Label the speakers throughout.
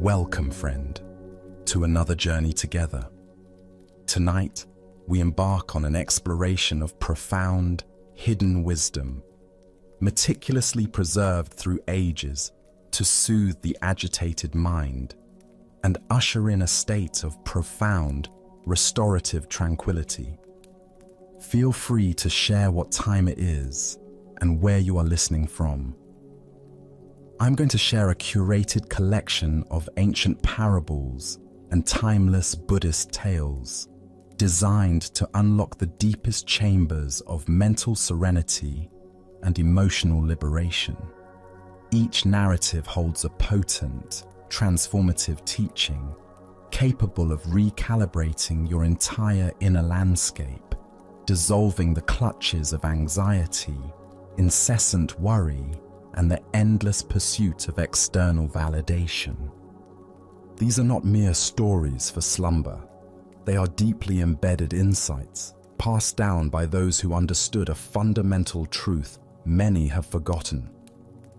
Speaker 1: Welcome, friend, to another journey together. Tonight, we embark on an exploration of profound, hidden wisdom, meticulously preserved through ages to soothe the agitated mind and usher in a state of profound, restorative tranquility. Feel free to share what time it is and where you are listening from. I'm going to share a curated collection of ancient parables and timeless Buddhist tales designed to unlock the deepest chambers of mental serenity and emotional liberation. Each narrative holds a potent, transformative teaching capable of recalibrating your entire inner landscape, dissolving the clutches of anxiety, incessant worry, and the endless pursuit of external validation. These are not mere stories for slumber. They are deeply embedded insights passed down by those who understood a fundamental truth many have forgotten.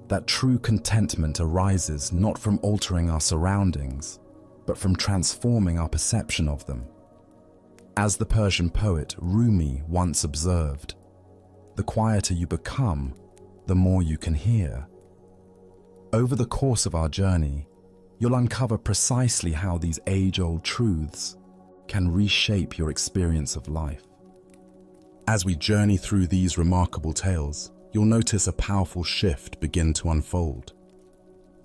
Speaker 1: That true contentment arises not from altering our surroundings, but from transforming our perception of them. As the Persian poet Rumi once observed, "The quieter you become, the more you can hear." Over the course of our journey, you'll uncover precisely how these age-old truths can reshape your experience of life. As we journey through these remarkable tales, you'll notice a powerful shift begin to unfold.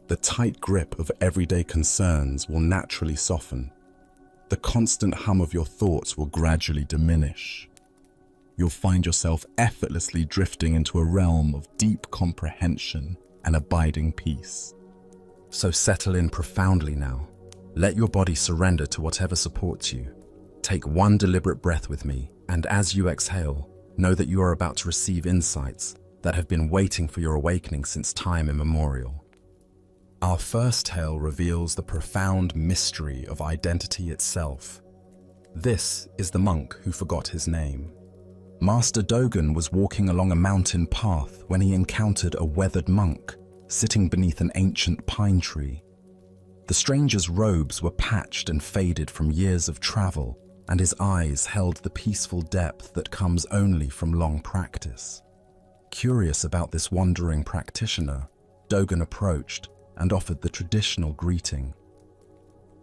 Speaker 1: The tight grip of everyday concerns will naturally soften. The constant hum of your thoughts will gradually diminish. You'll find yourself effortlessly drifting into a realm of deep comprehension and abiding peace. So settle in profoundly now. Let your body surrender to whatever supports you. Take one deliberate breath with me, and as you exhale, know that you are about to receive insights that have been waiting for your awakening since time immemorial. Our first tale reveals the profound mystery of identity itself. This is the monk who forgot his name. Master Dogen was walking along a mountain path when he encountered a weathered monk sitting beneath an ancient pine tree. The stranger's robes were patched and faded from years of travel, and his eyes held the peaceful depth that comes only from long practice. Curious about this wandering practitioner, Dogen approached and offered the traditional greeting.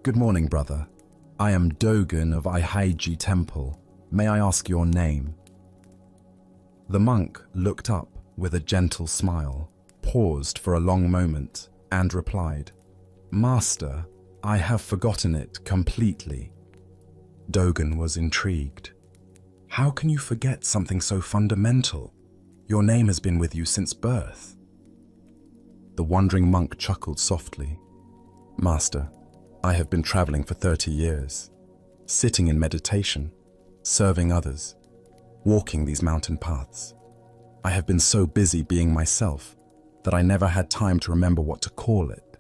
Speaker 1: "Good morning, brother. I am Dogen of Aihaiji Temple. May I ask your name?" The monk looked up with a gentle smile, paused for a long moment, and replied, "Master, I have forgotten it completely." Dogen was intrigued. "How can you forget something so fundamental? Your name has been with you since birth." The wandering monk chuckled softly. "Master, I have been traveling for 30 years, sitting in meditation, serving others, walking these mountain paths. I have been so busy being myself that I never had time to remember what to call it.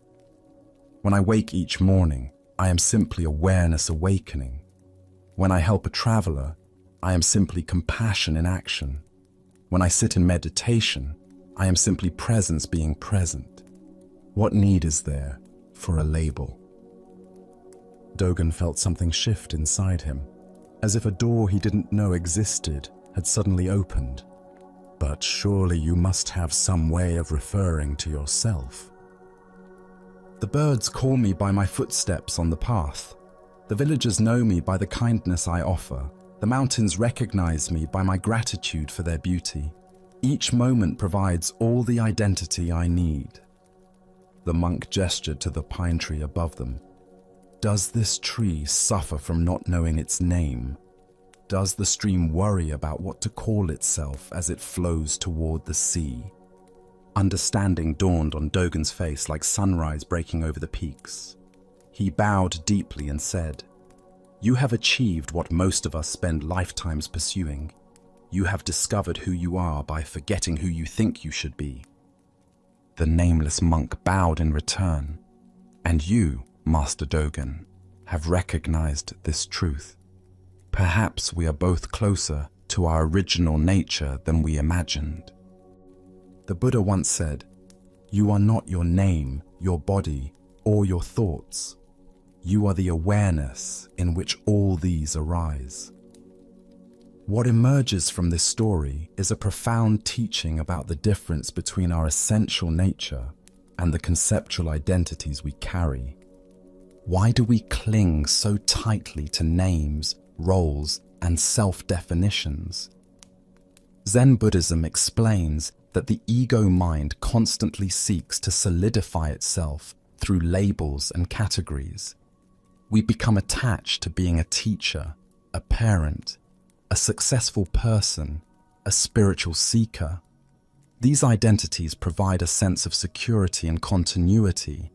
Speaker 1: When I wake each morning, I am simply awareness awakening. When I help a traveler, I am simply compassion in action. When I sit in meditation, I am simply presence being present. What need is there for a label?" Dogen felt something shift inside him, as if a door he didn't know existed had suddenly opened. "But surely you must have some way of referring to yourself." "The birds call me by my footsteps on the path. The villagers know me by the kindness I offer. The mountains recognize me by my gratitude for their beauty. Each moment provides all the identity I need." The monk gestured to the pine tree above them. "Does this tree suffer from not knowing its name? Does the stream worry about what to call itself as it flows toward the sea?" Understanding dawned on Dogen's face like sunrise breaking over the peaks. He bowed deeply and said, "You have achieved what most of us spend lifetimes pursuing. You have discovered who you are by forgetting who you think you should be." The nameless monk bowed in return. "And you, Master Dogen, have recognized this truth. Perhaps we are both closer to our original nature than we imagined." The Buddha once said, "You are not your name, your body, or your thoughts. You are the awareness in which all these arise. What emerges from this story is a profound teaching about the difference between our essential nature and the conceptual identities we carry. Why do we cling so tightly to names, roles, and self-definitions? Zen Buddhism explains that the ego mind constantly seeks to solidify itself through labels and categories. We become attached to being a teacher, a parent, a successful person, a spiritual seeker. These identities provide a sense of security and continuity,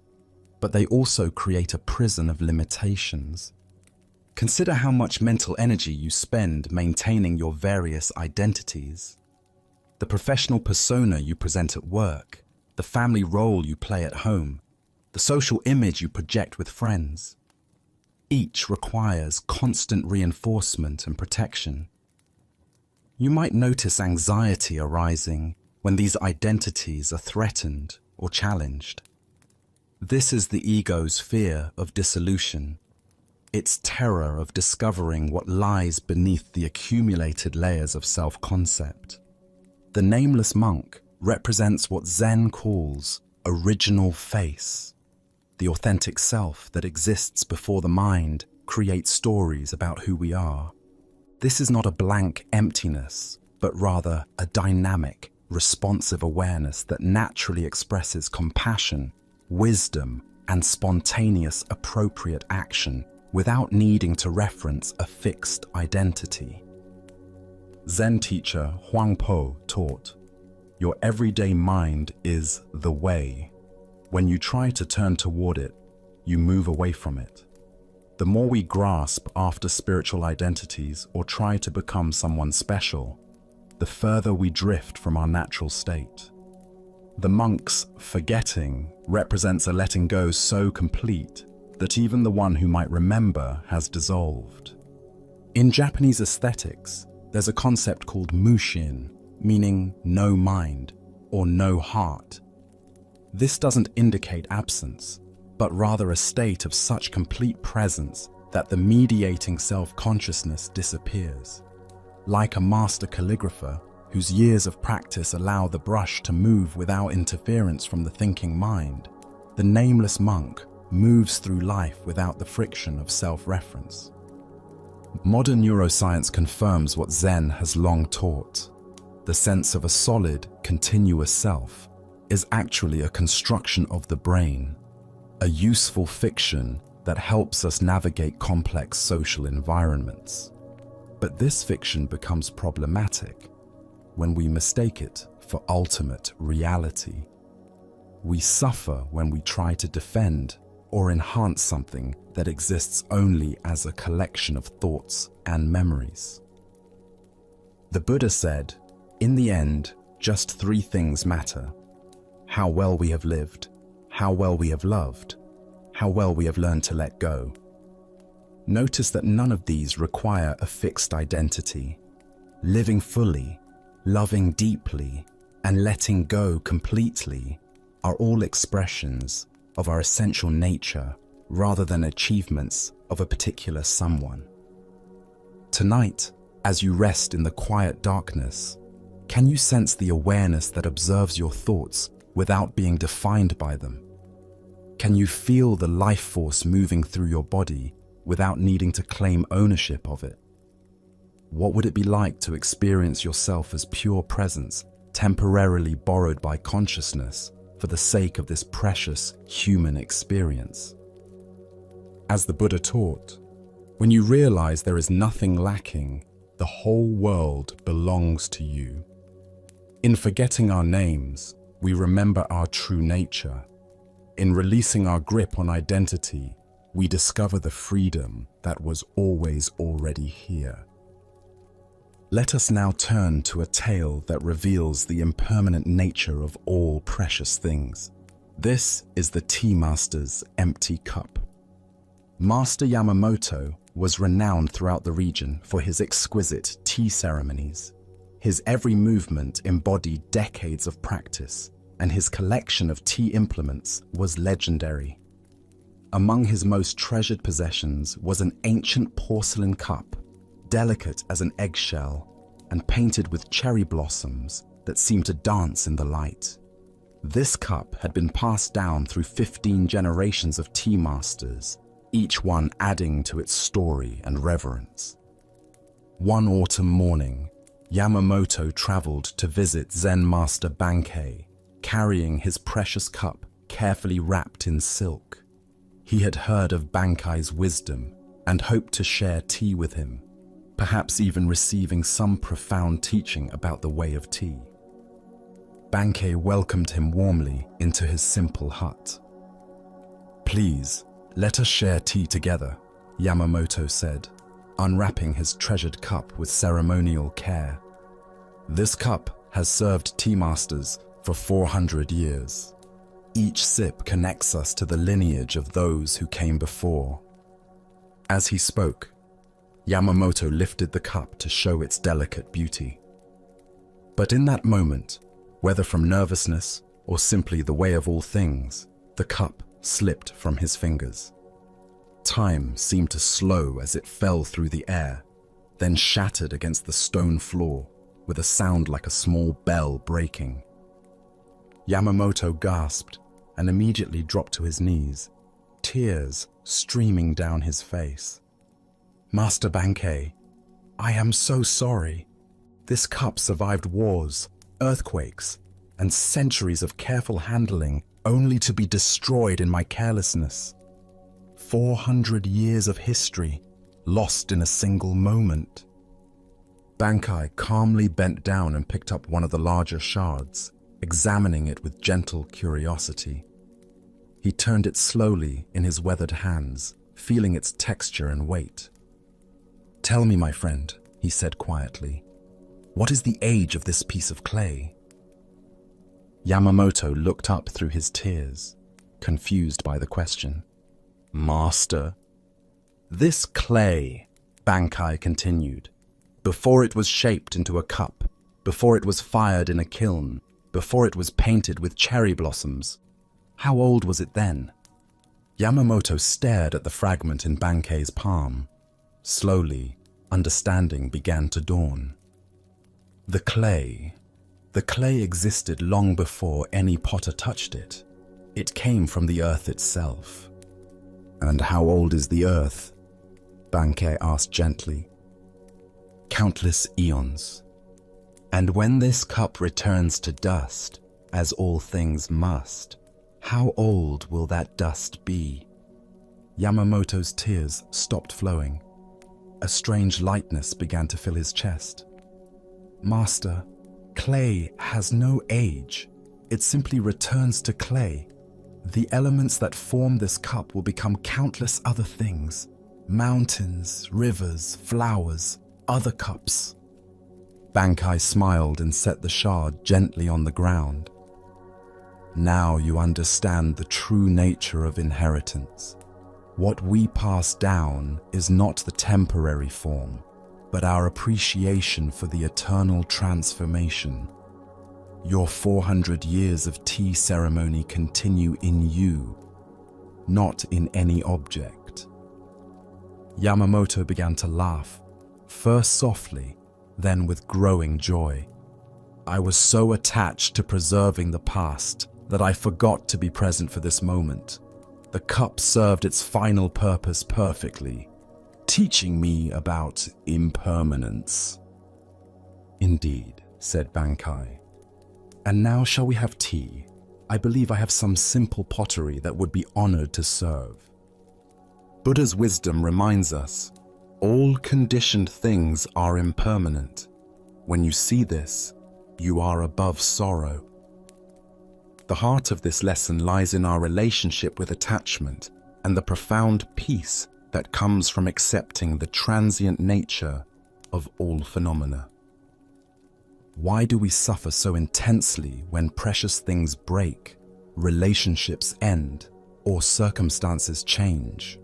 Speaker 1: but they also create a prison of limitations. Consider how much mental energy you spend maintaining your various identities. The professional persona you present at work, the family role you play at home, the social image you project with friends. Each requires constant reinforcement and protection. You might notice anxiety arising when these identities are threatened or challenged. This is the ego's fear of dissolution, its terror of discovering what lies beneath the accumulated layers of self-concept. The nameless monk represents what Zen calls original face. The authentic self that exists before the mind creates stories about who we are. This is not a blank emptiness, but rather a dynamic, responsive awareness that naturally expresses compassion, wisdom, and spontaneous appropriate action without needing to reference a fixed identity. Zen teacher Huang Po taught, "Your everyday mind is the way. When you try to turn toward it, you move away from it." The more we grasp after spiritual identities or try to become someone special, the further we drift from our natural state. The monk's forgetting represents a letting go so complete that even the one who might remember has dissolved. In Japanese aesthetics, there's a concept called mushin, meaning no mind or no heart. This doesn't indicate absence, but rather a state of such complete presence that the mediating self-consciousness disappears. Like a master calligrapher whose years of practice allow the brush to move without interference from the thinking mind, the nameless monk moves through life without the friction of self-reference. Modern neuroscience confirms what Zen has long taught. The sense of a solid, continuous self is actually a construction of the brain, a useful fiction that helps us navigate complex social environments. But this fiction becomes problematic when we mistake it for ultimate reality. We suffer when we try to defend or enhance something that exists only as a collection of thoughts and memories. The Buddha said, "In the end, just three things matter: how well we have lived, how well we have loved, how well we have learned to let go." Notice that none of these require a fixed identity. Living fully, loving deeply, and letting go completely are all expressions of our essential nature rather than achievements of a particular someone. Tonight, as you rest in the quiet darkness, can you sense the awareness that observes your thoughts without being defined by them? Can you feel the life force moving through your body without needing to claim ownership of it? What would it be like to experience yourself as pure presence, temporarily borrowed by consciousness for the sake of this precious human experience? As the Buddha taught, when you realize there is nothing lacking, the whole world belongs to you. In forgetting our names, we remember our true nature. In releasing our grip on identity, we discover the freedom that was always already here. Let us now turn to a tale that reveals the impermanent nature of all precious things. This is the tea master's empty cup. Master Yamamoto was renowned throughout the region for his exquisite tea ceremonies. His every movement embodied decades of practice, and his collection of tea implements was legendary. Among his most treasured possessions was an ancient porcelain cup, delicate as an eggshell and painted with cherry blossoms that seemed to dance in the light. This cup had been passed down through 15 generations of tea masters, each one adding to its story and reverence. One autumn morning, Yamamoto traveled to visit Zen master Bankei, carrying his precious cup carefully wrapped in silk. He had heard of Bankei's wisdom and hoped to share tea with him, perhaps even receiving some profound teaching about the way of tea. Bankei welcomed him warmly into his simple hut. "Please, let us share tea together," Yamamoto said, unwrapping his treasured cup with ceremonial care. "This cup has served tea masters for 400 years. Each sip connects us to the lineage of those who came before." As he spoke, Yamamoto lifted the cup to show its delicate beauty. But in that moment, whether from nervousness or simply the way of all things, the cup slipped from his fingers. Time seemed to slow as it fell through the air, then shattered against the stone floor with a sound like a small bell breaking. Yamamoto gasped and immediately dropped to his knees, tears streaming down his face. "Master Bankei, I am so sorry. This cup survived wars, earthquakes, and centuries of careful handling only to be destroyed in my carelessness. 400 years of history lost in a single moment." Bankei calmly bent down and picked up one of the larger shards, examining it with gentle curiosity. He turned it slowly in his weathered hands, feeling its texture and weight. "Tell me, my friend," he said quietly, "what is the age of this piece of clay?" Yamamoto looked up through his tears, confused by the question. "Master, this clay," Bankei continued, "before it was shaped into a cup, before it was fired in a kiln, before it was painted with cherry blossoms, how old was it then?" Yamamoto stared at the fragment in Bankei's palm. Slowly, understanding began to dawn. The clay existed long before any potter touched it. It came from the earth itself. "And how old is the earth?" Bankei asked gently. "Countless eons. And when this cup returns to dust, as all things must, how old will that dust be?" Yamamoto's tears stopped flowing. A strange lightness began to fill his chest. "Master, clay has no age. It simply returns to clay. The elements that form this cup will become countless other things. Mountains, rivers, flowers, other cups." Bankei smiled and set the shard gently on the ground. "Now you understand the true nature of inheritance. What we pass down is not the temporary form, but our appreciation for the eternal transformation. Your 400 years of tea ceremony continue in you, not in any object." Yamamoto began to laugh, first softly, then with growing joy. "I was so attached to preserving the past that I forgot to be present for this moment. The cup served its final purpose perfectly, teaching me about impermanence." "Indeed," said Bankei. "And now shall we have tea? I believe I have some simple pottery that would be honored to serve." Buddha's wisdom reminds us, all conditioned things are impermanent. When you see this, you are above sorrow. The heart of this lesson lies in our relationship with attachment and the profound peace that comes from accepting the transient nature of all phenomena. Why do we suffer so intensely when precious things break, relationships end, or circumstances change?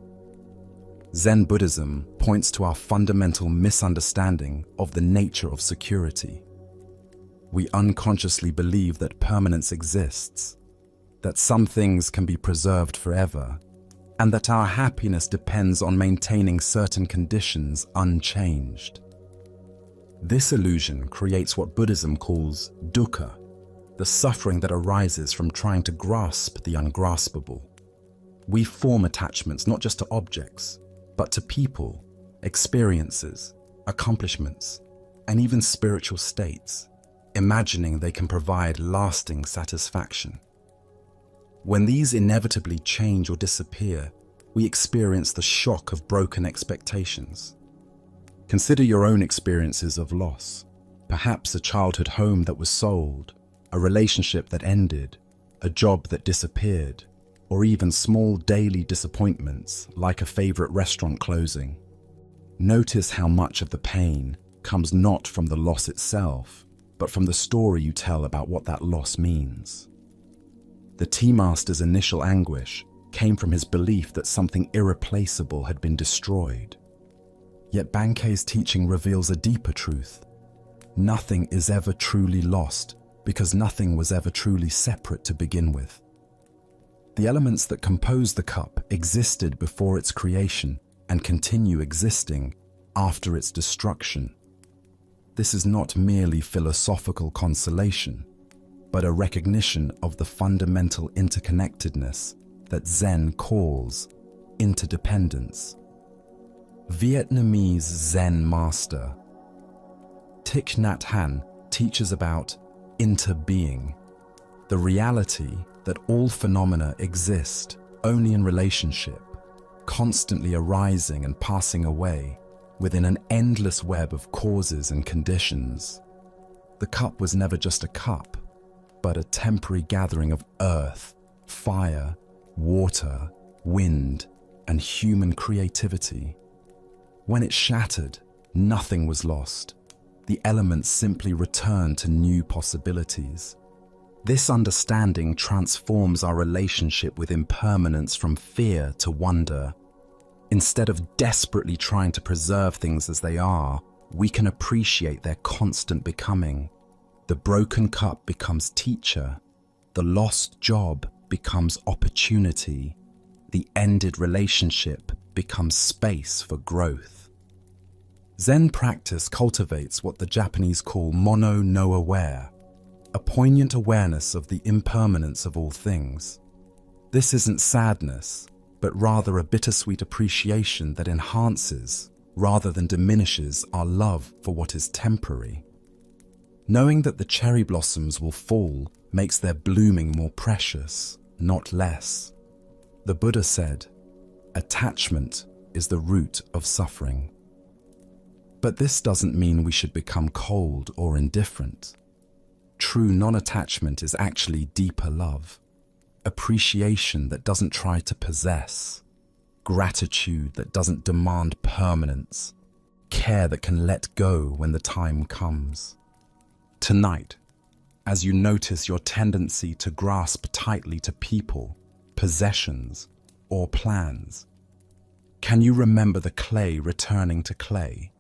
Speaker 1: Zen Buddhism points to our fundamental misunderstanding of the nature of security. We unconsciously believe that permanence exists, that some things can be preserved forever, and that our happiness depends on maintaining certain conditions unchanged. This illusion creates what Buddhism calls dukkha, the suffering that arises from trying to grasp the ungraspable. We form attachments not just to objects, but to people, experiences, accomplishments, and even spiritual states, imagining they can provide lasting satisfaction. When these inevitably change or disappear, we experience the shock of broken expectations. Consider your own experiences of loss, perhaps a childhood home that was sold, a relationship that ended, a job that disappeared, or even small daily disappointments like a favorite restaurant closing. Notice how much of the pain comes not from the loss itself, but from the story you tell about what that loss means. The tea master's initial anguish came from his belief that something irreplaceable had been destroyed. Yet Bankei's teaching reveals a deeper truth. Nothing is ever truly lost because nothing was ever truly separate to begin with. The elements that compose the cup existed before its creation and continue existing after its destruction. This is not merely philosophical consolation, but a recognition of the fundamental interconnectedness that Zen calls interdependence. Vietnamese Zen master Thich Nhat Hanh teaches about interbeing, the reality that all phenomena exist only in relationship, constantly arising and passing away within an endless web of causes and conditions. The cup was never just a cup, but a temporary gathering of earth, fire, water, wind, and human creativity. When it shattered, nothing was lost. The elements simply returned to new possibilities. This understanding transforms our relationship with impermanence from fear to wonder. Instead of desperately trying to preserve things as they are, we can appreciate their constant becoming. The broken cup becomes teacher. The lost job becomes opportunity. The ended relationship becomes space for growth. Zen practice cultivates what the Japanese call mono no aware, a poignant awareness of the impermanence of all things. This isn't sadness, but rather a bittersweet appreciation that enhances, rather than diminishes, our love for what is temporary. Knowing that the cherry blossoms will fall makes their blooming more precious, not less. The Buddha said, "Attachment is the root of suffering." But this doesn't mean we should become cold or indifferent. True non-attachment is actually deeper love, appreciation that doesn't try to possess, gratitude that doesn't demand permanence, care that can let go when the time comes. Tonight, as you notice your tendency to grasp tightly to people, possessions, or plans, can you remember the clay returning to clay?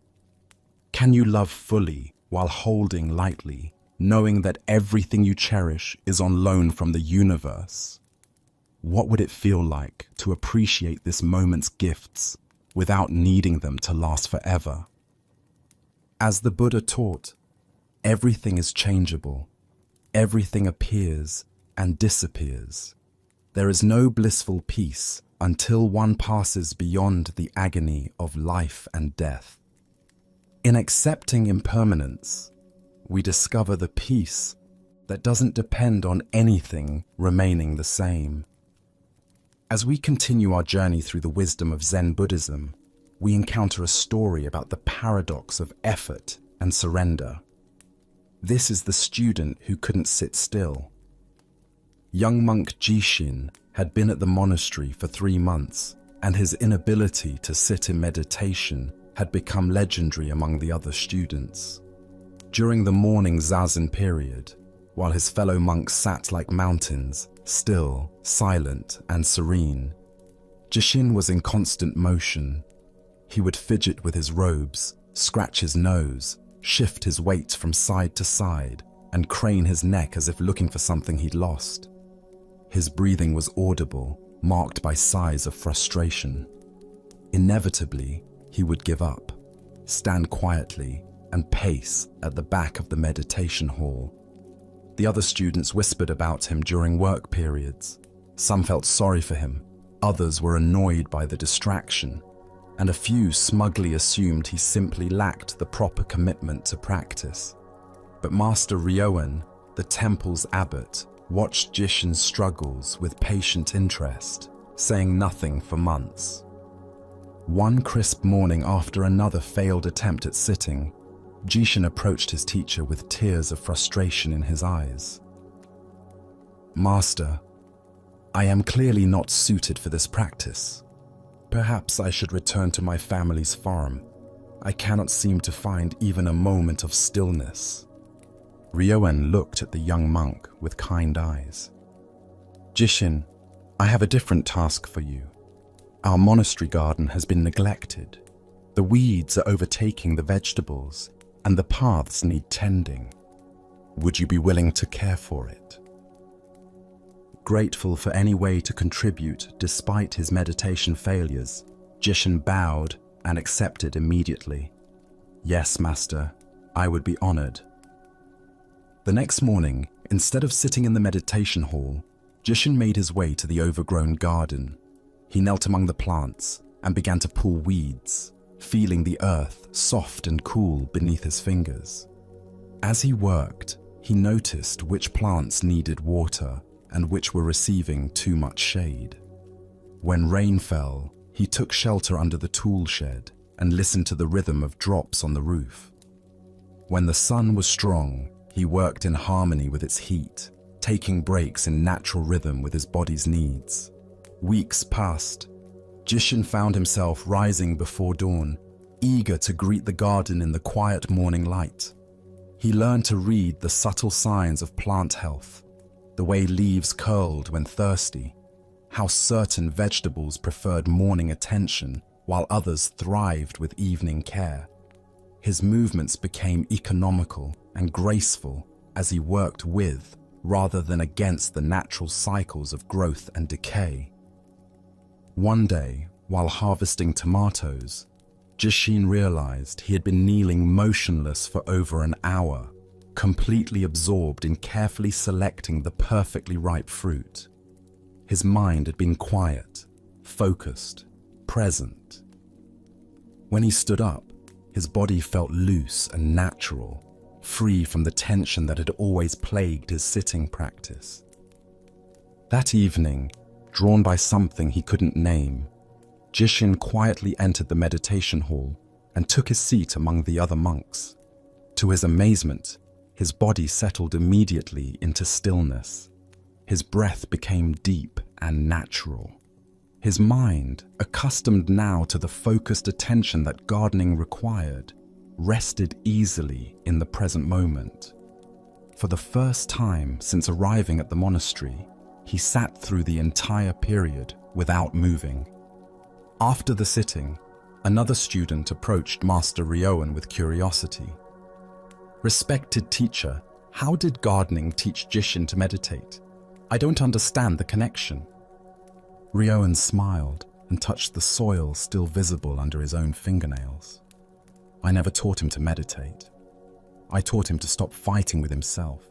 Speaker 1: Can you love fully while holding lightly, knowing that everything you cherish is on loan from the universe? What would it feel like to appreciate this moment's gifts without needing them to last forever? As the Buddha taught, everything is changeable. Everything appears and disappears. There is no blissful peace until one passes beyond the agony of life and death. In accepting impermanence, we discover the peace that doesn't depend on anything remaining the same. As we continue our journey through the wisdom of Zen Buddhism, we encounter a story about the paradox of effort and surrender. This is the student who couldn't sit still. Young monk Jishin had been at the monastery for 3 months, and his inability to sit in meditation had become legendary among the other students. During the morning zazen period, while his fellow monks sat like mountains, still, silent, and serene, Jishin was in constant motion. He would fidget with his robes, scratch his nose, shift his weight from side to side, and crane his neck as if looking for something he'd lost. His breathing was audible, marked by sighs of frustration. Inevitably, he would give up, stand quietly, and pace at the back of the meditation hall. The other students whispered about him during work periods. Some felt sorry for him, others were annoyed by the distraction, and a few smugly assumed he simply lacked the proper commitment to practice. But Master Ryoan, the temple's abbot, watched Jishin's struggles with patient interest, saying nothing for months. One crisp morning after another failed attempt at sitting, Jishin approached his teacher with tears of frustration in his eyes. "Master, I am clearly not suited for this practice. Perhaps I should return to my family's farm. I cannot seem to find even a moment of stillness." Ryoan looked at the young monk with kind eyes. "Jishin, I have a different task for you. Our monastery garden has been neglected. The weeds are overtaking the vegetables, and the paths need tending. Would you be willing to care for it?" Grateful for any way to contribute despite his meditation failures, Jishin bowed and accepted immediately. "Yes, Master, I would be honored." The next morning, instead of sitting in the meditation hall, Jishin made his way to the overgrown garden. He knelt among the plants and began to pull weeds, feeling the earth soft and cool beneath his fingers. As he worked, he noticed which plants needed water and which were receiving too much shade. When rain fell, he took shelter under the tool shed and listened to the rhythm of drops on the roof. When the sun was strong, he worked in harmony with its heat, taking breaks in natural rhythm with his body's needs. Weeks passed. Jishin found himself rising before dawn, eager to greet the garden in the quiet morning light. He learned to read the subtle signs of plant health, the way leaves curled when thirsty, how certain vegetables preferred morning attention while others thrived with evening care. His movements became economical and graceful as he worked with, rather than against, the natural cycles of growth and decay. One day, while harvesting tomatoes, Jishin realized he had been kneeling motionless for over an hour, completely absorbed in carefully selecting the perfectly ripe fruit. His mind had been quiet, focused, present. When he stood up, his body felt loose and natural, free from the tension that had always plagued his sitting practice. That evening, drawn by something he couldn't name, Jishin quietly entered the meditation hall and took his seat among the other monks. To his amazement, his body settled immediately into stillness. His breath became deep and natural. His mind, accustomed now to the focused attention that gardening required, rested easily in the present moment. For the first time since arriving at the monastery, he sat through the entire period without moving. After the sitting, another student approached Master Ryoan with curiosity. "Respected teacher, how did gardening teach Jishin to meditate? I don't understand the connection." Ryoan smiled and touched the soil still visible under his own fingernails. "I never taught him to meditate. I taught him to stop fighting with himself.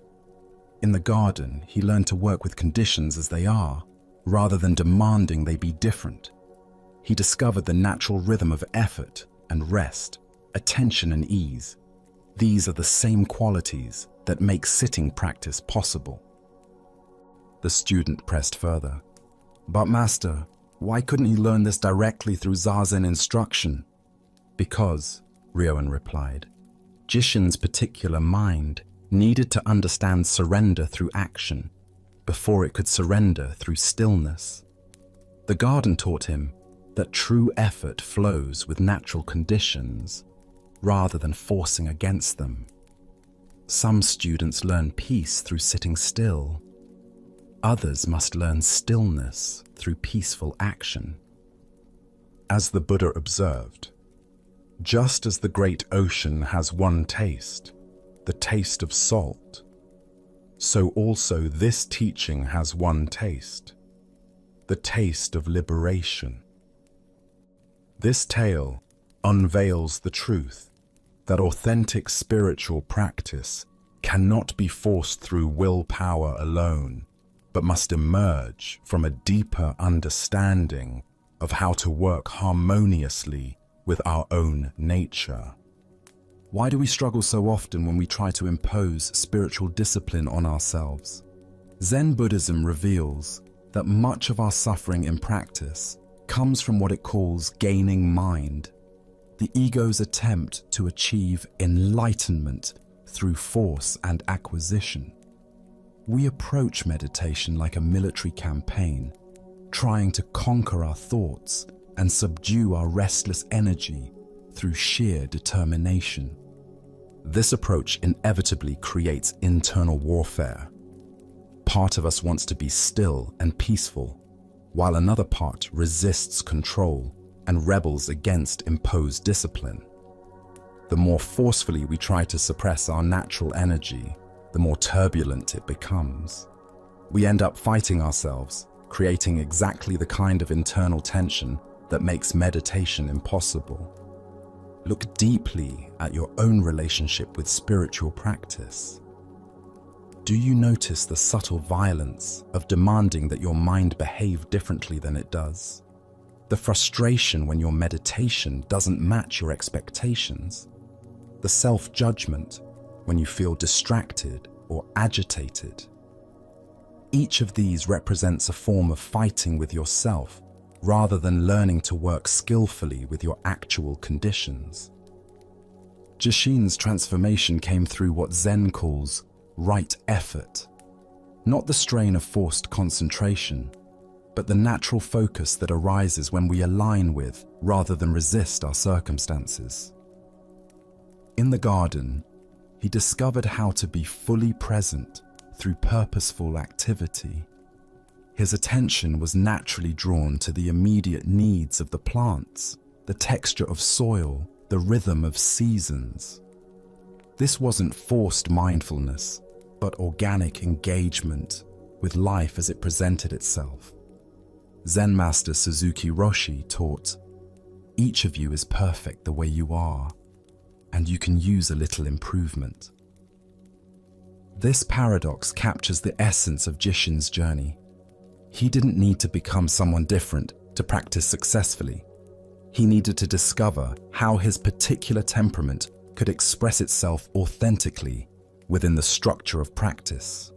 Speaker 1: In the garden, he learned to work with conditions as they are, rather than demanding they be different. He discovered the natural rhythm of effort and rest, attention and ease. These are the same qualities that make sitting practice possible." The student pressed further. "But Master, why couldn't he learn this directly through Zazen instruction?" "Because," Ryoan replied, "Jishin's particular mind needed to understand surrender through action before it could surrender through stillness. The garden taught him that true effort flows with natural conditions rather than forcing against them. Some students learn peace through sitting still. Others must learn stillness through peaceful action." As the Buddha observed, just as the great ocean has one taste, the taste of salt, so also this teaching has one taste, the taste of liberation. This tale unveils the truth that authentic spiritual practice cannot be forced through willpower alone, but must emerge from a deeper understanding of how to work harmoniously with our own nature. Why do we struggle so often when we try to impose spiritual discipline on ourselves? Zen Buddhism reveals that much of our suffering in practice comes from what it calls gaining mind, the ego's attempt to achieve enlightenment through force and acquisition. We approach meditation like a military campaign, trying to conquer our thoughts and subdue our restless energy through sheer determination. This approach inevitably creates internal warfare. Part of us wants to be still and peaceful, while another part resists control and rebels against imposed discipline. The more forcefully we try to suppress our natural energy, the more turbulent it becomes. We end up fighting ourselves, creating exactly the kind of internal tension that makes meditation impossible. Look deeply at your own relationship with spiritual practice. Do you notice the subtle violence of demanding that your mind behave differently than it does? The frustration when your meditation doesn't match your expectations? The self-judgment when you feel distracted or agitated? Each of these represents a form of fighting with yourself rather than learning to work skillfully with your actual conditions. Jishin's transformation came through what Zen calls right effort, not the strain of forced concentration, but the natural focus that arises when we align with rather than resist our circumstances. In the garden, he discovered how to be fully present through purposeful activity. His attention was naturally drawn to the immediate needs of the plants, the texture of soil, the rhythm of seasons. This wasn't forced mindfulness, but organic engagement with life as it presented itself. Zen master Suzuki Roshi taught, "Each of you is perfect the way you are, and you can use a little improvement." This paradox captures the essence of Jishin's journey. He didn't need to become someone different to practice successfully. He needed to discover how his particular temperament could express itself authentically within the structure of practice.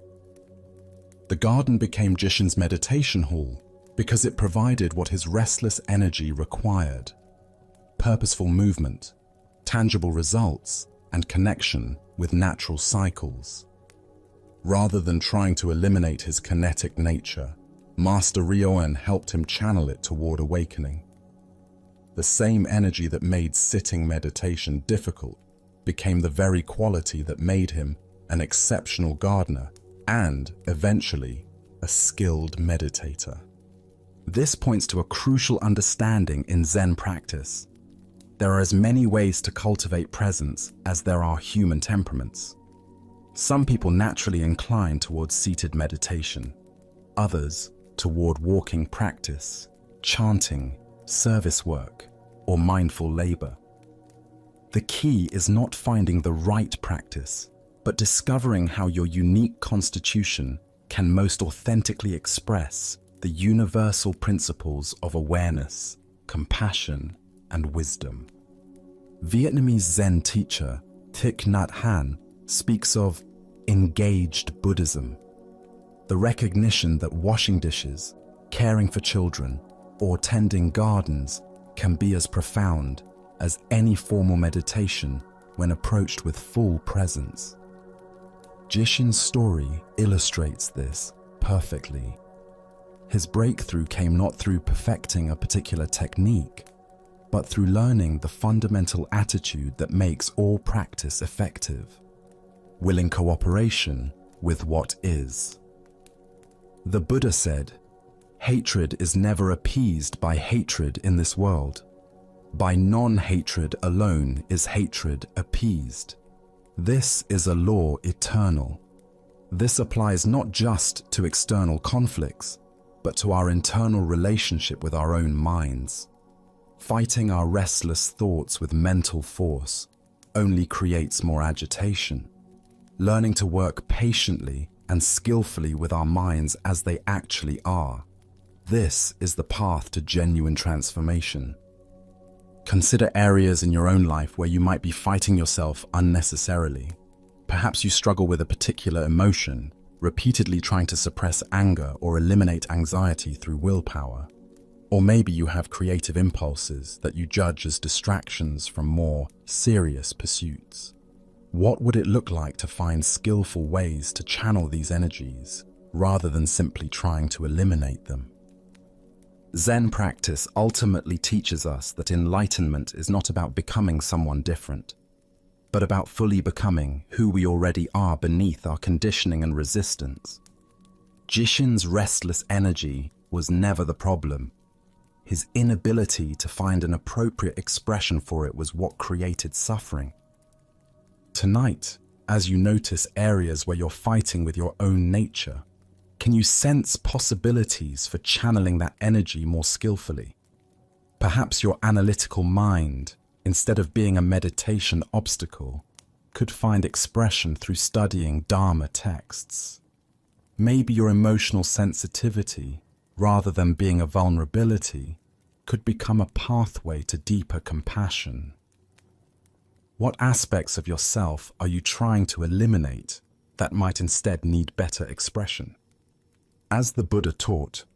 Speaker 1: The garden became Jishin's meditation hall because it provided what his restless energy required: purposeful movement, tangible results, and connection with natural cycles. Rather than trying to eliminate his kinetic nature, Master Ryoen helped him channel it toward awakening. The same energy that made sitting meditation difficult became the very quality that made him an exceptional gardener and, eventually, a skilled meditator. This points to a crucial understanding in Zen practice. There are as many ways to cultivate presence as there are human temperaments. Some people naturally incline towards seated meditation, others toward walking practice, chanting, service work, or mindful labor. The key is not finding the right practice, but discovering how your unique constitution can most authentically express the universal principles of awareness, compassion, and wisdom. Vietnamese Zen teacher Thich Nhat Hanh speaks of engaged Buddhism, the recognition that washing dishes, caring for children, or tending gardens can be as profound as any formal meditation when approached with full presence. Jishin's story illustrates this perfectly. His breakthrough came not through perfecting a particular technique, but through learning the fundamental attitude that makes all practice effective: willing cooperation with what is. The Buddha said, "Hatred is never appeased by hatred in this world. By non-hatred alone is hatred appeased. This is a law eternal." This applies not just to external conflicts, but to our internal relationship with our own minds. Fighting our restless thoughts with mental force only creates more agitation. Learning to work patiently and skillfully with our minds as they actually are. This is the path to genuine transformation. Consider areas in your own life where you might be fighting yourself unnecessarily. Perhaps you struggle with a particular emotion, repeatedly trying to suppress anger or eliminate anxiety through willpower. Or maybe you have creative impulses that you judge as distractions from more serious pursuits. What would it look like to find skillful ways to channel these energies rather than simply trying to eliminate them? Zen practice ultimately teaches us that enlightenment is not about becoming someone different, but about fully becoming who we already are beneath our conditioning and resistance. Jishin's restless energy was never the problem. His inability to find an appropriate expression for it was what created suffering. Tonight, as you notice areas where you're fighting with your own nature, can you sense possibilities for channeling that energy more skillfully? Perhaps your analytical mind, instead of being a meditation obstacle, could find expression through studying Dharma texts. Maybe your emotional sensitivity, rather than being a vulnerability, could become a pathway to deeper compassion. What aspects of yourself are you trying to eliminate that might instead need better expression? As the Buddha taught,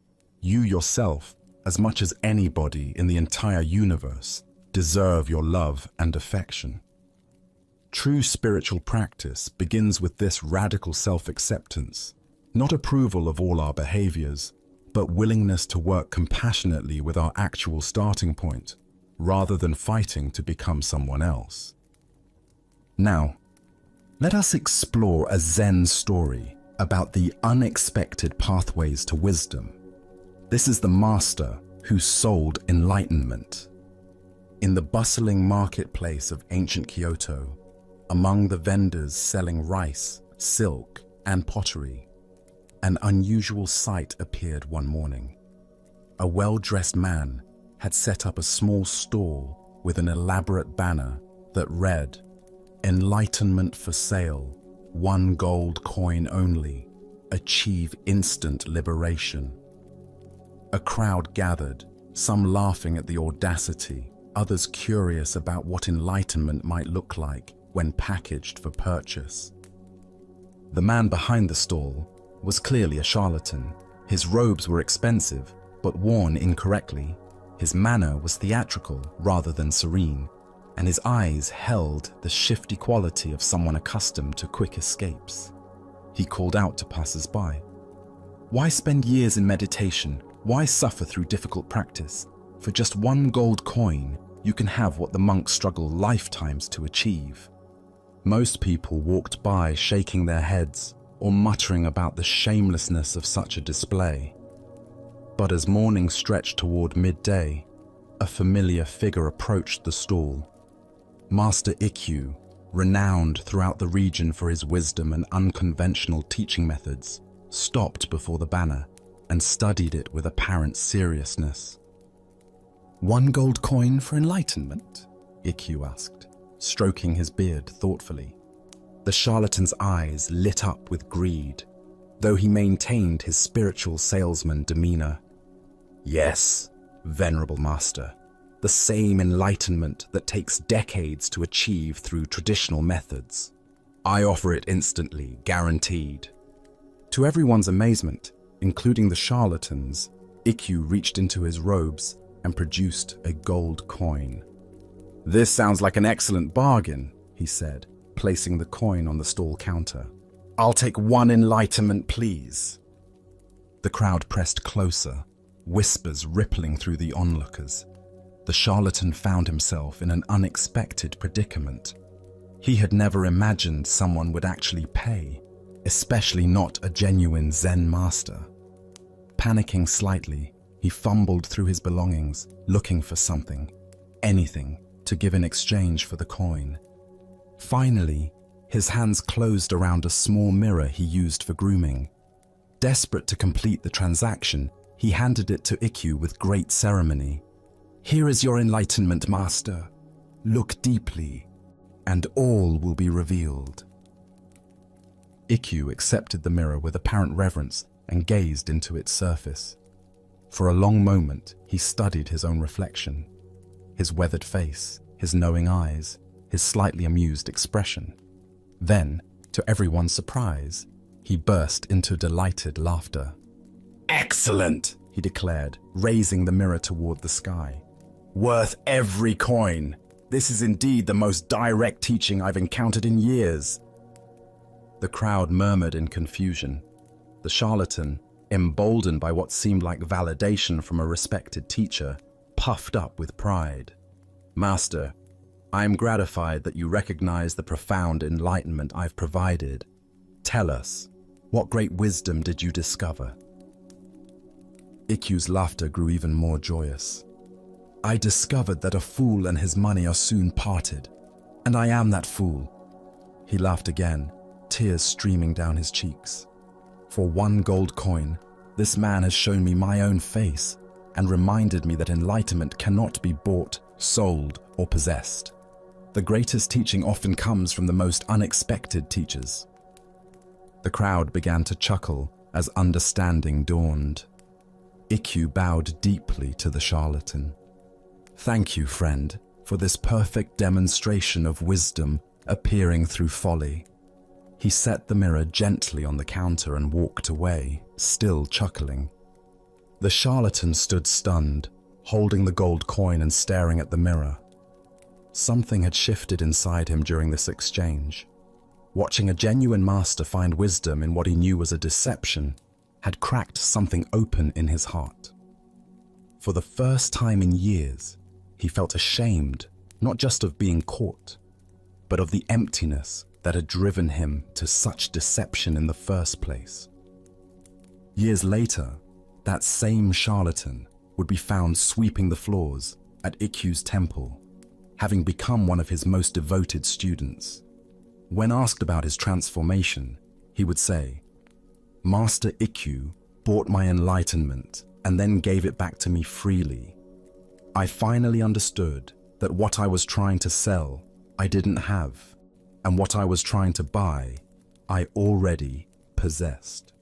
Speaker 1: you yourself, as much as anybody in the entire universe, deserve your love and affection. True spiritual practice begins with this radical self-acceptance, not approval of all our behaviors, but willingness to work compassionately with our actual starting point, rather than fighting to become someone else. Now, let us explore a Zen story about the unexpected pathways to wisdom. This is the master who sold enlightenment. In the bustling marketplace of ancient Kyoto, among the vendors selling rice, silk, and pottery, an unusual sight appeared one morning. A well-dressed man had set up a small stall with an elaborate banner that read, "Enlightenment for sale. 1 gold coin only. Achieve instant liberation." A crowd gathered, some laughing at the audacity, others curious about what enlightenment might look like when packaged for purchase. The man behind the stall was clearly a charlatan. His robes were expensive, but worn incorrectly. His manner was theatrical rather than serene, and his eyes held the shifty quality of someone accustomed to quick escapes. He called out to passers-by. Why spend years in meditation? Why suffer through difficult practice? For just 1 gold coin, you can have what the monks struggle lifetimes to achieve. Most people walked by shaking their heads or muttering about the shamelessness of such a display. But as morning stretched toward midday, a familiar figure approached the stall. Master Ikkyu, renowned throughout the region for his wisdom and unconventional teaching methods, stopped before the banner and studied it with apparent seriousness. 1 gold coin for enlightenment? Ikkyu asked, stroking his beard thoughtfully. The charlatan's eyes lit up with greed, though he maintained his spiritual salesman demeanor. Yes, venerable master. The same enlightenment that takes decades to achieve through traditional methods. I offer it instantly, guaranteed. To everyone's amazement, including the charlatans, Ikkyu reached into his robes and produced a gold coin. This sounds like an excellent bargain, he said, placing the coin on the stall counter. I'll take 1 enlightenment, please. The crowd pressed closer, whispers rippling through the onlookers. The charlatan found himself in an unexpected predicament. He had never imagined someone would actually pay, especially not a genuine Zen master. Panicking slightly, he fumbled through his belongings, looking for something, anything, to give in exchange for the coin. Finally, his hands closed around a small mirror he used for grooming. Desperate to complete the transaction, He handed it to Ikkyu with great ceremony. "Here is your enlightenment, master. Look deeply, and all will be revealed." Ikkyu accepted the mirror with apparent reverence and gazed into its surface. For a long moment, he studied his own reflection, his weathered face, his knowing eyes, his slightly amused expression. Then, to everyone's surprise, he burst into delighted laughter. "Excellent," he declared, raising the mirror toward the sky. "Worth every coin. This is indeed the most direct teaching I've encountered in years." The crowd murmured in confusion. The charlatan, emboldened by what seemed like validation from a respected teacher, puffed up with pride. "Master, I am gratified that you recognize the profound enlightenment I've provided. Tell us, what great wisdom did you discover?" Ikkyu's laughter grew even more joyous. "I discovered that a fool and his money are soon parted, and I am that fool." He laughed again, tears streaming down his cheeks. "For 1 gold coin, this man has shown me my own face and reminded me that enlightenment cannot be bought, sold, or possessed. The greatest teaching often comes from the most unexpected teachers." The crowd began to chuckle as understanding dawned. Ikkyu bowed deeply to the charlatan. "Thank you, friend, for this perfect demonstration of wisdom appearing through folly." He set the mirror gently on the counter and walked away, still chuckling. The charlatan stood stunned, holding the gold coin and staring at the mirror. Something had shifted inside him during this exchange. Watching a genuine master find wisdom in what he knew was a deception had cracked something open in his heart. For the first time in years, he felt ashamed, not just of being caught, but of the emptiness that had driven him to such deception in the first place. Years later, that same charlatan would be found sweeping the floors at Ikkyu's temple, having become one of his most devoted students. When asked about his transformation, he would say, "Master Ikkyu bought my enlightenment and then gave it back to me freely. I finally understood that what I was trying to sell, I didn't have, and what I was trying to buy, I already possessed."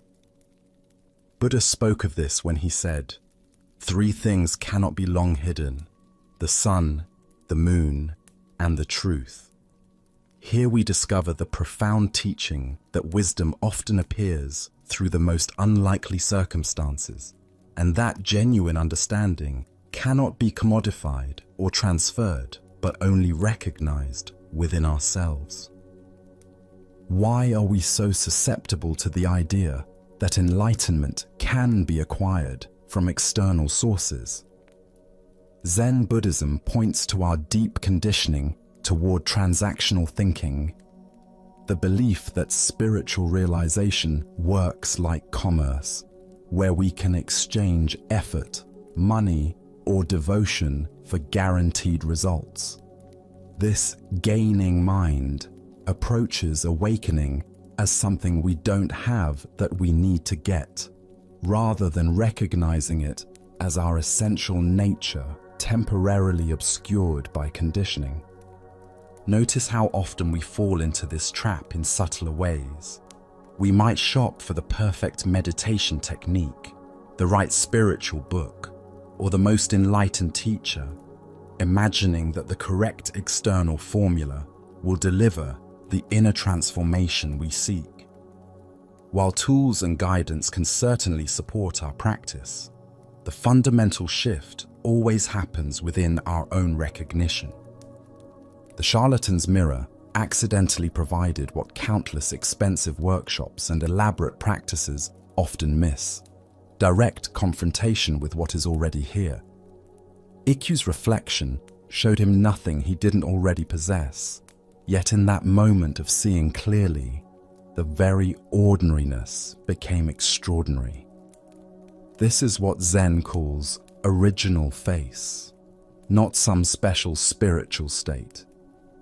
Speaker 1: Buddha spoke of this when he said, "3 things cannot be long hidden: the sun, the moon, and the truth." Here we discover the profound teaching that wisdom often appears through the most unlikely circumstances, and that genuine understanding cannot be commodified or transferred, but only recognized within ourselves. Why are we so susceptible to the idea that enlightenment can be acquired from external sources? Zen Buddhism points to our deep conditioning toward transactional thinking, the belief that spiritual realization works like commerce, where we can exchange effort, money, or devotion for guaranteed results. This gaining mind approaches awakening as something we don't have that we need to get, rather than recognizing it as our essential nature temporarily obscured by conditioning. Notice how often we fall into this trap in subtler ways. We might shop for the perfect meditation technique, the right spiritual book, or the most enlightened teacher, imagining that the correct external formula will deliver the inner transformation we seek. While tools and guidance can certainly support our practice, the fundamental shift always happens within our own recognition. The charlatan's mirror accidentally provided what countless expensive workshops and elaborate practices often miss: direct confrontation with what is already here. Ikkyu's reflection showed him nothing he didn't already possess, yet in that moment of seeing clearly, the very ordinariness became extraordinary. This is what Zen calls original face, not some special spiritual state,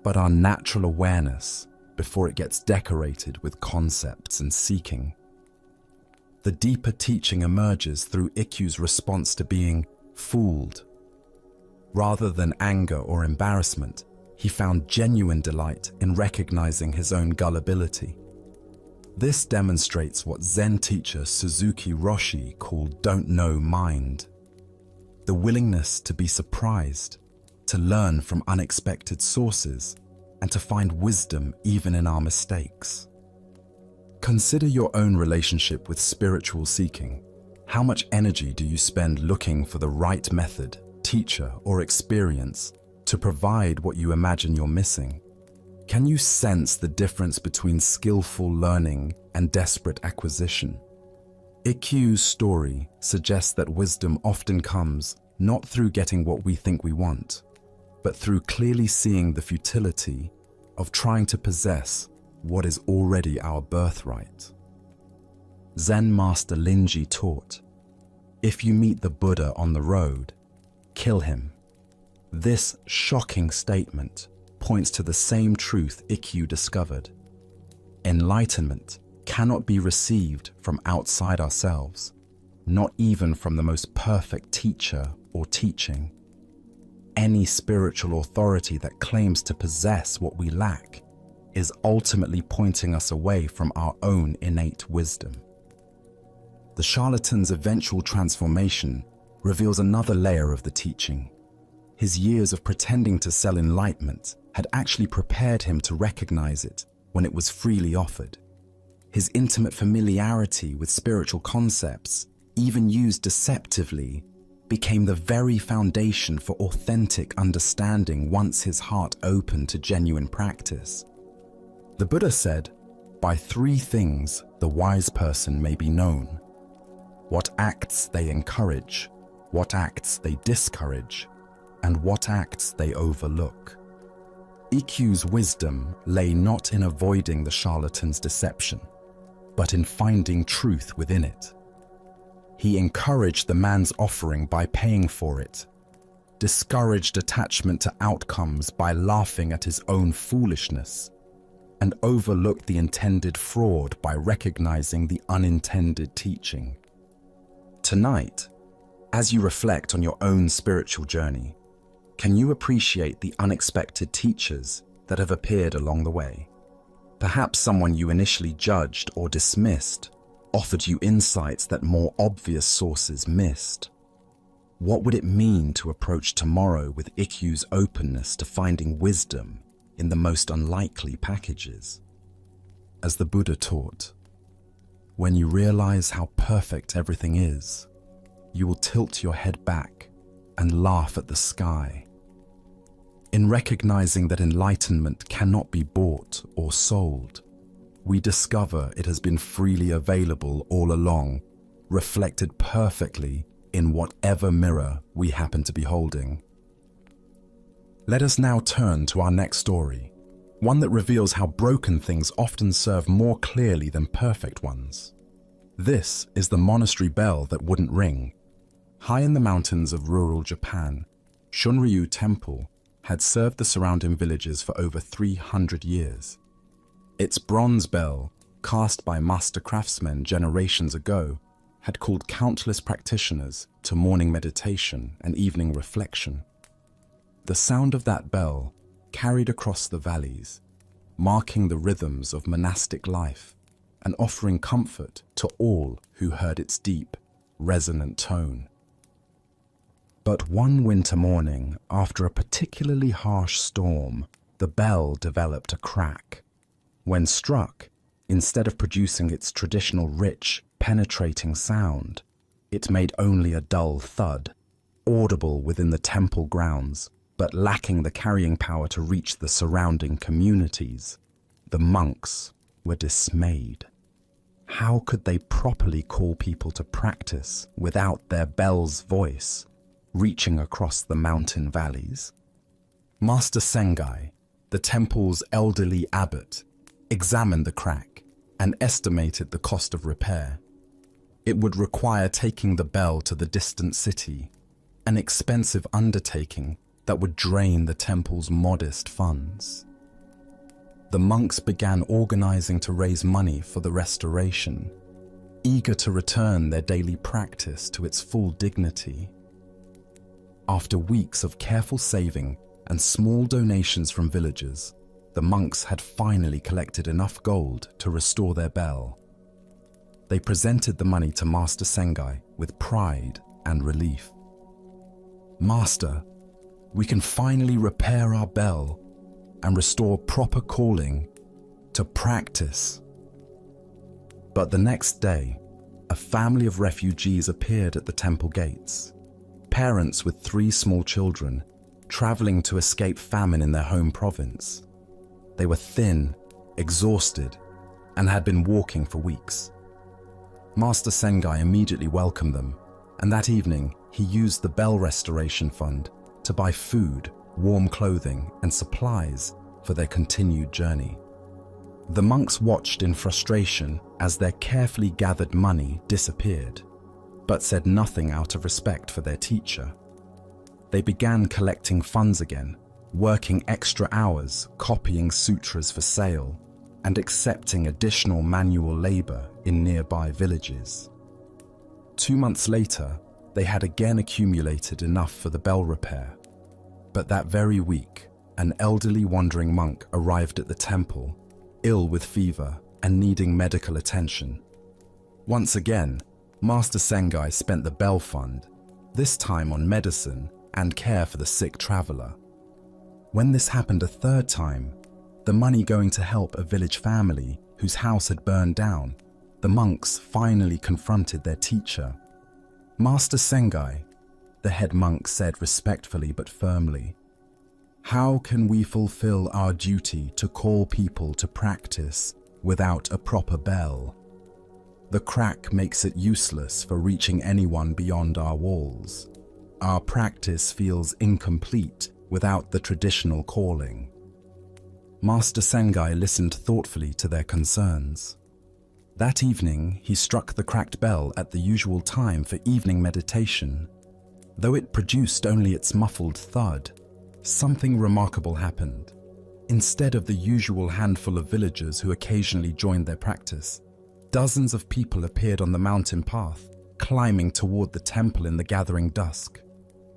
Speaker 1: but our natural awareness before it gets decorated with concepts and seeking. the deeper teaching emerges through Ikkyu's response to being fooled. Rather than anger or embarrassment, he found genuine delight in recognizing his own gullibility. This demonstrates what Zen teacher Suzuki Roshi called "don't know mind," the willingness to be surprised, to learn from unexpected sources, and to find wisdom even in our mistakes. Consider your own relationship with spiritual seeking. How much energy do you spend looking for the right method, teacher, or experience to provide what you imagine you're missing? Can you sense the difference between skillful learning and desperate acquisition? Ikkyu's story suggests that wisdom often comes not through getting what we think we want, but through clearly seeing the futility of trying to possess what is already our birthright. Zen master Linji taught, "If you meet the Buddha on the road, kill him." This shocking statement points to the same truth Ikkyu discovered. Enlightenment cannot be received from outside ourselves, not even from the most perfect teacher or teaching. Any spiritual authority that claims to possess what we lack is ultimately pointing us away from our own innate wisdom. The charlatan's eventual transformation reveals another layer of the teaching. His years of pretending to sell enlightenment had actually prepared him to recognize it when it was freely offered. His intimate familiarity with spiritual concepts, even used deceptively, became the very foundation for authentic understanding once his heart opened to genuine practice. The Buddha said, "By three things the wise person may be known: what acts they encourage, what acts they discourage, and what acts they overlook." Ikkyu's wisdom lay not in avoiding the charlatan's deception, but in finding truth within it. He encouraged the man's offering by paying for it, discouraged attachment to outcomes by laughing at his own foolishness, and overlooked the intended fraud by recognizing the unintended teaching. Tonight, as you reflect on your own spiritual journey, can you appreciate the unexpected teachers that have appeared along the way? Perhaps someone you initially judged or dismissed offered you insights that more obvious sources missed. What would it mean to approach tomorrow with Ikkyu's openness to finding wisdom in the most unlikely packages? As the Buddha taught, when you realize how perfect everything is, you will tilt your head back and laugh at the sky. In recognizing that enlightenment cannot be bought or sold, we discover it has been freely available all along, reflected perfectly in whatever mirror we happen to be holding. Let us now turn to our next story, one that reveals how broken things often serve more clearly than perfect ones. This is the monastery bell that wouldn't ring. High in the mountains of rural Japan, Shunryu Temple had served the surrounding villages for over 300 years. Its bronze bell, cast by master craftsmen generations ago, had called countless practitioners to morning meditation and evening reflection. The sound of that bell carried across the valleys, marking the rhythms of monastic life and offering comfort to all who heard its deep, resonant tone. But one winter morning, after a particularly harsh storm, the bell developed a crack. When struck, instead of producing its traditional rich, penetrating sound, it made only a dull thud, audible within the temple grounds, but lacking the carrying power to reach the surrounding communities. The monks were dismayed. How could they properly call people to practice without their bell's voice reaching across the mountain valleys? Master Sengai, the temple's elderly abbot, examined the crack and estimated the cost of repair. It would require taking the bell to the distant city, an expensive undertaking that would drain the temple's modest funds. The monks began organizing to raise money for the restoration. eager to return their daily practice to its full dignity. After weeks of careful saving and small donations from villagers, the monks had finally collected enough gold to restore their bell. They presented the money to Master Sengai with pride and relief. "Master, we can finally repair our bell and restore proper calling to practice." But the next day, a family of refugees appeared at the temple gates. Parents with 3 small children, traveling to escape famine in their home province. They were thin, exhausted, and had been walking for weeks. Master Sengai immediately welcomed them, and that evening he used the bell restoration fund to buy food, warm clothing, and supplies for their continued journey. The monks watched in frustration as their carefully gathered money disappeared, but said nothing out of respect for their teacher. They began collecting funds again, working extra hours, copying sutras for sale, and accepting additional manual labor in nearby villages. 2 months later, they had again accumulated enough for the bell repair. But that very week, an elderly wandering monk arrived at the temple, ill with fever and needing medical attention. Once again, Master Sengai spent the bell fund, this time on medicine and care for the sick traveler. When this happened a third time, the money going to help a village family whose house had burned down, the monks finally confronted their teacher. "Master Sengai," the head monk said respectfully but firmly, "how can we fulfill our duty to call people to practice without a proper bell? The crack makes it useless for reaching anyone beyond our walls. Our practice feels incomplete without the traditional calling." Master Sengai listened thoughtfully to their concerns. That evening, he struck the cracked bell at the usual time for evening meditation. Though it produced only its muffled thud, something remarkable happened. Instead of the usual handful of villagers who occasionally joined their practice, dozens of people appeared on the mountain path, climbing toward the temple in the gathering dusk.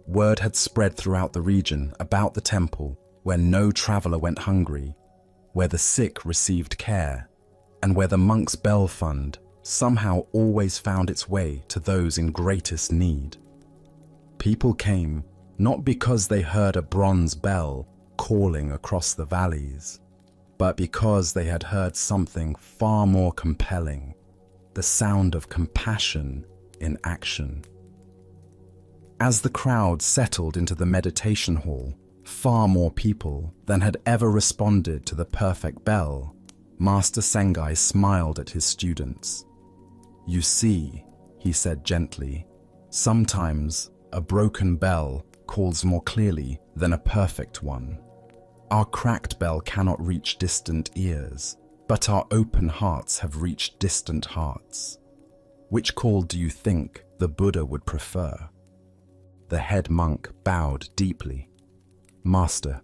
Speaker 1: Word had spread throughout the region about the temple, where no traveler went hungry, where the sick received care, and where the monks' bell fund somehow always found its way to those in greatest need. People came not because they heard a bronze bell calling across the valleys, but because they had heard something far more compelling, the sound of compassion in action. As the crowd settled into the meditation hall, far more people than had ever responded to the perfect bell, Master Sengai smiled at his students. "You see," he said gently, "sometimes a broken bell calls more clearly than a perfect one. Our cracked bell cannot reach distant ears, but our open hearts have reached distant hearts. Which call do you think the Buddha would prefer?" The head monk bowed deeply. "Master,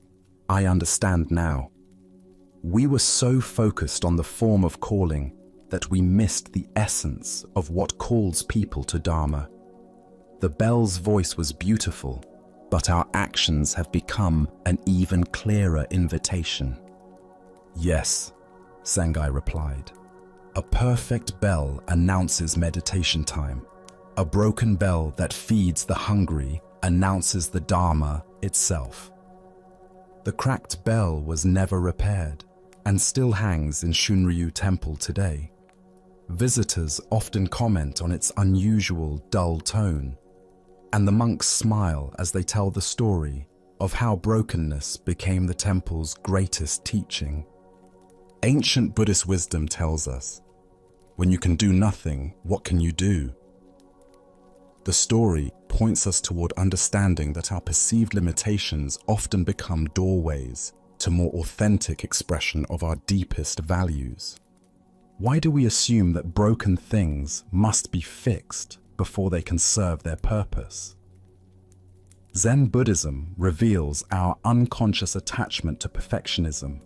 Speaker 1: I understand now. We were so focused on the form of calling that we missed the essence of what calls people to Dharma. The bell's voice was beautiful, but our actions have become an even clearer invitation." "Yes," Sengai replied. "A perfect bell announces meditation time. A broken bell that feeds the hungry announces the Dharma itself." The cracked bell was never repaired and still hangs in Shunryu Temple today. Visitors often comment on its unusual, dull tone, and the monks smile as they tell the story of how brokenness became the temple's greatest teaching. Ancient Buddhist wisdom tells us, when you can do nothing, what can you do? The story points us toward understanding that our perceived limitations often become doorways to more authentic expression of our deepest values. Why do we assume that broken things must be fixed before they can serve their purpose? Zen Buddhism reveals our unconscious attachment to perfectionism.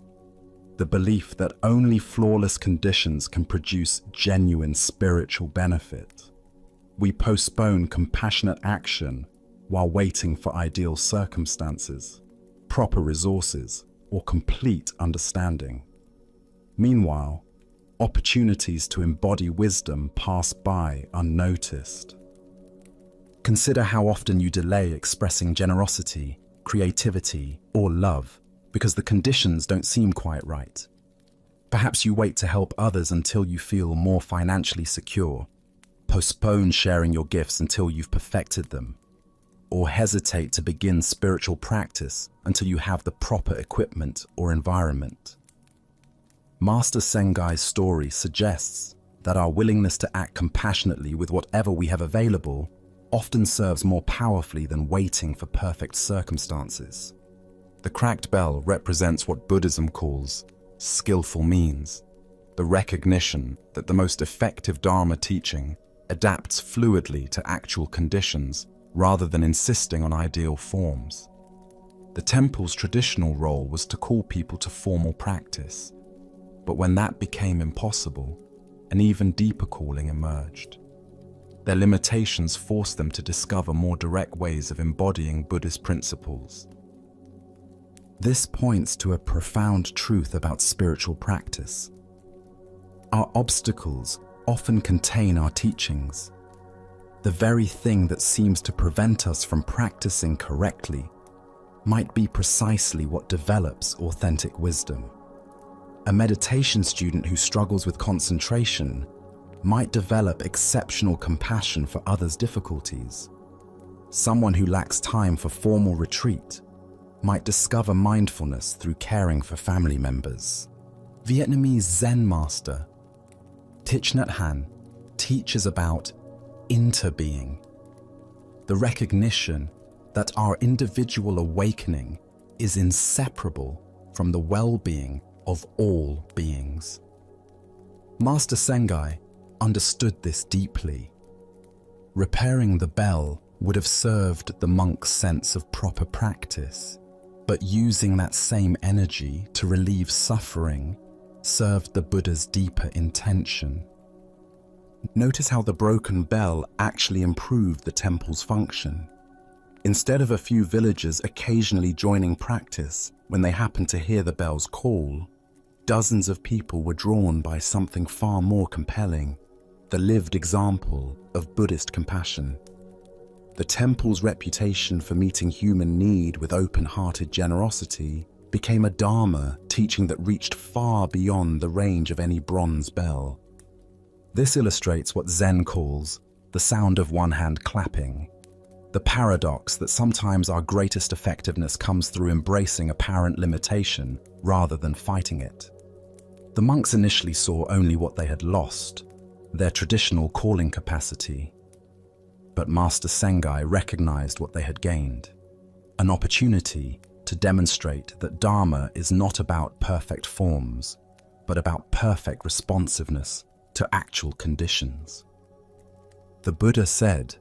Speaker 1: the belief that only flawless conditions can produce genuine spiritual benefit. We postpone compassionate action while waiting for ideal circumstances, proper resources, or complete understanding. Meanwhile, opportunities to embody wisdom pass by unnoticed. Consider how often you delay expressing generosity, creativity, or love because the conditions don't seem quite right. Perhaps you wait to help others until you feel more financially secure, postpone sharing your gifts until you've perfected them, or hesitate to begin spiritual practice until you have the proper equipment or environment. Master Sengai's story suggests that our willingness to act compassionately with whatever we have available often serves more powerfully than waiting for perfect circumstances. The cracked bell represents what Buddhism calls skillful means, the recognition that the most effective Dharma teaching adapts fluidly to actual conditions rather than insisting on ideal forms. The temple's traditional role was to call people to formal practice, but when that became impossible, an even deeper calling emerged. Their limitations forced them to discover more direct ways of embodying Buddhist principles. This points to a profound truth about spiritual practice. Our obstacles often contain our teachings. The very thing that seems to prevent us from practicing correctly might be precisely what develops authentic wisdom. A meditation student who struggles with concentration might develop exceptional compassion for others' difficulties. Someone who lacks time for formal retreat might discover mindfulness through caring for family members. Vietnamese Zen master Thich Nhat Hanh teaches about interbeing, the recognition that our individual awakening is inseparable from the well-being of all beings. Master Sengai understood this deeply. Repairing the bell would have served the monk's sense of proper practice, but using that same energy to relieve suffering served the Buddha's deeper intention. Notice how the broken bell actually improved the temple's function. Instead of a few villagers occasionally joining practice when they happened to hear the bell's call, dozens of people were drawn by something far more compelling, the lived example of Buddhist compassion. The temple's reputation for meeting human need with open-hearted generosity became a Dharma teaching that reached far beyond the range of any bronze bell. This illustrates what Zen calls the sound of one hand clapping, the paradox that sometimes our greatest effectiveness comes through embracing apparent limitation rather than fighting it. The monks initially saw only what they had lost, their traditional calling capacity. But Master Sengai recognized what they had gained, an opportunity to demonstrate that Dharma is not about perfect forms, but about perfect responsiveness to actual conditions. The Buddha said,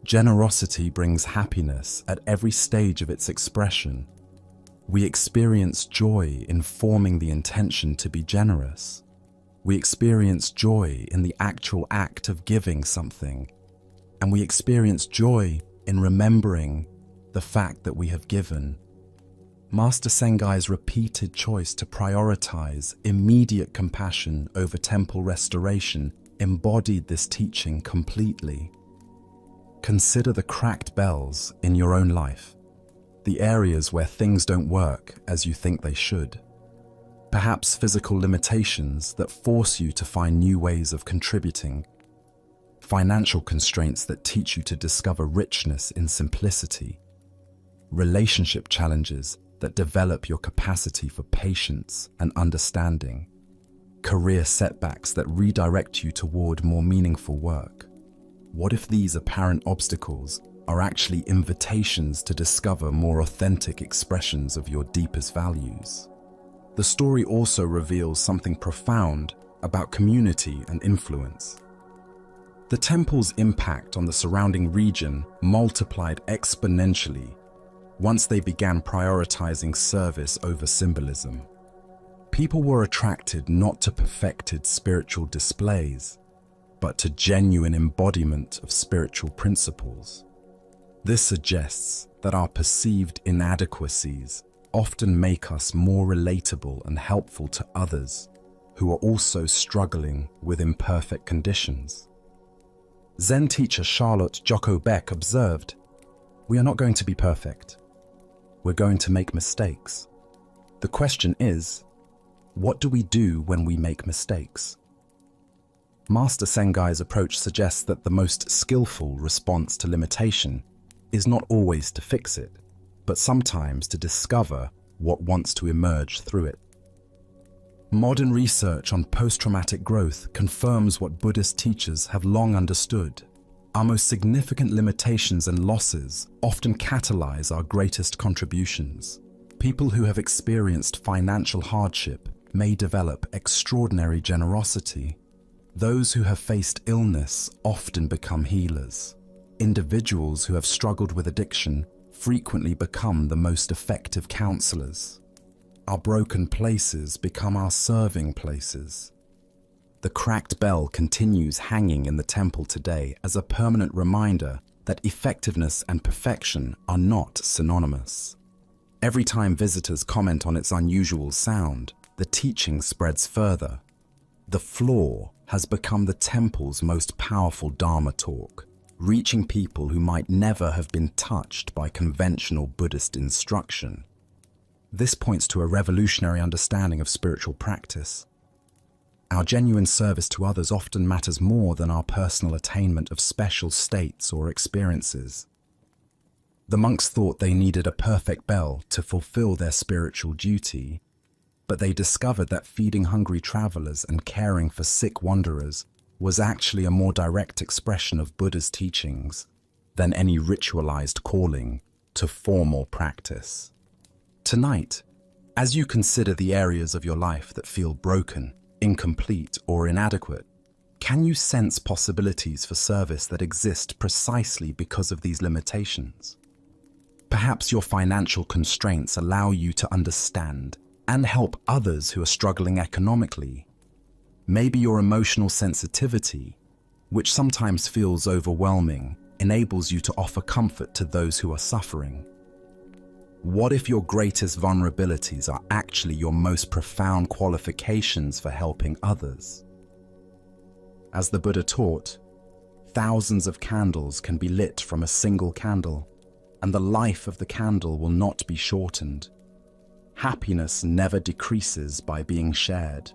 Speaker 1: "Generosity brings happiness at every stage of its expression. We experience joy in forming the intention to be generous. We experience joy in the actual act of giving something, and we experience joy in remembering the fact that we have given." Master Sengai's repeated choice to prioritize immediate compassion over temple restoration embodied this teaching completely. Consider the cracked bells in your own life, the areas where things don't work as you think they should. Perhaps physical limitations that force you to find new ways of contributing, financial constraints that teach you to discover richness in simplicity, relationship challenges that develop your capacity for patience and understanding, career setbacks that redirect you toward more meaningful work. What if these apparent obstacles are actually invitations to discover more authentic expressions of your deepest values? The story also reveals something profound about community and influence. The temple's impact on the surrounding region multiplied exponentially once they began prioritizing service over symbolism. People were attracted not to perfected spiritual displays, but to genuine embodiment of spiritual principles. This suggests that our perceived inadequacies often make us more relatable and helpful to others who are also struggling with imperfect conditions. Zen teacher Charlotte Jocko Beck observed, "We are not going to be perfect. We're going to make mistakes. The question is, what do we do when we make mistakes?" Master Sengai's approach suggests that the most skillful response to limitation is not always to fix it, but sometimes to discover what wants to emerge through it. Modern research on post-traumatic growth confirms what Buddhist teachers have long understood. Our most significant limitations and losses often catalyze our greatest contributions. People who have experienced financial hardship may develop extraordinary generosity. Those who have faced illness often become healers. Individuals who have struggled with addiction frequently become the most effective counselors. Our broken places become our serving places. The cracked bell continues hanging in the temple today as a permanent reminder that effectiveness and perfection are not synonymous. Every time visitors comment on its unusual sound, the teaching spreads further. The floor has become the temple's most powerful Dharma talk, reaching people who might never have been touched by conventional Buddhist instruction. This points to a revolutionary understanding of spiritual practice. Our genuine service to others often matters more than our personal attainment of special states or experiences. The monks thought they needed a perfect bell to fulfill their spiritual duty, but they discovered that feeding hungry travelers and caring for sick wanderers was actually a more direct expression of Buddha's teachings than any ritualized calling to formal practice. Tonight, as you consider the areas of your life that feel broken, incomplete, or inadequate, can you sense possibilities for service that exist precisely because of these limitations? Perhaps your financial constraints allow you to understand and help others who are struggling economically. Maybe your emotional sensitivity, which sometimes feels overwhelming, enables you to offer comfort to those who are suffering. What if your greatest vulnerabilities are actually your most profound qualifications for helping others? As the Buddha taught, thousands of candles can be lit from a single candle, and the life of the candle will not be shortened. Happiness never decreases by being shared.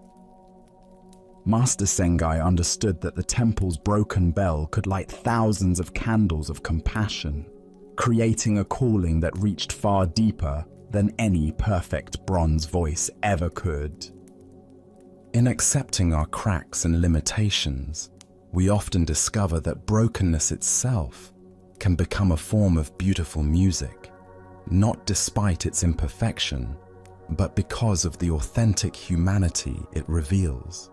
Speaker 1: Master Sengai understood that the temple's broken bell could light thousands of candles of compassion, creating a calling that reached far deeper than any perfect bronze voice ever could. In accepting our cracks and limitations, we often discover that brokenness itself can become a form of beautiful music, not despite its imperfection, but because of the authentic humanity it reveals.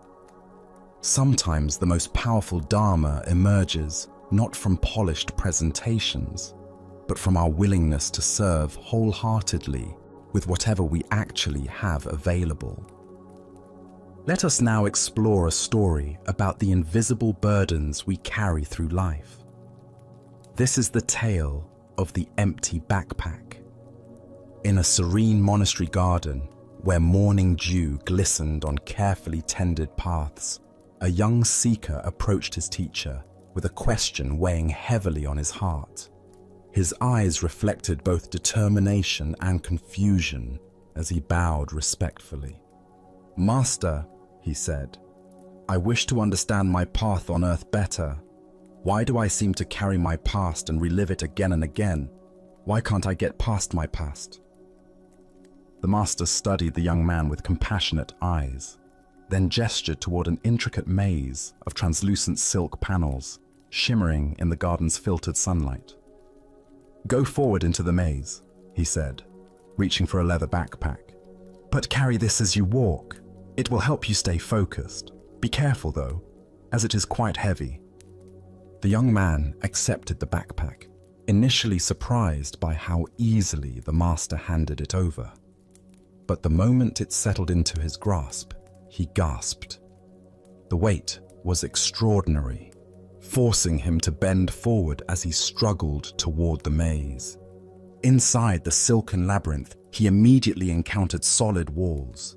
Speaker 1: Sometimes the most powerful Dharma emerges not from polished presentations, but from our willingness to serve wholeheartedly with whatever we actually have available. Let us now explore a story about the invisible burdens we carry through life. This is the tale of the empty backpack. In a serene monastery garden, where morning dew glistened on carefully tended paths, a young seeker approached his teacher with a question weighing heavily on his heart. His eyes reflected both determination and confusion as he bowed respectfully. "Master," he said, "I wish to understand my path on earth better. Why do I seem to carry my past and relive it again and again? Why can't I get past my past?" The master studied the young man with compassionate eyes, then gestured toward an intricate maze of translucent silk panels shimmering in the garden's filtered sunlight. "Go forward into the maze," he said, reaching for a leather backpack. "But carry this as you walk. It will help you stay focused. Be careful though, as it is quite heavy." The young man accepted the backpack, initially surprised by how easily the master handed it over. But the moment it settled into his grasp, he gasped. The weight was extraordinary, forcing him to bend forward as he struggled toward the maze. Inside the silken labyrinth, he immediately encountered solid walls.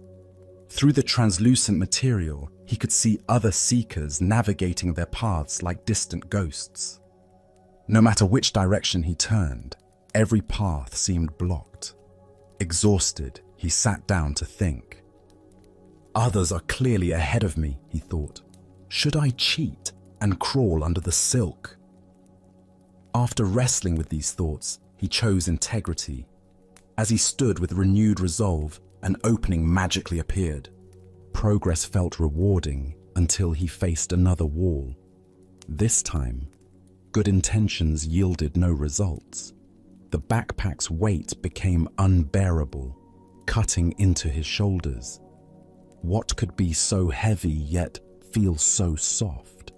Speaker 1: Through the translucent material, he could see other seekers navigating their paths like distant ghosts. No matter which direction he turned, every path seemed blocked. Exhausted, he sat down to think. Others are clearly ahead of me, he thought. Should I cheat and crawl under the silk? After wrestling with these thoughts, he chose integrity. As he stood with renewed resolve, an opening magically appeared. Progress felt rewarding until he faced another wall. This time, good intentions yielded no results. The backpack's weight became unbearable, cutting into his shoulders. What could be so heavy yet feel so soft?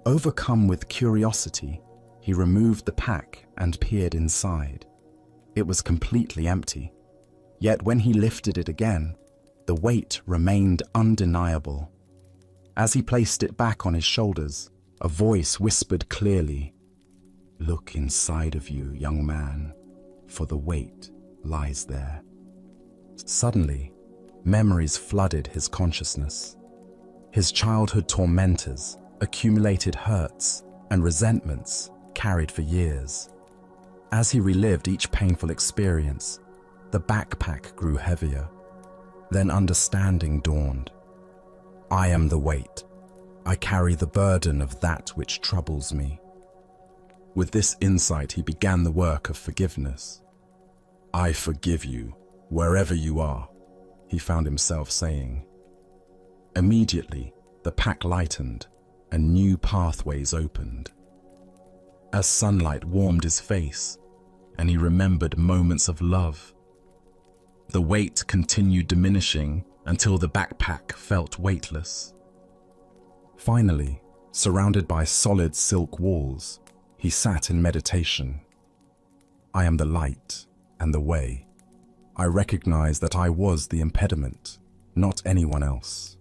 Speaker 1: Overcome with curiosity, he removed the pack and peered inside. It was completely empty. Yet when he lifted it again, the weight remained undeniable. As he placed it back on his shoulders, a voice whispered clearly, "Look inside of you, young man, for the weight lies there." Suddenly, memories flooded his consciousness. His childhood tormentors, accumulated hurts, and resentments carried for years. As he relived each painful experience, the backpack grew heavier. Then understanding dawned. I am the weight. I carry the burden of that which troubles me. With this insight, he began the work of forgiveness. I forgive you, wherever you are, he found himself saying. Immediately, the pack lightened and new pathways opened. As sunlight warmed his face, and he remembered moments of love, the weight continued diminishing until the backpack felt weightless. Finally, surrounded by solid silk walls, he sat in meditation. I am the light and the way. I recognize that I was the impediment, not anyone else.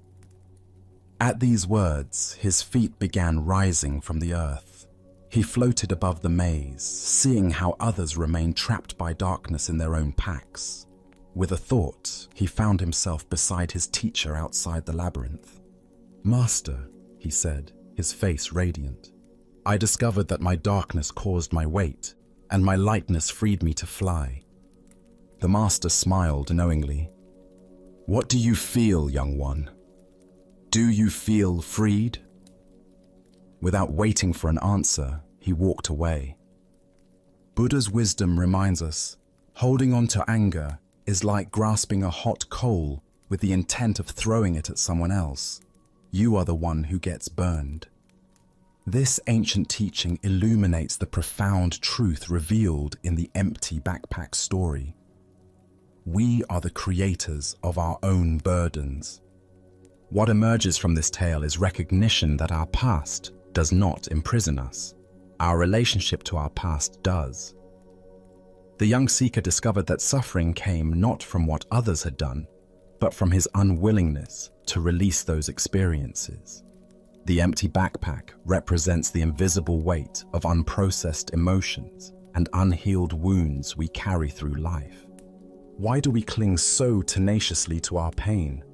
Speaker 1: At these words, his feet began rising from the earth. He floated above the maze, seeing how others remained trapped by darkness in their own packs. With a thought, he found himself beside his teacher outside the labyrinth. Master, he said, his face radiant, I discovered that my darkness caused my weight, and my lightness freed me to fly. The master smiled knowingly. What do you feel, young one? Do you feel freed? Without waiting for an answer, he walked away. Buddha's wisdom reminds us, holding on to anger is like grasping a hot coal with the intent of throwing it at someone else. You are the one who gets burned. This ancient teaching illuminates the profound truth revealed in the empty backpack story. We are the creators of our own burdens. What emerges from this tale is recognition that our past does not imprison us. Our relationship to our past does. The young seeker discovered that suffering came not from what others had done, but from his unwillingness to release those experiences. The empty backpack represents the invisible weight of unprocessed emotions and unhealed wounds we carry through life. Why do we cling so tenaciously to our pain?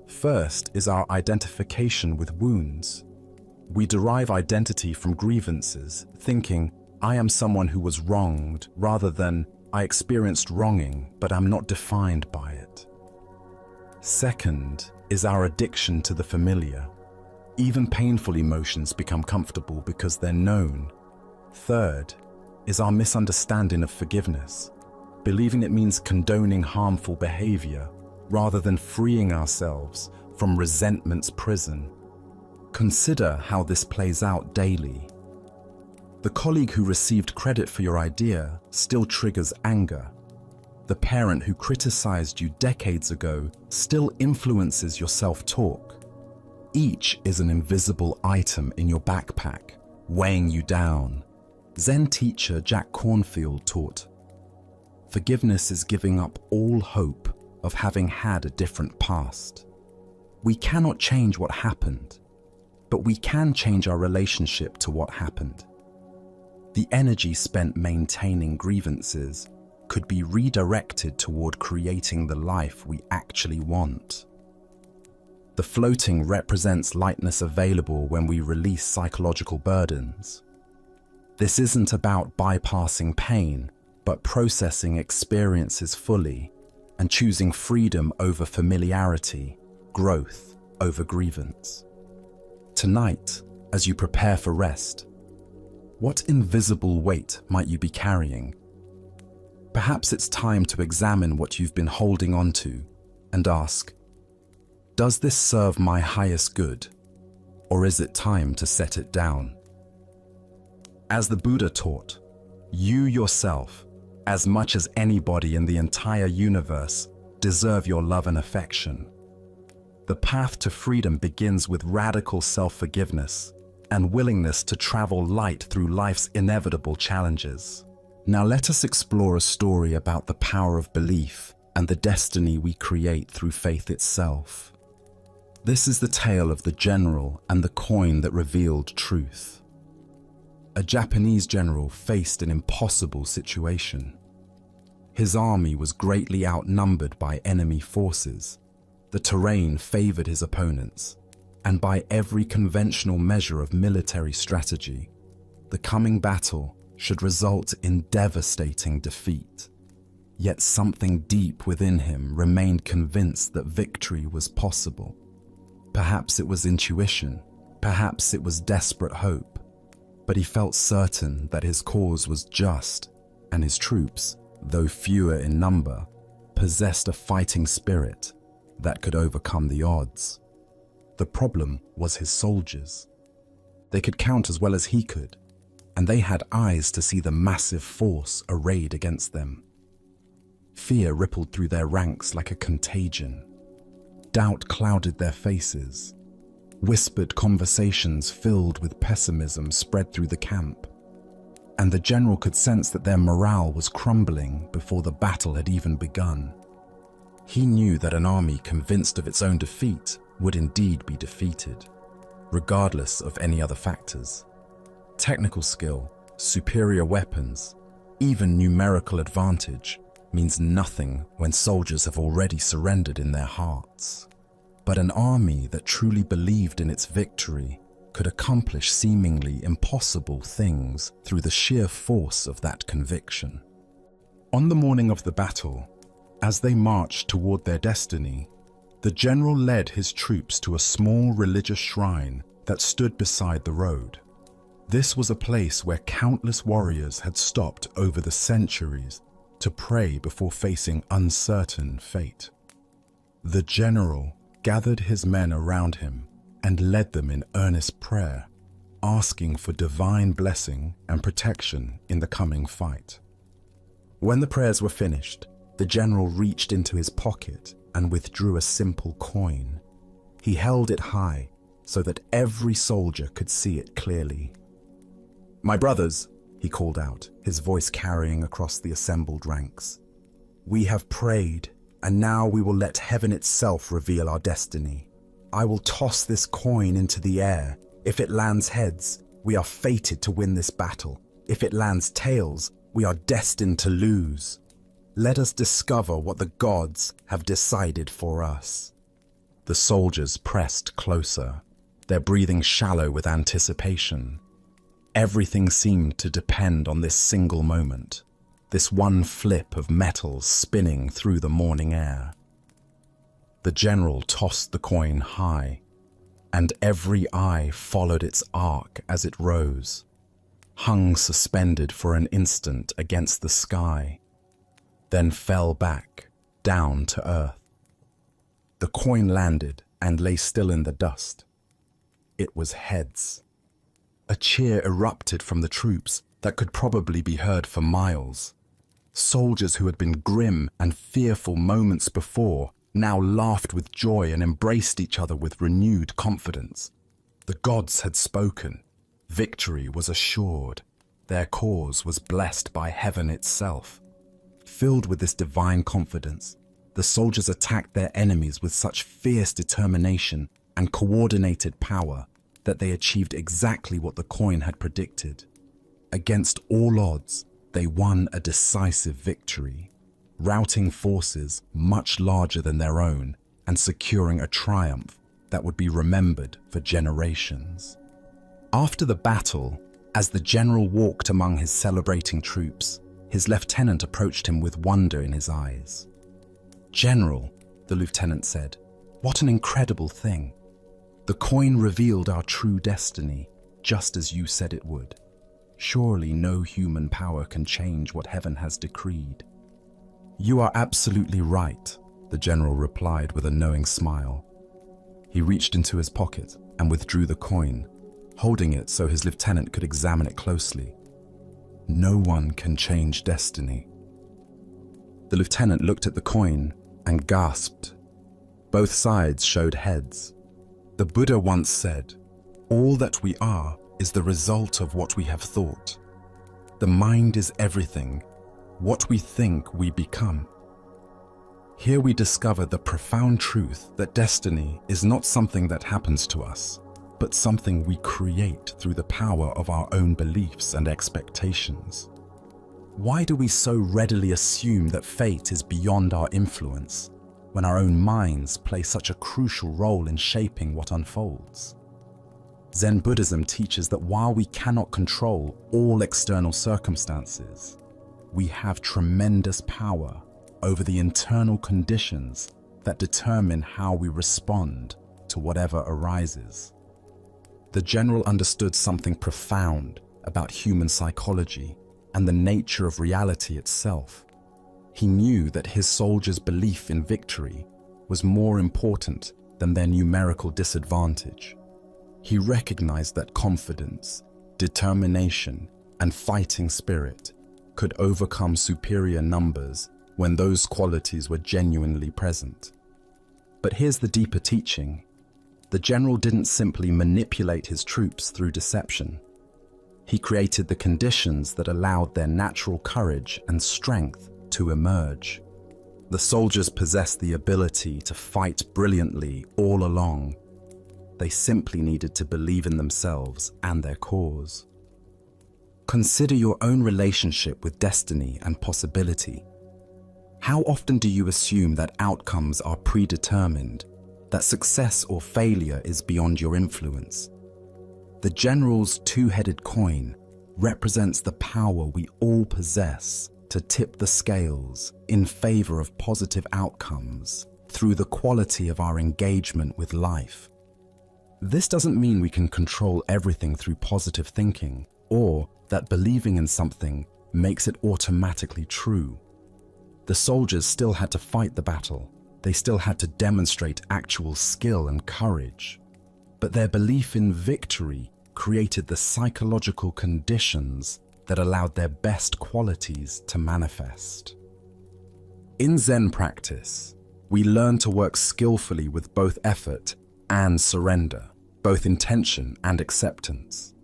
Speaker 1: First is our identification with wounds. We derive identity from grievances, thinking, I am someone who was wronged, rather than, I experienced wronging, but am not defined by it. Second is our addiction to the familiar. Even painful emotions become comfortable because they're known. Third is our misunderstanding of forgiveness, believing it means condoning harmful behavior, rather than freeing ourselves from resentment's prison. Consider how this plays out daily. The colleague who received credit for your idea still triggers anger. The parent who criticized you decades ago still influences your self-talk. Each is an invisible item in your backpack, weighing you down. Zen teacher Jack Cornfield taught, forgiveness is giving up all hope of having had a different past. We cannot change what happened, but we can change our relationship to what happened. The energy spent maintaining grievances could be redirected toward creating the life we actually want. The floating represents lightness available when we release psychological burdens. This isn't about bypassing pain, but processing experiences fully and choosing freedom over familiarity, growth over grievance. Tonight, as you prepare for rest, what invisible weight might you be carrying? Perhaps it's time to examine what you've been holding on to and ask, does this serve my highest good, or is it time to set it down? As the Buddha taught, you yourself, as much as anybody in the entire universe, deserve your love and affection. The path to freedom begins with radical self-forgiveness and willingness to travel light through life's inevitable challenges. Now let us explore a story about the power of belief and the destiny we create through faith itself. This is the tale of the general and the coin that revealed truth. A Japanese general faced an impossible situation. His army was greatly outnumbered by enemy forces. The terrain favored his opponents, and by every conventional measure of military strategy, the coming battle should result in devastating defeat. Yet something deep within him remained convinced that victory was possible. Perhaps it was intuition, perhaps it was desperate hope, but he felt certain that his cause was just, and his troops, though fewer in number, possessed a fighting spirit that could overcome the odds. The problem was his soldiers. They could count as well as he could, and they had eyes to see the massive force arrayed against them. Fear rippled through their ranks like a contagion. Doubt clouded their faces. Whispered conversations filled with pessimism spread through the camp, and the general could sense that their morale was crumbling before the battle had even begun. He knew that an army convinced of its own defeat would indeed be defeated, regardless of any other factors. Technical skill, superior weapons, even numerical advantage means nothing when soldiers have already surrendered in their hearts. But an army that truly believed in its victory could accomplish seemingly impossible things through the sheer force of that conviction. On the morning of the battle, as they marched toward their destiny, the general led his troops to a small religious shrine that stood beside the road. This was a place where countless warriors had stopped over the centuries to pray before facing uncertain fate. The general gathered his men around him and led them in earnest prayer, asking for divine blessing and protection in the coming fight. When the prayers were finished, the general reached into his pocket and withdrew a simple coin. He held it high so that every soldier could see it clearly. "My brothers," he called out, his voice carrying across the assembled ranks, "we have prayed, and now we will let heaven itself reveal our destiny. I will toss this coin into the air. If it lands heads, we are fated to win this battle. If it lands tails, we are destined to lose. Let us discover what the gods have decided for us." The soldiers pressed closer, their breathing shallow with anticipation. Everything seemed to depend on this single moment, this one flip of metals spinning through the morning air. The general tossed the coin high, and every eye followed its arc as it rose, hung suspended for an instant against the sky, then fell back, down to earth. The coin landed and lay still in the dust. It was heads. A cheer erupted from the troops that could probably be heard for miles. Soldiers who had been grim and fearful moments before now laughed with joy and embraced each other with renewed confidence. The gods had spoken. Victory was assured. Their cause was blessed by heaven itself. Filled with this divine confidence, the soldiers attacked their enemies with such fierce determination and coordinated power that they achieved exactly what the coin had predicted. Against all odds, they won a decisive victory, routing forces much larger than their own and securing a triumph that would be remembered for generations. After the battle, as the general walked among his celebrating troops, his lieutenant approached him with wonder in his eyes. "General," the lieutenant said, "what an incredible thing. The coin revealed our true destiny, just as you said it would. Surely no human power can change what heaven has decreed." "You are absolutely right," the general replied with a knowing smile. He reached into his pocket and withdrew the coin, holding it so his lieutenant could examine it closely. "No one can change destiny." The lieutenant looked at the coin and gasped. Both sides showed heads. The Buddha once said, "All that we are is the result of what we have thought. The mind is everything. What we think, we become." Here we discover the profound truth that destiny is not something that happens to us, but something we create through the power of our own beliefs and expectations. Why do we so readily assume that fate is beyond our influence, when our own minds play such a crucial role in shaping what unfolds? Zen Buddhism teaches that while we cannot control all external circumstances, we have tremendous power over the internal conditions that determine how we respond to whatever arises. The general understood something profound about human psychology and the nature of reality itself. He knew that his soldiers' belief in victory was more important than their numerical disadvantage. He recognized that confidence, determination, and fighting spirit could overcome superior numbers when those qualities were genuinely present. But here's the deeper teaching. The general didn't simply manipulate his troops through deception. He created the conditions that allowed their natural courage and strength to emerge. The soldiers possessed the ability to fight brilliantly all along. They simply needed to believe in themselves and their cause. Consider your own relationship with destiny and possibility. How often do you assume that outcomes are predetermined, that success or failure is beyond your influence? The general's two-headed coin represents the power we all possess to tip the scales in favor of positive outcomes through the quality of our engagement with life. This doesn't mean we can control everything through positive thinking, or that believing in something makes it automatically true. The soldiers still had to fight the battle. They still had to demonstrate actual skill and courage. But their belief in victory created the psychological conditions that allowed their best qualities to manifest. In Zen practice, we learn to work skillfully with both effort and surrender, both intention and acceptance.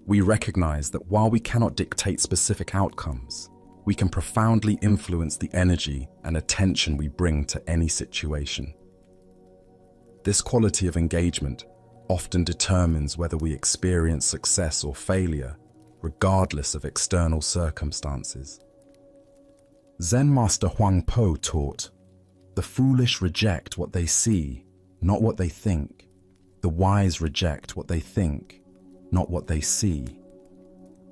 Speaker 1: We recognize that while we cannot dictate specific outcomes, we can profoundly influence the energy and attention we bring to any situation. This quality of engagement often determines whether we experience success or failure, regardless of external circumstances. Zen Master Huang Po taught, "The foolish reject what they see, not what they think. The wise reject what they think, not what they see."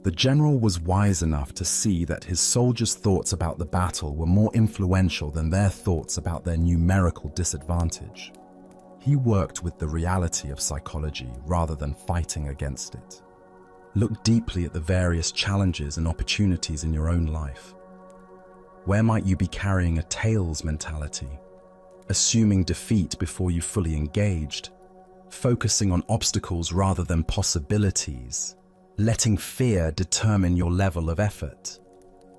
Speaker 1: The general was wise enough to see that his soldiers' thoughts about the battle were more influential than their thoughts about their numerical disadvantage. He worked with the reality of psychology rather than fighting against it. Look deeply at the various challenges and opportunities in your own life. Where might you be carrying a tails mentality, assuming defeat before you fully engaged, focusing on obstacles rather than possibilities, letting fear determine your level of effort?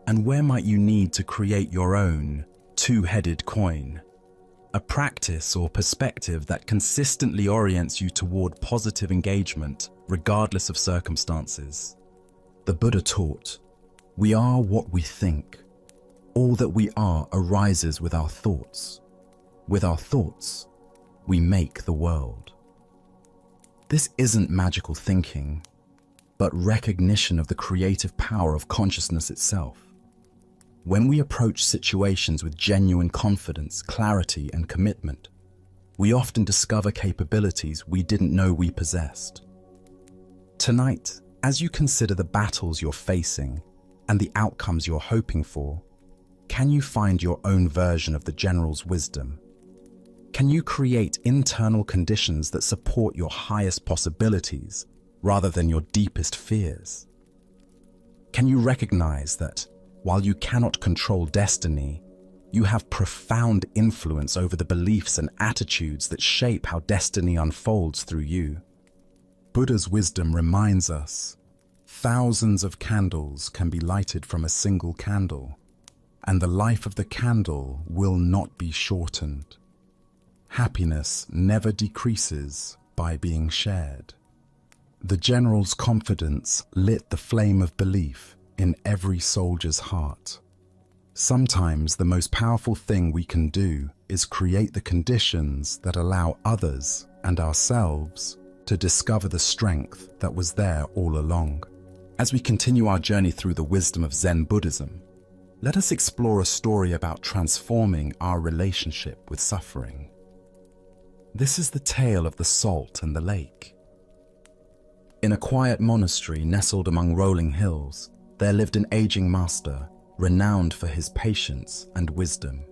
Speaker 1: And where might you need to create your own two-headed coin, a practice or perspective that consistently orients you toward positive engagement regardless of circumstances? The Buddha taught, "We are what we think. All that we are arises with our thoughts. With our thoughts, we make the world. This isn't magical thinking, but recognition of the creative power of consciousness itself. When we approach situations with genuine confidence, clarity, and commitment, we often discover capabilities we didn't know we possessed. Tonight, as you consider the battles you're facing and the outcomes you're hoping for, can you find your own version of the general's wisdom? Can you create internal conditions that support your highest possibilities rather than your deepest fears? Can you recognize that while you cannot control destiny, you have profound influence over the beliefs and attitudes that shape how destiny unfolds through you? Buddha's wisdom reminds us, thousands of candles can be lighted from a single candle, and the life of the candle will not be shortened. Happiness never decreases by being shared. The general's confidence lit the flame of belief in every soldier's heart. Sometimes the most powerful thing we can do is create the conditions that allow others and ourselves to discover the strength that was there all along. As we continue our journey through the wisdom of Zen Buddhism, let us explore a story about transforming our relationship with suffering. This is the tale of the salt and the lake. In a quiet monastery nestled among rolling hills, there lived an aging master, renowned for his patience and wisdom.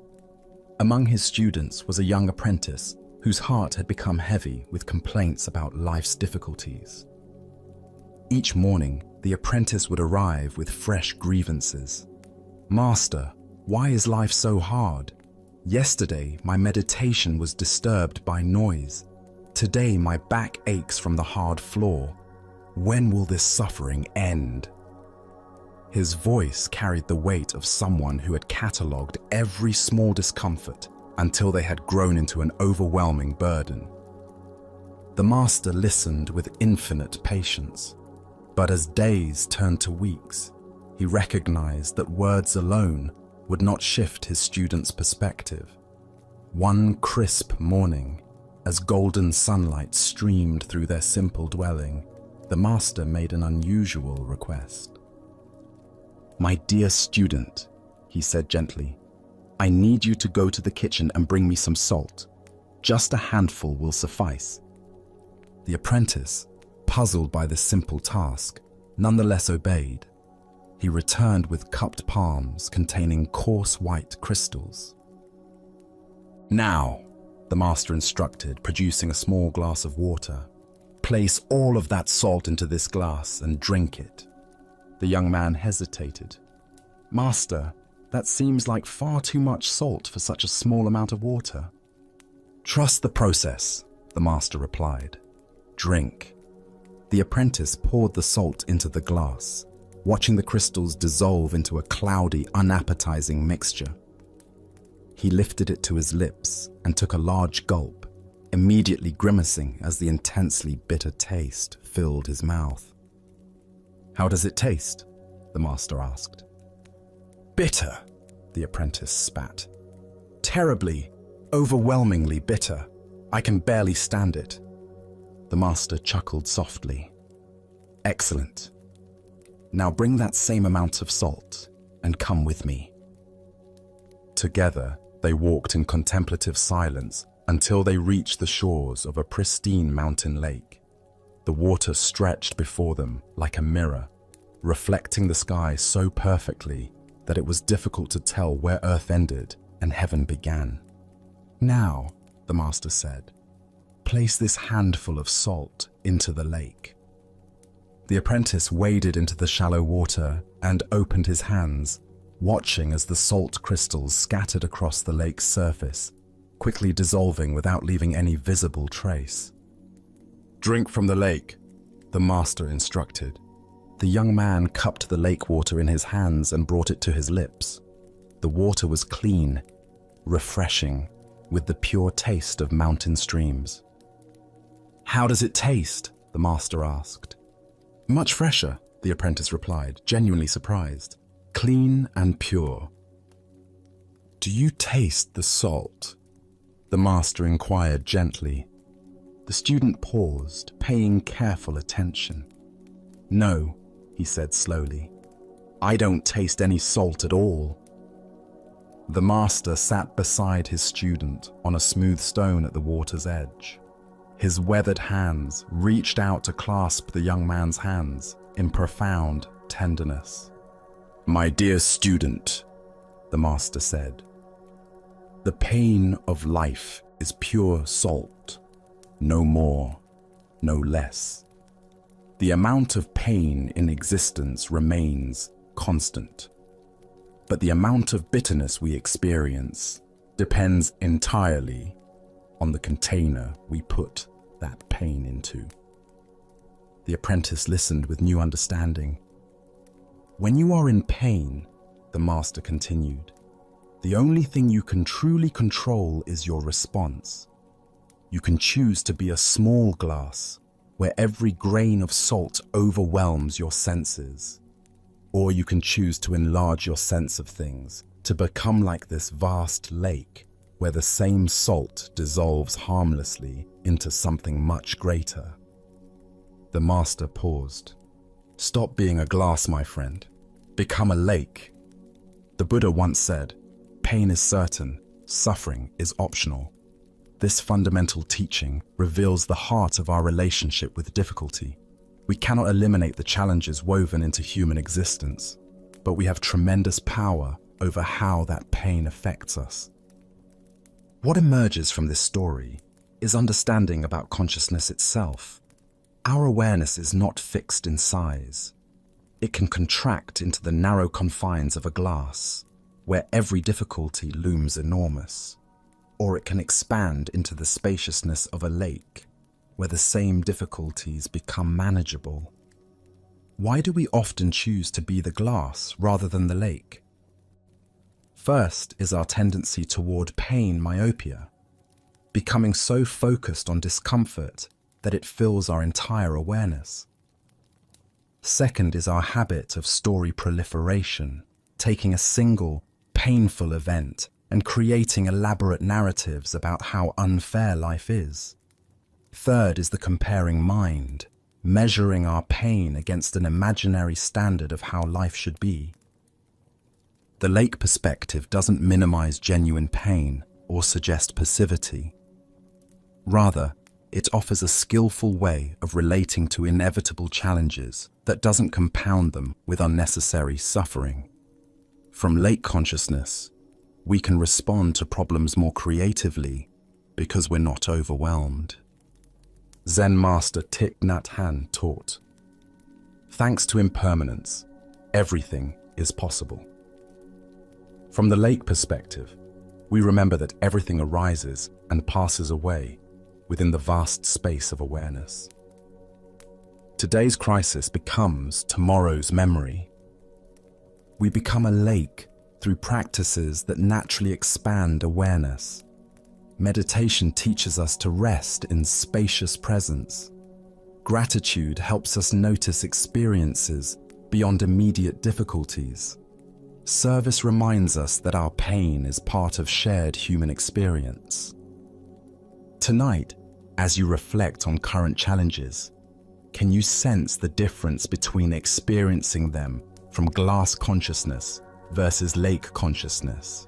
Speaker 1: Among his students was a young apprentice whose heart had become heavy with complaints about life's difficulties. Each morning, the apprentice would arrive with fresh grievances. "Master, why is life so hard? Yesterday, my meditation was disturbed by noise. Today, my back aches from the hard floor. When will this suffering end?" His voice carried the weight of someone who had catalogued every small discomfort until they had grown into an overwhelming burden. The master listened with infinite patience, but as days turned to weeks, he recognized that words alone would not shift his student's perspective. One crisp morning, as golden sunlight streamed through their simple dwelling, the master made an unusual request. "My dear student," he said gently, "I need you to go to the kitchen and bring me some salt. Just a handful will suffice." The apprentice, puzzled by this simple task, nonetheless obeyed. He returned with cupped palms containing coarse white crystals. "Now," the master instructed, producing a small glass of water, "place all of that salt into this glass and drink it." The young man hesitated. "Master, that seems like far too much salt for such a small amount of water." "Trust the process," the master replied. "Drink." The apprentice poured the salt into the glass, watching the crystals dissolve into a cloudy, unappetizing mixture. He lifted it to his lips and took a large gulp, immediately grimacing as the intensely bitter taste filled his mouth. "How does it taste?" the master asked. "Bitter," the apprentice spat. "Terribly, overwhelmingly bitter. I can barely stand it." The master chuckled softly. "Excellent. Now bring that same amount of salt and come with me." Together, they walked in contemplative silence until they reached the shores of a pristine mountain lake. The water stretched before them like a mirror, reflecting the sky so perfectly that it was difficult to tell where earth ended and heaven began. "Now," the master said, "place this handful of salt into the lake." The apprentice waded into the shallow water and opened his hands, watching as the salt crystals scattered across the lake's surface, quickly dissolving without leaving any visible trace. "Drink from the lake," the master instructed. The young man cupped the lake water in his hands and brought it to his lips. The water was clean, refreshing, with the pure taste of mountain streams. "How does it taste?" the master asked. "Much fresher," the apprentice replied, genuinely surprised. "Clean and pure." "Do you taste the salt?" the master inquired gently. The student paused, paying careful attention. "No," he said slowly. "I don't taste any salt at all." The master sat beside his student on a smooth stone at the water's edge. His weathered hands reached out to clasp the young man's hands in profound tenderness. "My dear student," the master said, "the pain of life is pure salt, no more, no less. The amount of pain in existence remains constant, but the amount of bitterness we experience depends entirely on the container we put that pain into." The apprentice listened with new understanding. "When you are in pain," the master continued, "the only thing you can truly control is your response. You can choose to be a small glass where every grain of salt overwhelms your senses, or you can choose to enlarge your sense of things to become like this vast lake where the same salt dissolves harmlessly into something much greater." The master paused. "Stop being a glass, my friend. Become a lake. The Buddha once said, 'Pain is certain, suffering is optional.' This fundamental teaching reveals the heart of our relationship with difficulty. We cannot eliminate the challenges woven into human existence, but we have tremendous power over how that pain affects us." What emerges from this story is understanding about consciousness itself. Our awareness is not fixed in size. It can contract into the narrow confines of a glass, where every difficulty looms enormous, or it can expand into the spaciousness of a lake, where the same difficulties become manageable. Why do we often choose to be the glass rather than the lake? First is our tendency toward pain myopia, becoming so focused on discomfort that it fills our entire awareness. Second is our habit of story proliferation, taking a single, painful event and creating elaborate narratives about how unfair life is. Third is the comparing mind, measuring our pain against an imaginary standard of how life should be. The lake perspective doesn't minimize genuine pain or suggest passivity. Rather, it offers a skillful way of relating to inevitable challenges that doesn't compound them with unnecessary suffering. From lake consciousness, we can respond to problems more creatively because we're not overwhelmed. Zen master Thich Nhat Hanh taught, "Thanks to impermanence, everything is possible." From the lake perspective, we remember that everything arises and passes away within the vast space of awareness. Today's crisis becomes tomorrow's memory. We become a lake through practices that naturally expand awareness. Meditation teaches us to rest in spacious presence. Gratitude helps us notice experiences beyond immediate difficulties. Service reminds us that our pain is part of shared human experience. Tonight, as you reflect on current challenges, can you sense the difference between experiencing them from glass consciousness versus lake consciousness?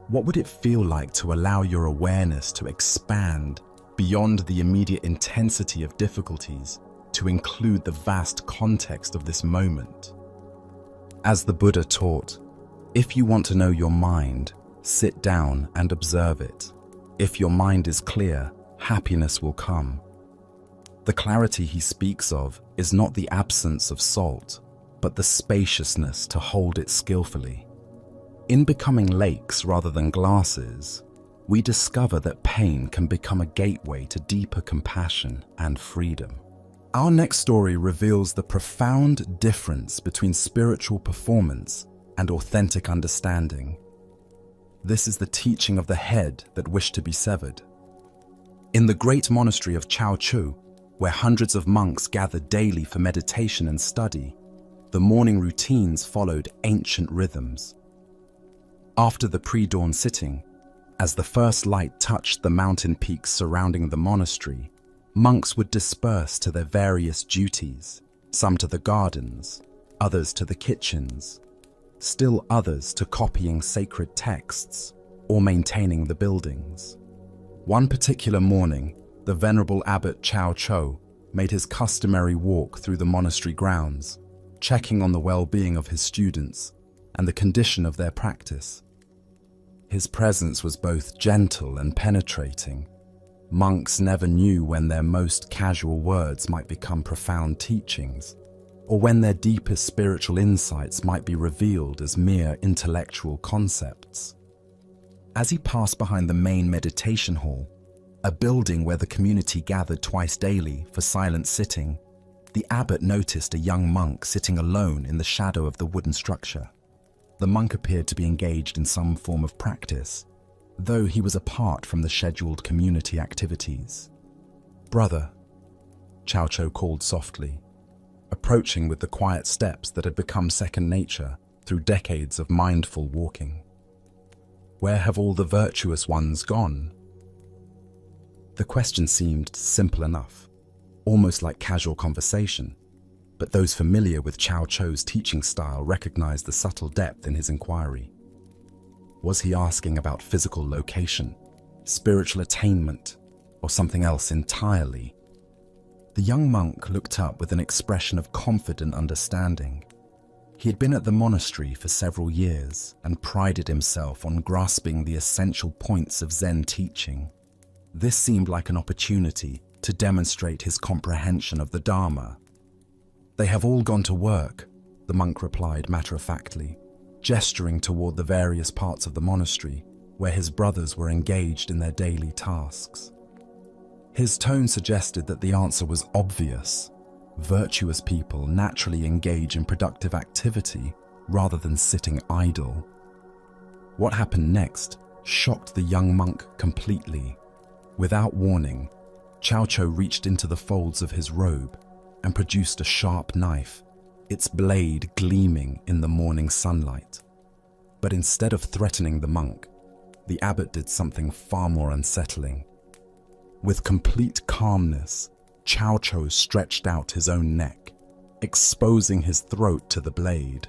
Speaker 1: What would it feel like to allow your awareness to expand beyond the immediate intensity of difficulties to include the vast context of this moment? As the Buddha taught, if you want to know your mind, sit down and observe it. If your mind is clear, happiness will come. The clarity he speaks of is not the absence of salt, but the spaciousness to hold it skillfully. In becoming lakes rather than glasses, we discover that pain can become a gateway to deeper compassion and freedom. Our next story reveals the profound difference between spiritual performance and authentic understanding. This is the teaching of the head that wished to be severed. In the great monastery of Chao Chu, where hundreds of monks gathered daily for meditation and study, the morning routines followed ancient rhythms. After the pre-dawn sitting, As the first light touched the mountain peaks surrounding the monastery, monks would disperse to their various duties, some to the gardens, others to the kitchens, still others to copying sacred texts or maintaining the buildings. One particular morning, the venerable abbot Chao Cho made his customary walk through the monastery grounds, checking on the well-being of his students and the condition of their practice. His presence was both gentle and penetrating. Monks never knew when their most casual words might become profound teachings, or when their deepest spiritual insights might be revealed as mere intellectual concepts. As he passed behind the main meditation hall, a building where the community gathered twice daily for silent sitting, the abbot noticed a young monk sitting alone in the shadow of the wooden structure. The monk appeared to be engaged in some form of practice, though he was apart from the scheduled community activities. "Brother," Chao Cho called softly, approaching with the quiet steps that had become second nature through decades of mindful walking. "Where have all the virtuous ones gone?" The question seemed simple enough, almost like casual conversation, but those familiar with Chao Cho's teaching style recognized the subtle depth in his inquiry. Was he asking about physical location, spiritual attainment, or something else entirely? The young monk looked up with an expression of confident understanding. He had been at the monastery for several years and prided himself on grasping the essential points of Zen teaching. This seemed like an opportunity to demonstrate his comprehension of the Dharma. "They have all gone to work," the monk replied matter-of-factly, gesturing toward the various parts of the monastery where his brothers were engaged in their daily tasks. His tone suggested that the answer was obvious. Virtuous people naturally engage in productive activity rather than sitting idle. What happened next shocked the young monk completely. Without warning, Chao Cho reached into the folds of his robe and produced a sharp knife, its blade gleaming in the morning sunlight. But instead of threatening the monk, the abbot did something far more unsettling. With complete calmness, Chao Cho stretched out his own neck, exposing his throat to the blade,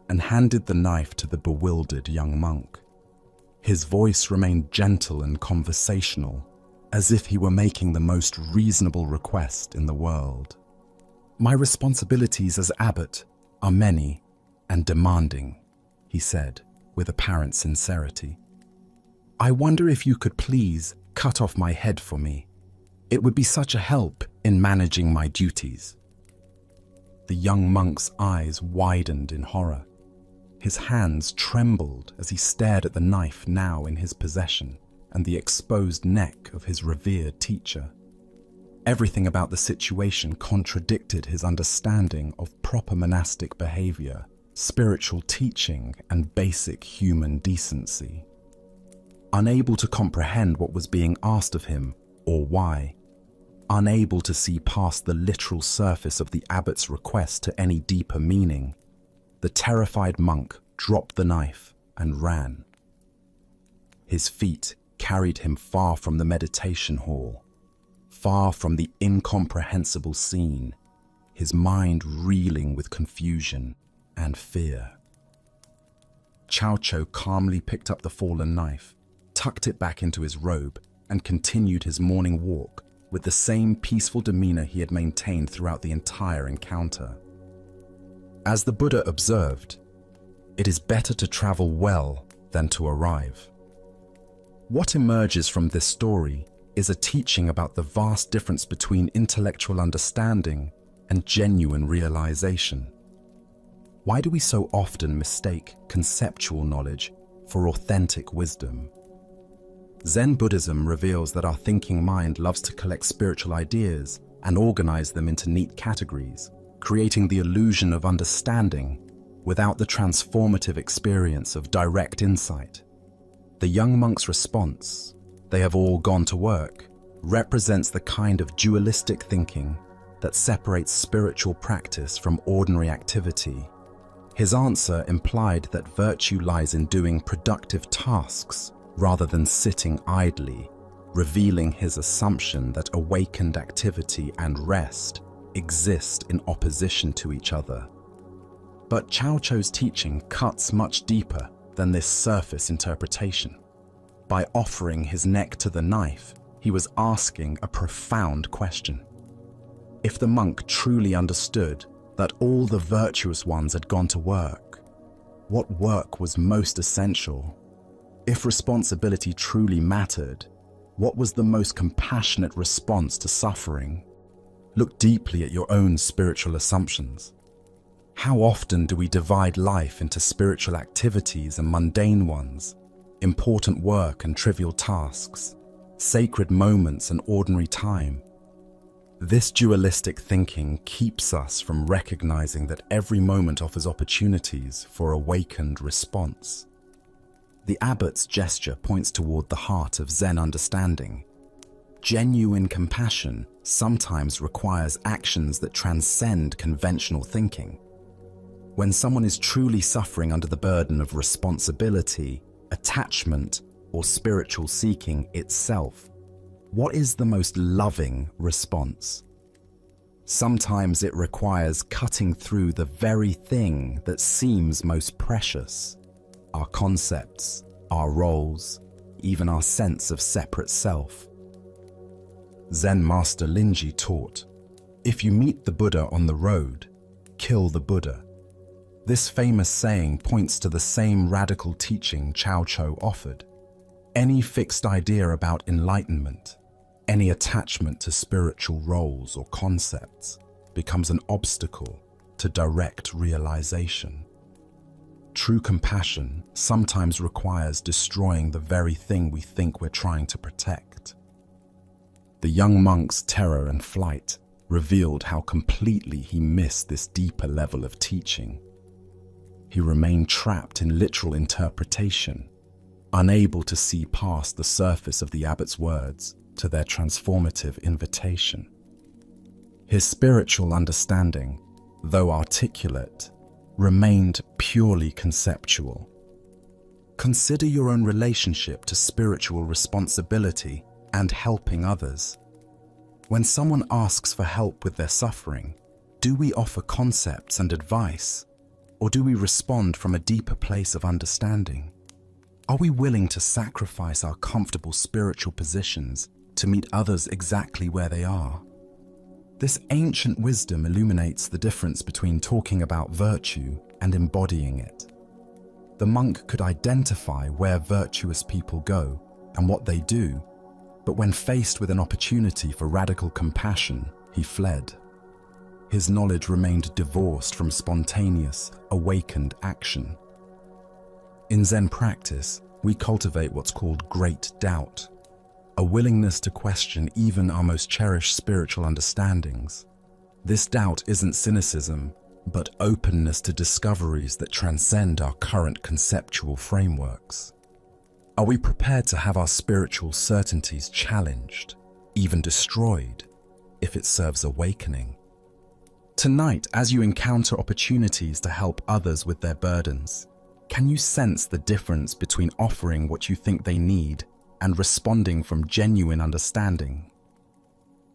Speaker 1: and handed the knife to the bewildered young monk. His voice remained gentle and conversational, as if he were making the most reasonable request in the world. "My responsibilities as abbot are many and demanding," he said with apparent sincerity. "I wonder if you could please cut off my head for me. It would be such a help in managing my duties." The young monk's eyes widened in horror. His hands trembled as he stared at the knife now in his possession and the exposed neck of his revered teacher. Everything about the situation contradicted his understanding of proper monastic behavior, spiritual teaching, and basic human decency. Unable to comprehend what was being asked of him or why, unable to see past the literal surface of the abbot's request to any deeper meaning, the terrified monk dropped the knife and ran. His feet carried him far from the meditation hall, far from the incomprehensible scene, his mind reeling with confusion and fear. Chao Cho calmly picked up the fallen knife, tucked it back into his robe, and continued his morning walk with the same peaceful demeanor he had maintained throughout the entire encounter. As the Buddha observed, it is better to travel well than to arrive. What emerges from this story is a teaching about the vast difference between intellectual understanding and genuine realization. Why do we so often mistake conceptual knowledge for authentic wisdom? Zen Buddhism reveals that our thinking mind loves to collect spiritual ideas and organize them into neat categories, creating the illusion of understanding without the transformative experience of direct insight. The young monk's response, "They have all gone to work," represents the kind of dualistic thinking that separates spiritual practice from ordinary activity. His answer implied that virtue lies in doing productive tasks rather than sitting idly, revealing his assumption that awakened activity and rest exist in opposition to each other. But Cao Chou's teaching cuts much deeper than this surface interpretation. By offering his neck to the knife, he was asking a profound question. If the monk truly understood that all the virtuous ones had gone to work, what work was most essential? If responsibility truly mattered, what was the most compassionate response to suffering? Look deeply at your own spiritual assumptions. How often do we divide life into spiritual activities and mundane ones, important work and trivial tasks, sacred moments and ordinary time? This dualistic thinking keeps us from recognizing that every moment offers opportunities for awakened response. The abbot's gesture points toward the heart of Zen understanding. Genuine compassion sometimes requires actions that transcend conventional thinking. When someone is truly suffering under the burden of responsibility, attachment, or spiritual seeking itself, what is the most loving response? Sometimes it requires cutting through the very thing that seems most precious: our concepts, our roles, even our sense of separate self. Zen master Linji taught, "If you meet the Buddha on the road, kill the Buddha." This famous saying points to the same radical teaching Cao Chou offered. Any fixed idea about enlightenment, any attachment to spiritual roles or concepts, becomes an obstacle to direct realization. True compassion sometimes requires destroying the very thing we think we're trying to protect. The young monk's terror and flight revealed how completely he missed this deeper level of teaching. He remained trapped in literal interpretation, unable to see past the surface of the abbot's words to their transformative invitation. His spiritual understanding, though articulate, remained purely conceptual. Consider your own relationship to spiritual responsibility and helping others. When someone asks for help with their suffering, do we offer concepts and advice, or do we respond from a deeper place of understanding? Are we willing to sacrifice our comfortable spiritual positions to meet others exactly where they are? This ancient wisdom illuminates the difference between talking about virtue and embodying it. The monk could identify where virtuous people go and what they do, but when faced with an opportunity for radical compassion, he fled. His knowledge remained divorced from spontaneous, awakened action. In Zen practice, we cultivate what's called great doubt, a willingness to question even our most cherished spiritual understandings. This doubt isn't cynicism, but openness to discoveries that transcend our current conceptual frameworks. Are we prepared to have our spiritual certainties challenged, even destroyed, if it serves awakening? Tonight, as you encounter opportunities to help others with their burdens, can you sense the difference between offering what you think they need and responding from genuine understanding?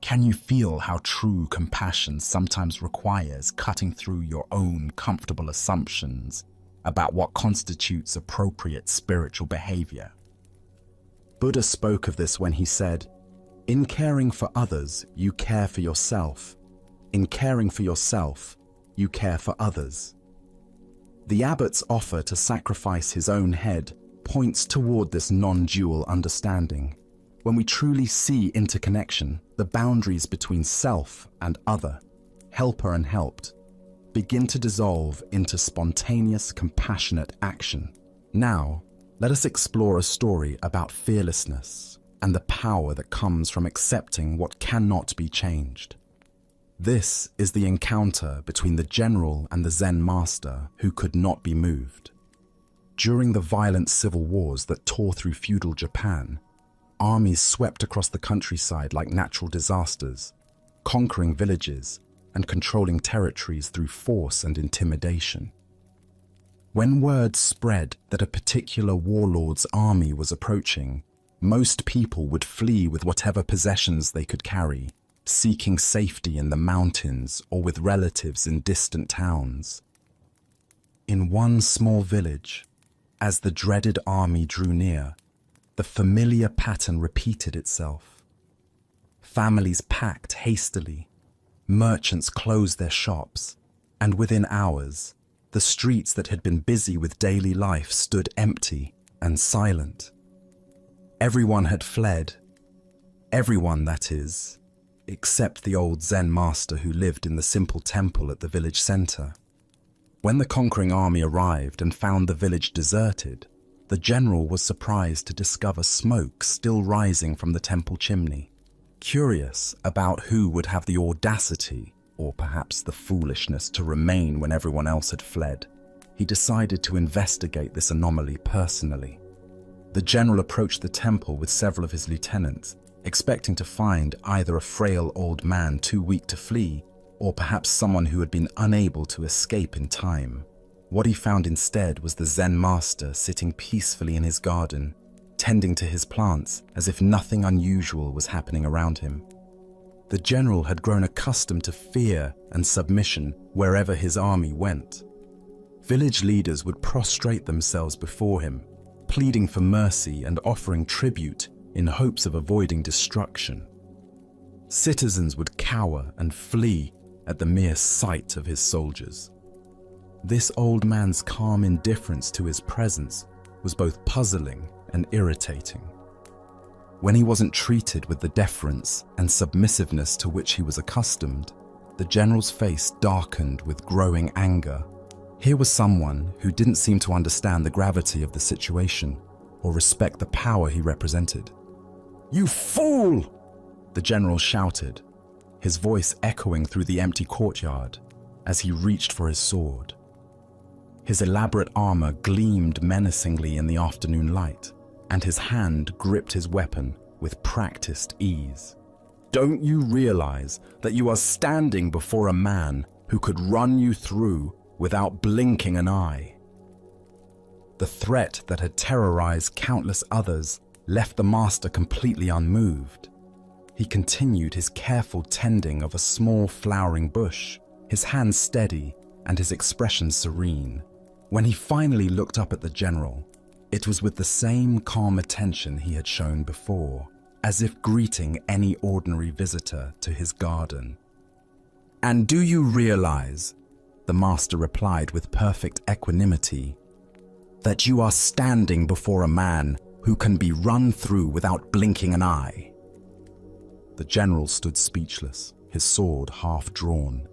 Speaker 1: Can you feel how true compassion sometimes requires cutting through your own comfortable assumptions about what constitutes appropriate spiritual behavior? Buddha spoke of this when he said, "In caring for others, you care for yourself. In caring for yourself, you care for others." The abbot's offer to sacrifice his own head points toward this non-dual understanding. When we truly see interconnection, the boundaries between self and other, helper and helped, begin to dissolve into spontaneous, compassionate action. Now, let us explore a story about fearlessness and the power that comes from accepting what cannot be changed. This is the encounter between the general and the Zen master who could not be moved. During the violent civil wars that tore through feudal Japan, armies swept across the countryside like natural disasters, conquering villages and controlling territories through force and intimidation. When word spread that a particular warlord's army was approaching, most people would flee with whatever possessions they could carry, seeking safety in the mountains or with relatives in distant towns. In one small village, as the dreaded army drew near, the familiar pattern repeated itself. Families packed hastily, merchants closed their shops, and within hours, the streets that had been busy with daily life stood empty and silent. Everyone had fled. Everyone, that is, except the old Zen master who lived in the simple temple at the village center. When the conquering army arrived and found the village deserted, the general was surprised to discover smoke still rising from the temple chimney. Curious about who would have the audacity, or perhaps the foolishness, to remain when everyone else had fled, he decided to investigate this anomaly personally. The general approached the temple with several of his lieutenants, expecting to find either a frail old man too weak to flee, or perhaps someone who had been unable to escape in time. What he found instead was the Zen master sitting peacefully in his garden, tending to his plants as if nothing unusual was happening around him. The general had grown accustomed to fear and submission wherever his army went. Village leaders would prostrate themselves before him, pleading for mercy and offering tribute in hopes of avoiding destruction. Citizens would cower and flee at the mere sight of his soldiers. This old man's calm indifference to his presence was both puzzling and irritating. When he wasn't treated with the deference and submissiveness to which he was accustomed, the general's face darkened with growing anger. Here was someone who didn't seem to understand the gravity of the situation or respect the power he represented. "You fool!" the general shouted, his voice echoing through the empty courtyard as he reached for his sword. His elaborate armor gleamed menacingly in the afternoon light, and his hand gripped his weapon with practiced ease. "Don't you realize that you are standing before a man who could run you through without blinking an eye?" The threat that had terrorized countless others left the master completely unmoved. He continued his careful tending of a small flowering bush, his hands steady and his expression serene. When he finally looked up at the general, it was with the same calm attention he had shown before, as if greeting any ordinary visitor to his garden. "And do you realize," the master replied with perfect equanimity, "that you are standing before a man who can be run through without blinking an eye?" The general stood speechless, his sword half drawn.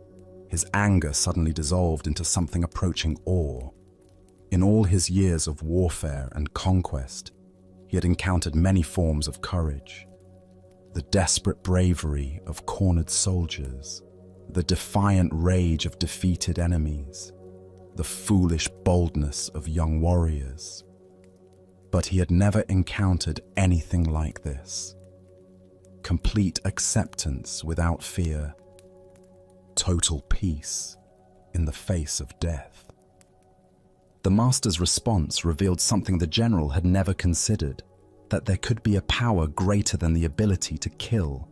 Speaker 1: His anger suddenly dissolved into something approaching awe. In all his years of warfare and conquest, he had encountered many forms of courage. The desperate bravery of cornered soldiers, the defiant rage of defeated enemies, the foolish boldness of young warriors. But he had never encountered anything like this. Complete acceptance without fear, total peace in the face of death. The master's response revealed something the general had never considered, that there could be a power greater than the ability to kill,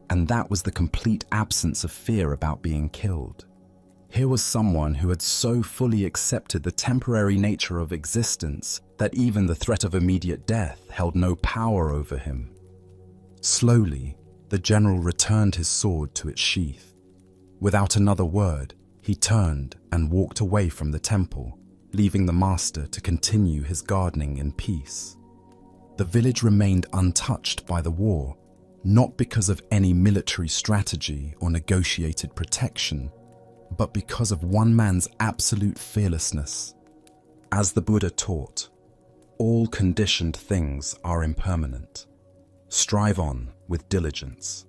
Speaker 1: and that was the complete absence of fear about being killed. Here was someone who had so fully accepted the temporary nature of existence that even the threat of immediate death held no power over him. Slowly, the general returned his sword to its sheath. Without another word, he turned and walked away from the temple, leaving the master to continue his gardening in peace. The village remained untouched by the war, not because of any military strategy or negotiated protection, but because of one man's absolute fearlessness. As the Buddha taught, all conditioned things are impermanent. Strive on with diligence.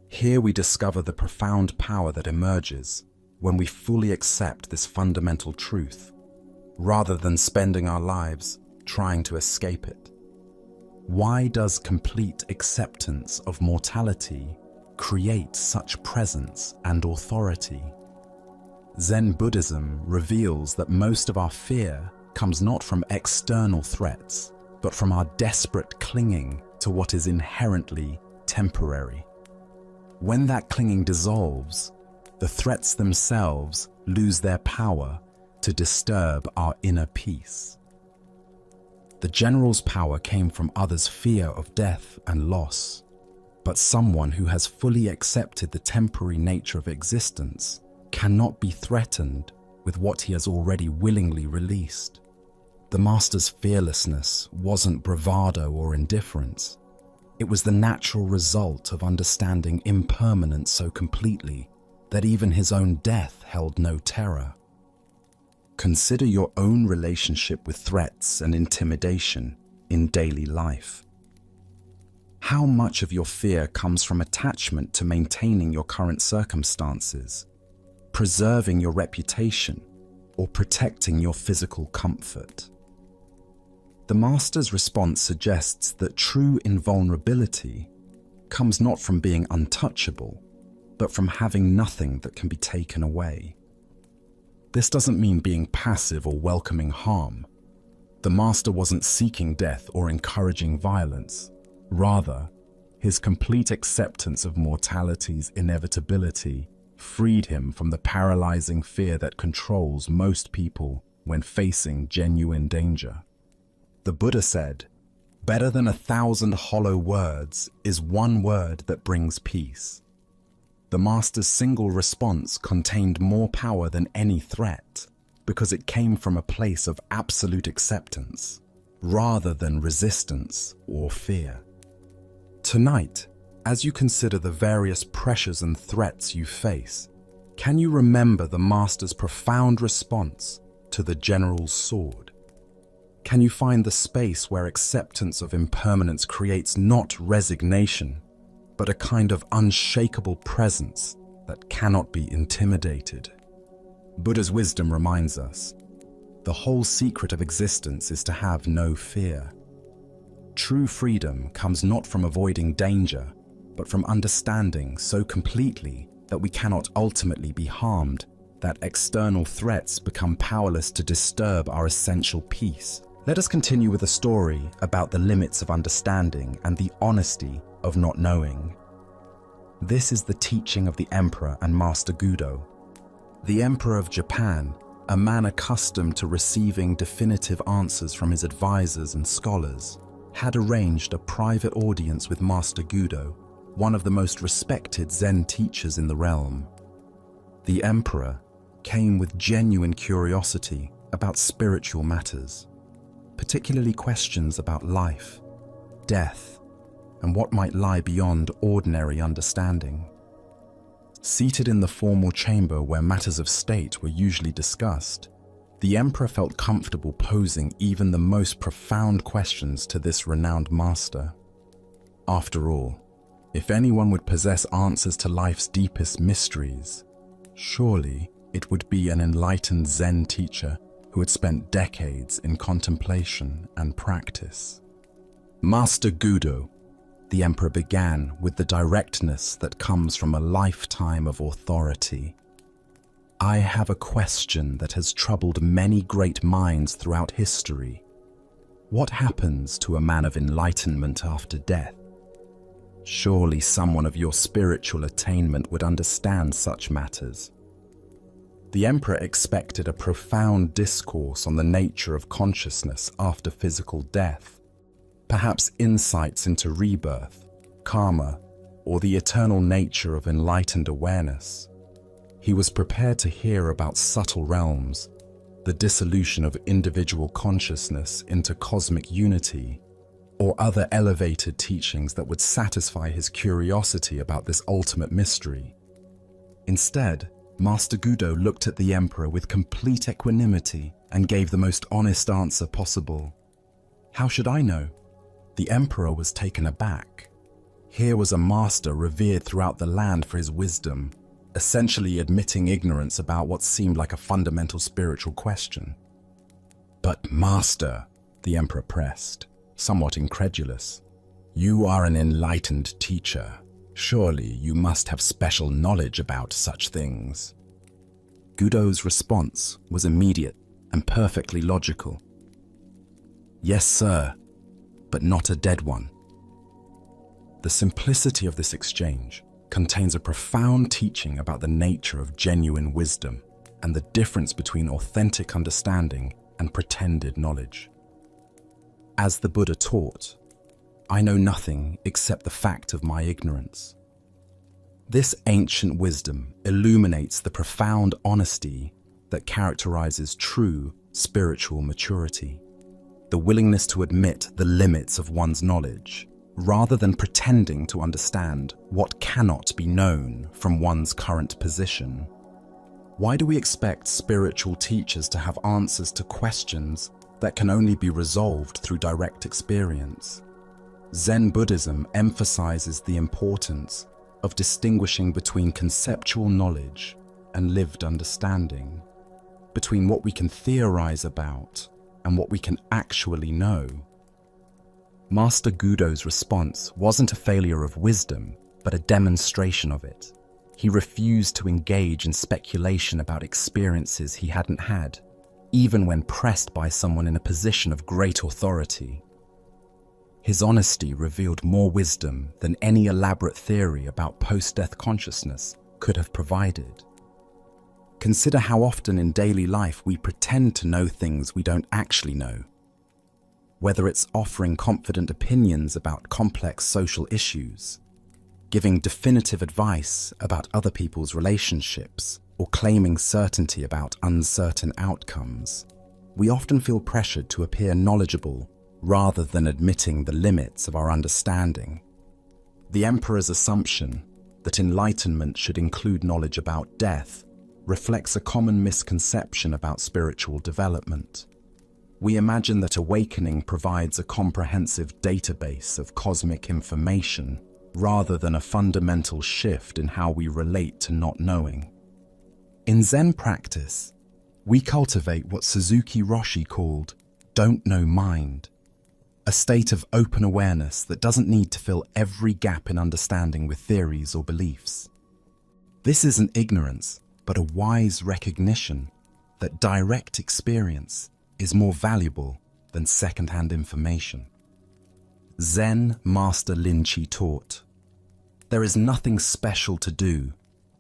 Speaker 1: Here we discover the profound power that emerges when we fully accept this fundamental truth, rather than spending our lives trying to escape it. Why does complete acceptance of mortality create such presence and authority? Zen Buddhism reveals that most of our fear comes not from external threats, but from our desperate clinging to what is inherently temporary. When that clinging dissolves, the threats themselves lose their power to disturb our inner peace. The general's power came from others' fear of death and loss, but someone who has fully accepted the temporary nature of existence cannot be threatened with what he has already willingly released. The master's fearlessness wasn't bravado or indifference. It was the natural result of understanding impermanence so completely that even his own death held no terror. Consider your own relationship with threats and intimidation in daily life. How much of your fear comes from attachment to maintaining your current circumstances, preserving your reputation, or protecting your physical comfort? The master's response suggests that true invulnerability comes not from being untouchable, but from having nothing that can be taken away. This doesn't mean being passive or welcoming harm. The master wasn't seeking death or encouraging violence. Rather, his complete acceptance of mortality's inevitability freed him from the paralyzing fear that controls most people when facing genuine danger. The Buddha said, "Better than 1,000 hollow words is one word that brings peace." The master's single response contained more power than any threat because it came from a place of absolute acceptance rather than resistance or fear. Tonight, as you consider the various pressures and threats you face, can you remember the master's profound response to the general's sword? Can you find the space where acceptance of impermanence creates not resignation, but a kind of unshakable presence that cannot be intimidated? Buddha's wisdom reminds us, the whole secret of existence is to have no fear. True freedom comes not from avoiding danger, but from understanding so completely that we cannot ultimately be harmed, that external threats become powerless to disturb our essential peace. Let us continue with a story about the limits of understanding and the honesty of not knowing. This is the teaching of the Emperor and Master Gudo. The Emperor of Japan, a man accustomed to receiving definitive answers from his advisors and scholars, had arranged a private audience with Master Gudo, one of the most respected Zen teachers in the realm. The Emperor came with genuine curiosity about spiritual matters, particularly questions about life, death, and what might lie beyond ordinary understanding. Seated in the formal chamber where matters of state were usually discussed, the Emperor felt comfortable posing even the most profound questions to this renowned master. After all, if anyone would possess answers to life's deepest mysteries, surely it would be an enlightened Zen teacher who had spent decades in contemplation and practice. Master Gudo, the Emperor began with the directness that comes from a lifetime of authority. I have a question that has troubled many great minds throughout history. What happens to a man of enlightenment after death? Surely someone of your spiritual attainment would understand such matters. The Emperor expected a profound discourse on the nature of consciousness after physical death, perhaps insights into rebirth, karma, or the eternal nature of enlightened awareness. He was prepared to hear about subtle realms, the dissolution of individual consciousness into cosmic unity, or other elevated teachings that would satisfy his curiosity about this ultimate mystery. Instead, Master Gudo looked at the Emperor with complete equanimity and gave the most honest answer possible. How should I know? The Emperor was taken aback. Here was a master revered throughout the land for his wisdom, essentially admitting ignorance about what seemed like a fundamental spiritual question. But Master, the Emperor pressed, somewhat incredulous, you are an enlightened teacher. Surely you must have special knowledge about such things. Gudo's response was immediate and perfectly logical. "Yes, sir, but not a dead one." The simplicity of this exchange contains a profound teaching about the nature of genuine wisdom and the difference between authentic understanding and pretended knowledge. As the Buddha taught, "I know nothing except the fact of my ignorance." This ancient wisdom illuminates the profound honesty that characterizes true spiritual maturity, the willingness to admit the limits of one's knowledge, rather than pretending to understand what cannot be known from one's current position. Why do we expect spiritual teachers to have answers to questions that can only be resolved through direct experience? Zen Buddhism emphasizes the importance of distinguishing between conceptual knowledge and lived understanding, between what we can theorize about and what we can actually know. Master Gudo's response wasn't a failure of wisdom, but a demonstration of it. He refused to engage in speculation about experiences he hadn't had, even when pressed by someone in a position of great authority. His honesty revealed more wisdom than any elaborate theory about post-death consciousness could have provided. Consider how often in daily life we pretend to know things we don't actually know. Whether it's offering confident opinions about complex social issues, giving definitive advice about other people's relationships, or claiming certainty about uncertain outcomes, we often feel pressured to appear knowledgeable rather than admitting the limits of our understanding. The Emperor's assumption that enlightenment should include knowledge about death reflects a common misconception about spiritual development. We imagine that awakening provides a comprehensive database of cosmic information rather than a fundamental shift in how we relate to not knowing. In Zen practice, we cultivate what Suzuki Roshi called "don't know mind," a state of open awareness that doesn't need to fill every gap in understanding with theories or beliefs. This isn't ignorance, but a wise recognition that direct experience is more valuable than second-hand information. Zen Master Linchi taught, "There is nothing special to do,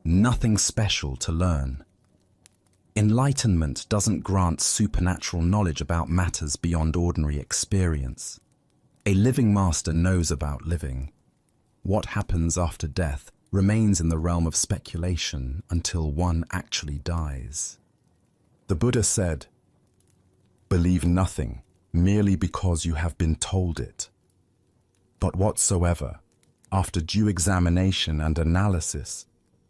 Speaker 1: nothing special to learn." Enlightenment doesn't grant supernatural knowledge about matters beyond ordinary experience. A living master knows about living. What happens after death remains in the realm of speculation until one actually dies. The Buddha said, "Believe nothing merely because you have been told it. But whatsoever, after due examination and analysis,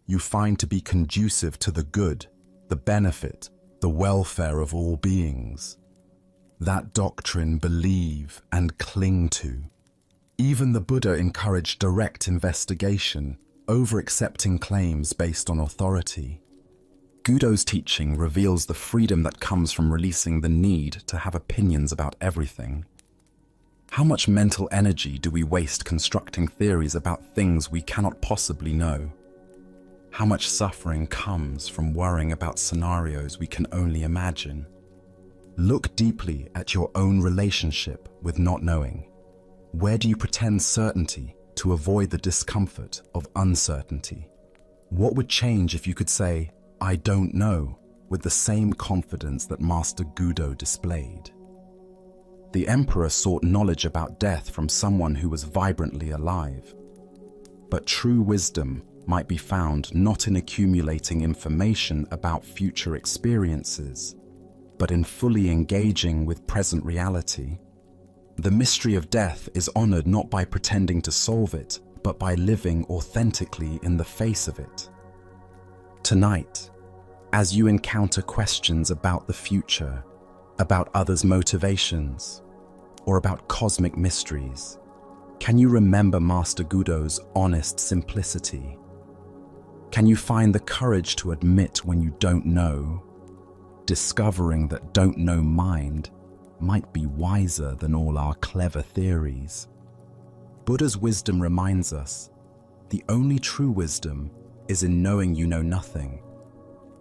Speaker 1: you find to be conducive to the good, the benefit, the welfare of all beings, that doctrine believe and cling to." Even the Buddha encouraged direct investigation over accepting claims based on authority. Gudo's teaching reveals the freedom that comes from releasing the need to have opinions about everything. How much mental energy do we waste constructing theories about things we cannot possibly know? How much suffering comes from worrying about scenarios we can only imagine? Look deeply at your own relationship with not knowing. Where do you pretend certainty to avoid the discomfort of uncertainty? What would change if you could say, "I don't know," with the same confidence that Master Gudo displayed? The Emperor sought knowledge about death from someone who was vibrantly alive. But true wisdom might be found not in accumulating information about future experiences, but in fully engaging with present reality. The mystery of death is honored not by pretending to solve it, but by living authentically in the face of it. Tonight, as you encounter questions about the future, about others' motivations, or about cosmic mysteries, can you remember Master Gudo's honest simplicity? Can you find the courage to admit when you don't know, discovering that don't know mind might be wiser than all our clever theories? Buddha's wisdom reminds us, the only true wisdom is in knowing you know nothing.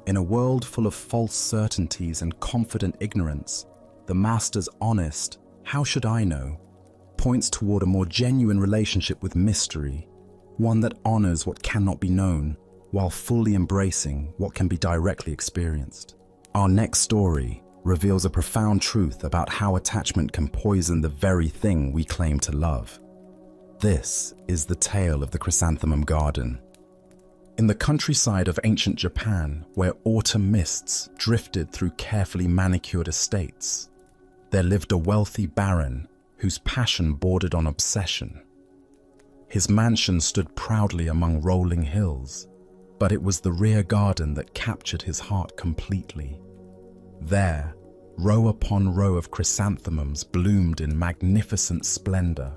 Speaker 1: In a world full of false certainties and confident ignorance, the Master's honest, "How should I know?" points toward a more genuine relationship with mystery, one that honors what cannot be known, while fully embracing what can be directly experienced. Our next story reveals a profound truth about how attachment can poison the very thing we claim to love. This is the tale of the chrysanthemum garden. In the countryside of ancient Japan, where autumn mists drifted through carefully manicured estates, there lived a wealthy baron whose passion bordered on obsession. His mansion stood proudly among rolling hills, but it was the rear garden that captured his heart completely. There, row upon row of chrysanthemums bloomed in magnificent splendor,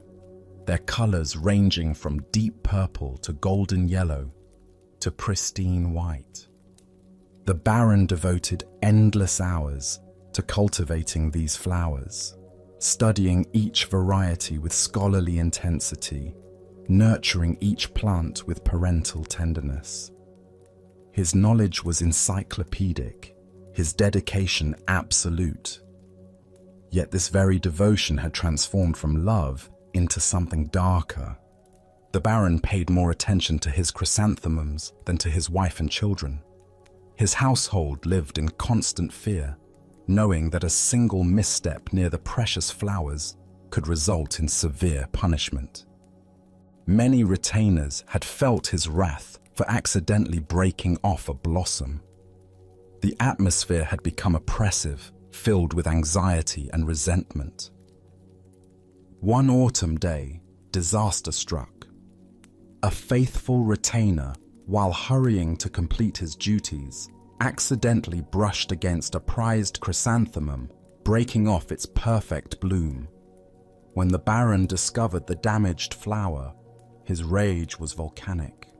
Speaker 1: their colors ranging from deep purple to golden yellow to pristine white. The baron devoted endless hours to cultivating these flowers, studying each variety with scholarly intensity, nurturing each plant with parental tenderness. His knowledge was encyclopedic, his dedication absolute. Yet this very devotion had transformed from love into something darker. The baron paid more attention to his chrysanthemums than to his wife and children. His household lived in constant fear, knowing that a single misstep near the precious flowers could result in severe punishment. Many retainers had felt his wrath for accidentally breaking off a blossom. The atmosphere had become oppressive, filled with anxiety and resentment. One autumn day, disaster struck. A faithful retainer, while hurrying to complete his duties, accidentally brushed against a prized chrysanthemum, breaking off its perfect bloom. When the baron discovered the damaged flower, his rage was volcanic.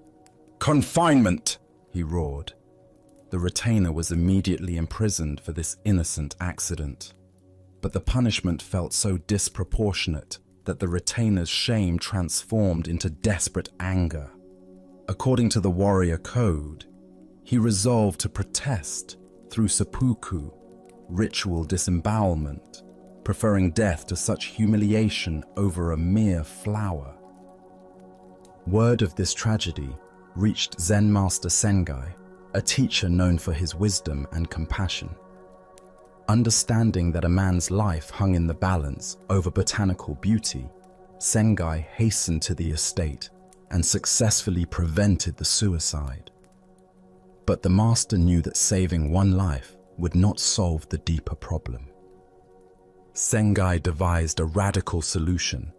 Speaker 1: "Confinement!" he roared. The retainer was immediately imprisoned for this innocent accident. But the punishment felt so disproportionate that the retainer's shame transformed into desperate anger. According to the warrior code, he resolved to protest through seppuku, ritual disembowelment, preferring death to such humiliation over a mere flower. Word of this tragedy reached Zen Master Sengai, a teacher known for his wisdom and compassion. Understanding that a man's life hung in the balance over botanical beauty, Sengai hastened to the estate and successfully prevented the suicide. But the master knew that saving one life would not solve the deeper problem. Sengai devised a radical solution.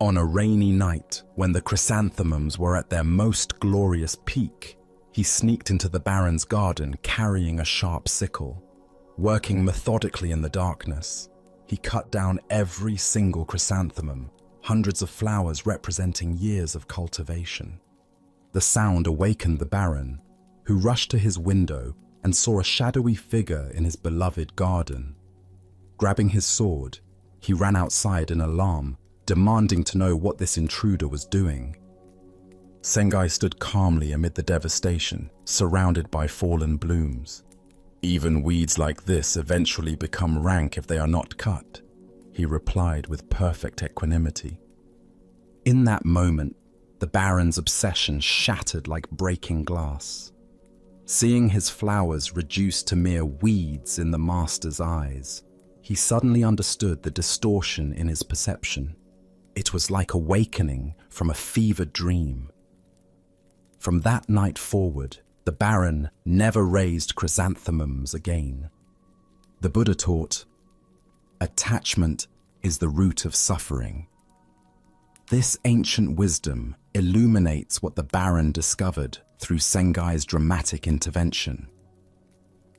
Speaker 1: On a rainy night, when the chrysanthemums were at their most glorious peak, he sneaked into the baron's garden carrying a sharp sickle. Working methodically in the darkness, he cut down every single chrysanthemum, hundreds of flowers representing years of cultivation. The sound awakened the baron, who rushed to his window and saw a shadowy figure in his beloved garden. Grabbing his sword, he ran outside in alarm, demanding to know what this intruder was doing. Sengai stood calmly amid the devastation, surrounded by fallen blooms. "Even weeds like this eventually become rank if they are not cut," he replied with perfect equanimity. In that moment, the baron's obsession shattered like breaking glass. Seeing his flowers reduced to mere weeds in the master's eyes, he suddenly understood the distortion in his perception. It was like awakening from a fevered dream. From that night forward, the baron never raised chrysanthemums again. The Buddha taught, "Attachment is the root of suffering." This ancient wisdom illuminates what the baron discovered through Sengai's dramatic intervention.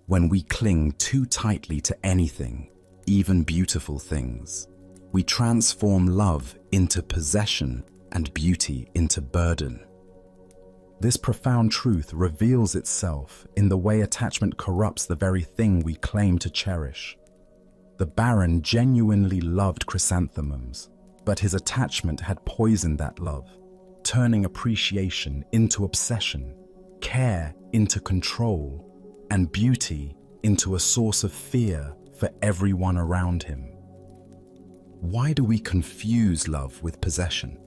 Speaker 1: When we cling too tightly to anything, even beautiful things, we transform love into possession and beauty into burden. This profound truth reveals itself in the way attachment corrupts the very thing we claim to cherish. The baron genuinely loved chrysanthemums, but his attachment had poisoned that love, turning appreciation into obsession, care into control, and beauty into a source of fear for everyone around him. Why do we confuse love with possession?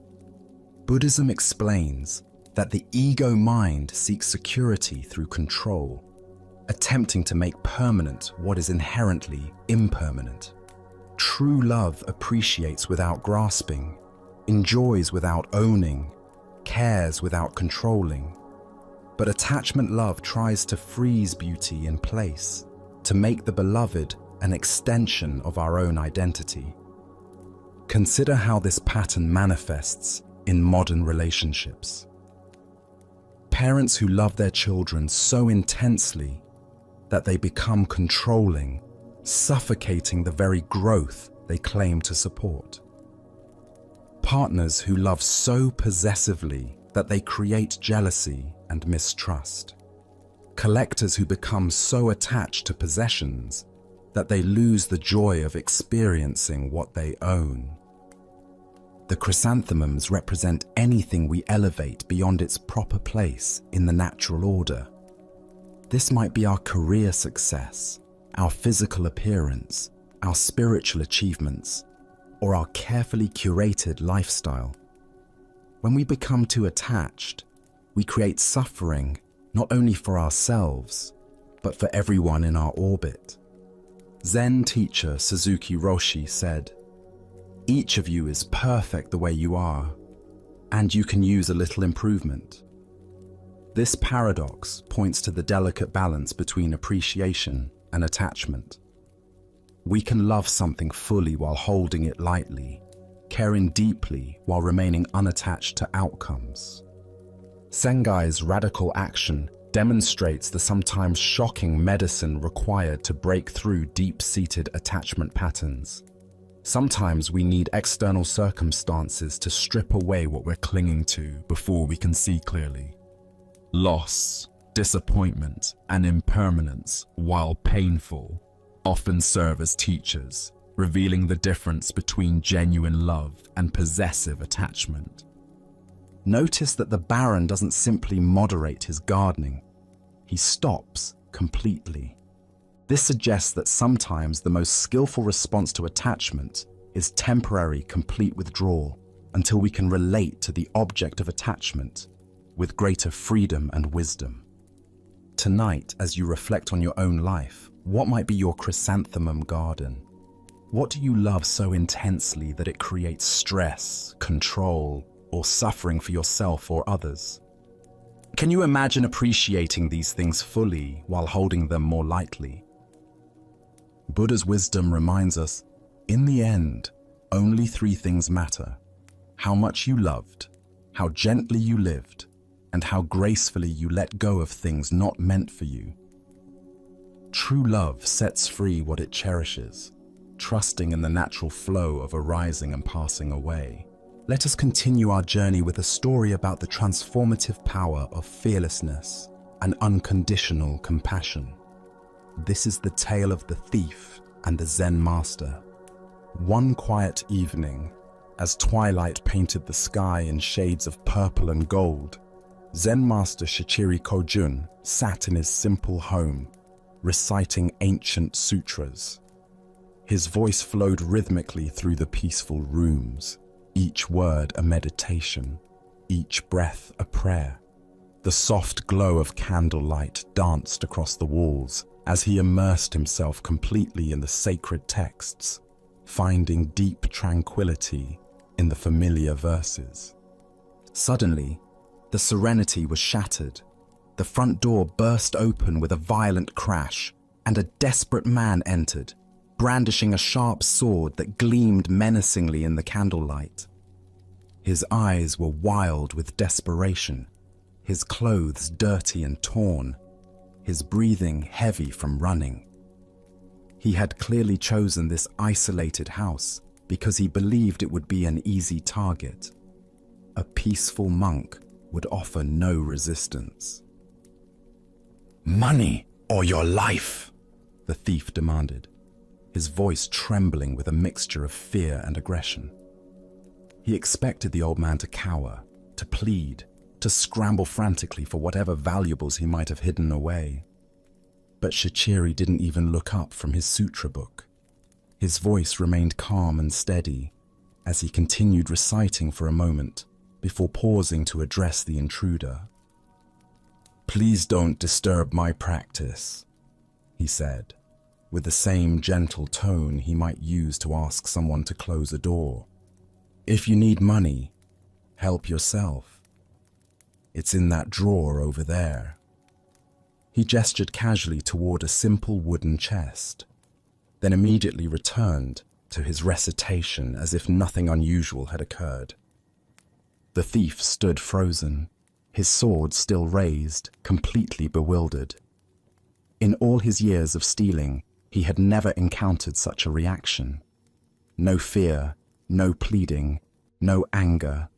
Speaker 1: Buddhism explains that the ego mind seeks security through control, attempting to make permanent what is inherently impermanent. True love appreciates without grasping, enjoys without owning, cares without controlling. But attachment love tries to freeze beauty in place, to make the beloved an extension of our own identity. Consider how this pattern manifests in modern relationships. Parents who love their children so intensely that they become controlling, suffocating the very growth they claim to support. Partners who love so possessively that they create jealousy and mistrust. Collectors who become so attached to possessions that they lose the joy of experiencing what they own. The chrysanthemums represent anything we elevate beyond its proper place in the natural order. This might be our career success, our physical appearance, our spiritual achievements, or our carefully curated lifestyle. When we become too attached, we create suffering not only for ourselves, but for everyone in our orbit. Zen teacher Suzuki Roshi said, "Each of you is perfect the way you are, and you can use a little improvement." This paradox points to the delicate balance between appreciation and attachment. We can love something fully while holding it lightly, caring deeply while remaining unattached to outcomes. Sengai's radical action demonstrates the sometimes shocking medicine required to break through deep-seated attachment patterns. Sometimes we need external circumstances to strip away what we're clinging to before we can see clearly. Loss, disappointment, and impermanence, while painful, often serve as teachers, revealing the difference between genuine love and possessive attachment. Notice that the Baron doesn't simply moderate his gardening. He stops completely. This suggests that sometimes the most skillful response to attachment is temporary, complete withdrawal until we can relate to the object of attachment with greater freedom and wisdom. Tonight, as you reflect on your own life, what might be your chrysanthemum garden? What do you love so intensely that it creates stress, control, or suffering for yourself or others? Can you imagine appreciating these things fully while holding them more lightly? Buddha's wisdom reminds us, in the end, only three things matter: how much you loved, how gently you lived, and how gracefully you let go of things not meant for you. True love sets free what it cherishes, trusting in the natural flow of arising and passing away. Let us continue our journey with a story about the transformative power of fearlessness and unconditional compassion. This is the tale of the thief and the Zen master. One quiet evening, as twilight painted the sky in shades of purple and gold, Zen master Shichiri Kojun sat in his simple home, reciting ancient sutras. His voice flowed rhythmically through the peaceful rooms, each word a meditation, each breath a prayer. The soft glow of candlelight danced across the walls as he immersed himself completely in the sacred texts, finding deep tranquility in the familiar verses. Suddenly, the serenity was shattered. The front door burst open with a violent crash, and a desperate man entered, brandishing a sharp sword that gleamed menacingly in the candlelight. His eyes were wild with desperation, his clothes dirty and torn, his breathing heavy from running. He had clearly chosen this isolated house because he believed it would be an easy target. A peaceful monk would offer no resistance. "Money or your life?" the thief demanded, his voice trembling with a mixture of fear and aggression. He expected the old man to cower, to plead, to scramble frantically for whatever valuables he might have hidden away. But Shichiri didn't even look up from his sutra book. His voice remained calm and steady as he continued reciting for a moment before pausing to address the intruder. "Please don't disturb my practice," he said, with the same gentle tone he might use to ask someone to close a door. "If you need money, help yourself. It's in that drawer over there." He gestured casually toward a simple wooden chest, then immediately returned to his recitation as if nothing unusual had occurred. The thief stood frozen, his sword still raised, completely bewildered. In all his years of stealing, he had never encountered such a reaction. No fear, no pleading, no anger,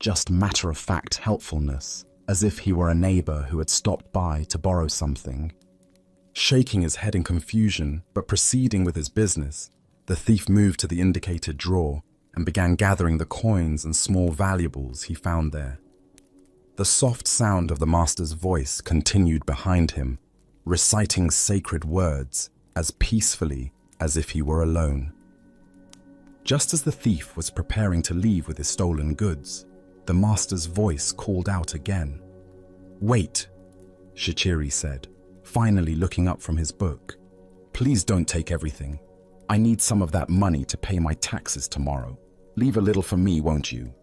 Speaker 1: just matter-of-fact helpfulness, as if he were a neighbor who had stopped by to borrow something. Shaking his head in confusion, but proceeding with his business, the thief moved to the indicated drawer and began gathering the coins and small valuables he found there. The soft sound of the master's voice continued behind him, reciting sacred words as peacefully as if he were alone. Just as the thief was preparing to leave with his stolen goods, the master's voice called out again. "Wait," Shichiri said, finally looking up from his book. "Please don't take everything. I need some of that money to pay my taxes tomorrow. Leave a little for me, won't you?"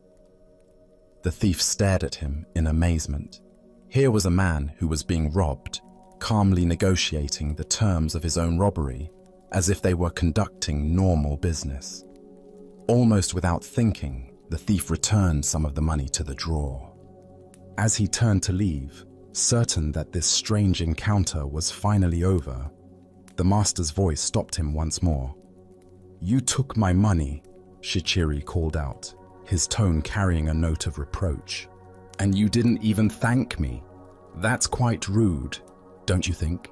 Speaker 1: The thief stared at him in amazement. Here was a man who was being robbed, calmly negotiating the terms of his own robbery, as if they were conducting normal business. Almost without thinking, the thief returned some of the money to the drawer. As he turned to leave, certain that this strange encounter was finally over, the master's voice stopped him once more. "You took my money," Shichiri called out, his tone carrying a note of reproach. "And you didn't even thank me. That's quite rude, don't you think?"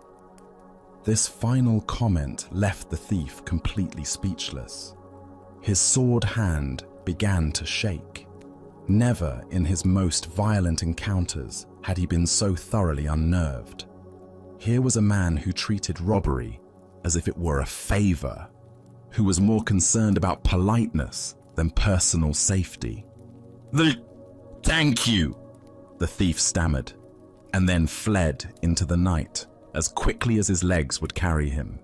Speaker 1: This final comment left the thief completely speechless. His sword hand began to shake. Never in his most violent encounters had he been so thoroughly unnerved. Here was a man who treated robbery as if it were a favor, who was more concerned about politeness than personal safety. Thank you," the thief stammered, and then fled into the night as quickly as his legs would carry him.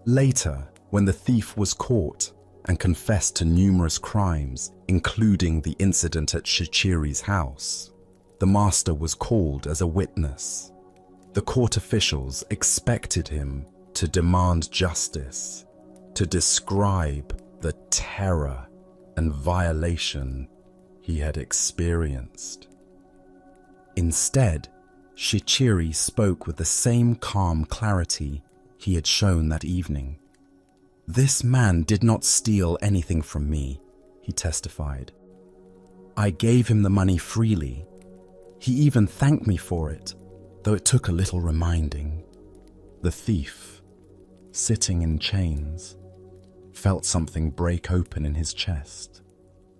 Speaker 1: Later, when the thief was caught and confessed to numerous crimes, including the incident at Shichiri's house, the master was called as a witness. The court officials expected him to demand justice, to describe the terror and violation he had experienced. Instead, Shichiri spoke with the same calm clarity he had shown that evening. "This man did not steal anything from me," he testified. "I gave him the money freely. He even thanked me for it, though it took a little reminding." The thief, sitting in chains, felt something break open in his chest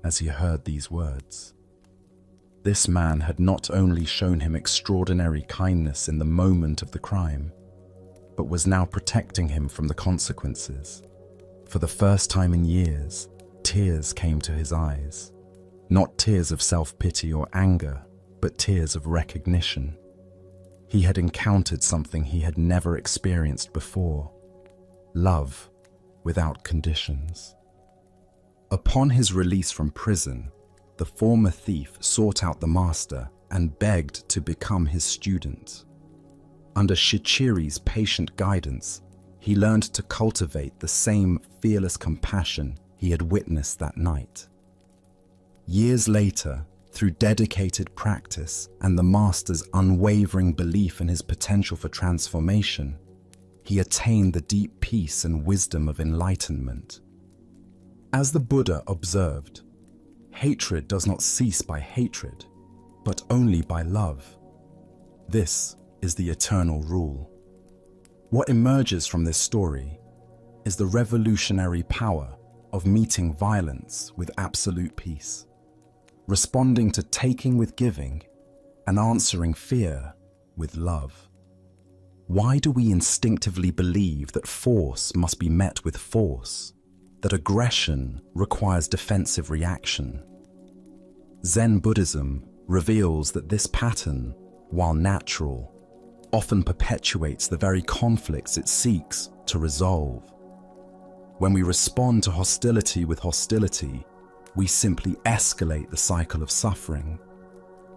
Speaker 1: as he heard these words. This man had not only shown him extraordinary kindness in the moment of the crime, but was now protecting him from the consequences. For the first time in years, tears came to his eyes. Not tears of self-pity or anger, but tears of recognition. He had encountered something he had never experienced before: love without conditions. Upon his release from prison, the former thief sought out the master and begged to become his student. Under Shichiri's patient guidance, he learned to cultivate the same fearless compassion he had witnessed that night. Years later, through dedicated practice and the master's unwavering belief in his potential for transformation, he attained the deep peace and wisdom of enlightenment. As the Buddha observed, hatred does not cease by hatred, but only by love. This is the eternal rule. What emerges from this story is the revolutionary power of meeting violence with absolute peace, responding to taking with giving, and answering fear with love. Why do we instinctively believe that force must be met with force, that aggression requires defensive reaction? Zen Buddhism reveals that this pattern, while natural, often perpetuates the very conflicts it seeks to resolve. When we respond to hostility with hostility, we simply escalate the cycle of suffering.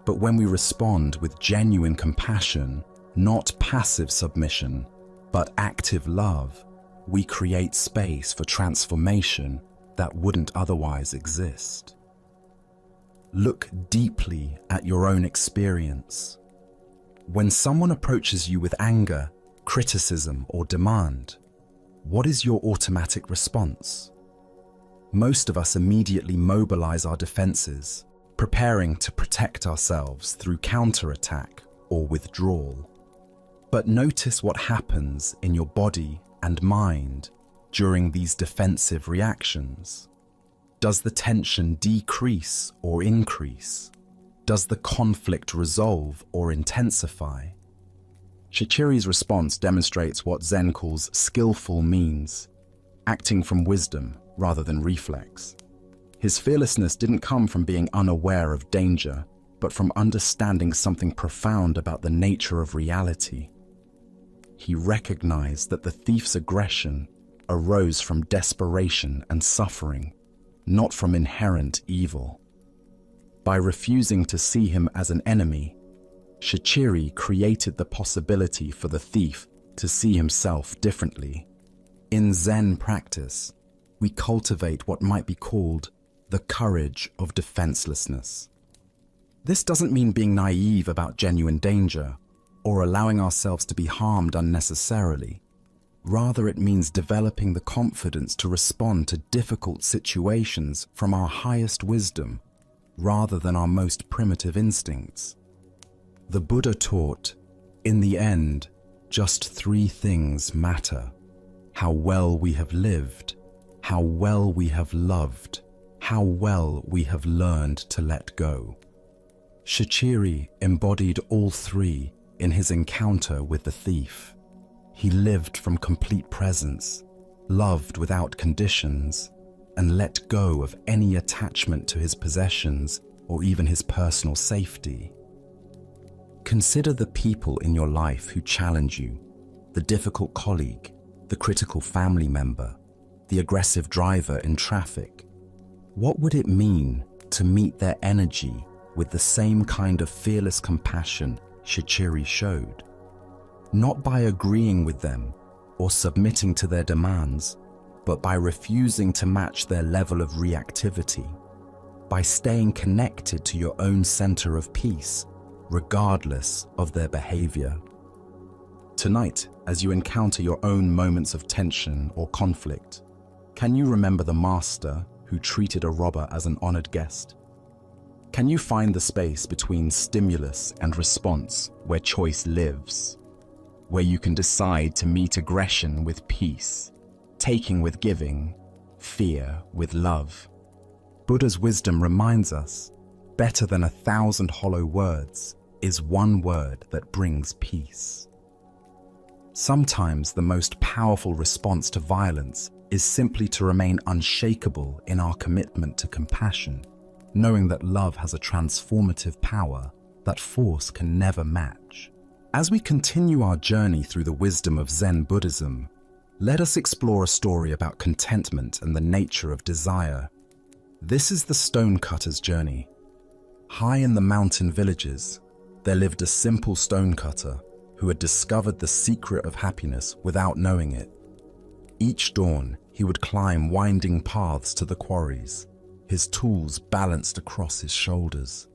Speaker 1: But when we respond with genuine compassion, not passive submission, but active love, we create space for transformation that wouldn't otherwise exist. Look deeply at your own experience. When someone approaches you with anger, criticism, or demand, what is your automatic response? Most of us immediately mobilize our defenses, preparing to protect ourselves through counterattack or withdrawal. But notice what happens in your body and mind during these defensive reactions. Does the tension decrease or increase? Does the conflict resolve or intensify? Shichiri's response demonstrates what Zen calls skillful means, acting from wisdom rather than reflex. His fearlessness didn't come from being unaware of danger, but from understanding something profound about the nature of reality. He recognized that the thief's aggression arose from desperation and suffering, not from inherent evil. By refusing to see him as an enemy, Shichiri created the possibility for the thief to see himself differently. In Zen practice, we cultivate what might be called the courage of defenselessness. This doesn't mean being naive about genuine danger or allowing ourselves to be harmed unnecessarily. Rather, it means developing the confidence to respond to difficult situations from our highest wisdom, rather than our most primitive instincts. The Buddha taught, in the end, just three things matter: how well we have lived, how well we have loved, how well we have learned to let go. Shichiri embodied all three in his encounter with the thief. He lived from complete presence, loved without conditions, and let go of any attachment to his possessions or even his personal safety. Consider the people in your life who challenge you: the difficult colleague, the critical family member, the aggressive driver in traffic. What would it mean to meet their energy with the same kind of fearless compassion Shichiri showed? Not by agreeing with them or submitting to their demands, but by refusing to match their level of reactivity, by staying connected to your own center of peace, regardless of their behavior. Tonight, as you encounter your own moments of tension or conflict, can you remember the master who treated a robber as an honored guest? Can you find the space between stimulus and response where choice lives, where you can decide to meet aggression with peace, taking with giving, fear with love? Buddha's wisdom reminds us, better than 1,000 hollow words is one word that brings peace. Sometimes the most powerful response to violence is simply to remain unshakable in our commitment to compassion, knowing that love has a transformative power that force can never match. As we continue our journey through the wisdom of Zen Buddhism, let us explore a story about contentment and the nature of desire. This is the stonecutter's journey. High in the mountain villages, there lived a simple stonecutter who had discovered the secret of happiness without knowing it. Each dawn, he would climb winding paths to the quarries, his tools balanced across his shoulders.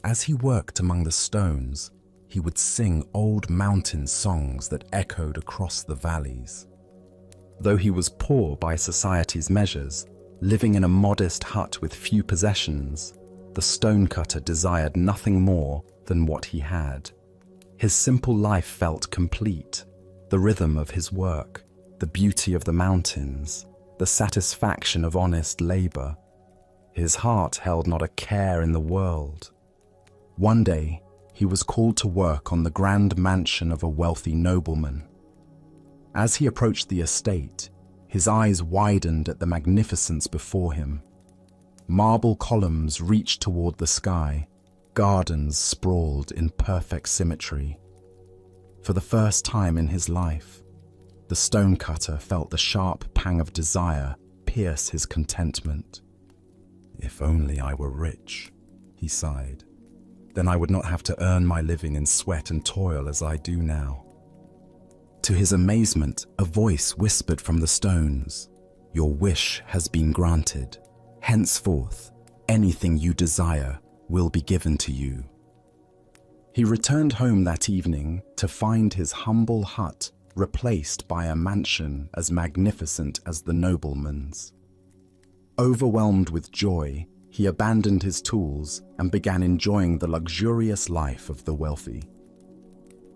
Speaker 1: As he worked among the stones, he would sing old mountain songs that echoed across the valleys. Though he was poor by society's measures, living in a modest hut with few possessions, the stonecutter desired nothing more than what he had. His simple life felt complete: the rhythm of his work, the beauty of the mountains, the satisfaction of honest labor. His heart held not a care in the world. One day, he was called to work on the grand mansion of a wealthy nobleman. As he approached the estate, his eyes widened at the magnificence before him. Marble columns reached toward the sky, gardens sprawled in perfect symmetry. For the first time in his life, the stonecutter felt the sharp pang of desire pierce his contentment. "If only I were rich," he sighed. "Then I would not have to earn my living in sweat and toil as I do now." To his amazement, a voice whispered from the stones, "Your wish has been granted. Henceforth, anything you desire will be given to you." He returned home that evening to find his humble hut replaced by a mansion as magnificent as the nobleman's. Overwhelmed with joy, he abandoned his tools and began enjoying the luxurious life of the wealthy.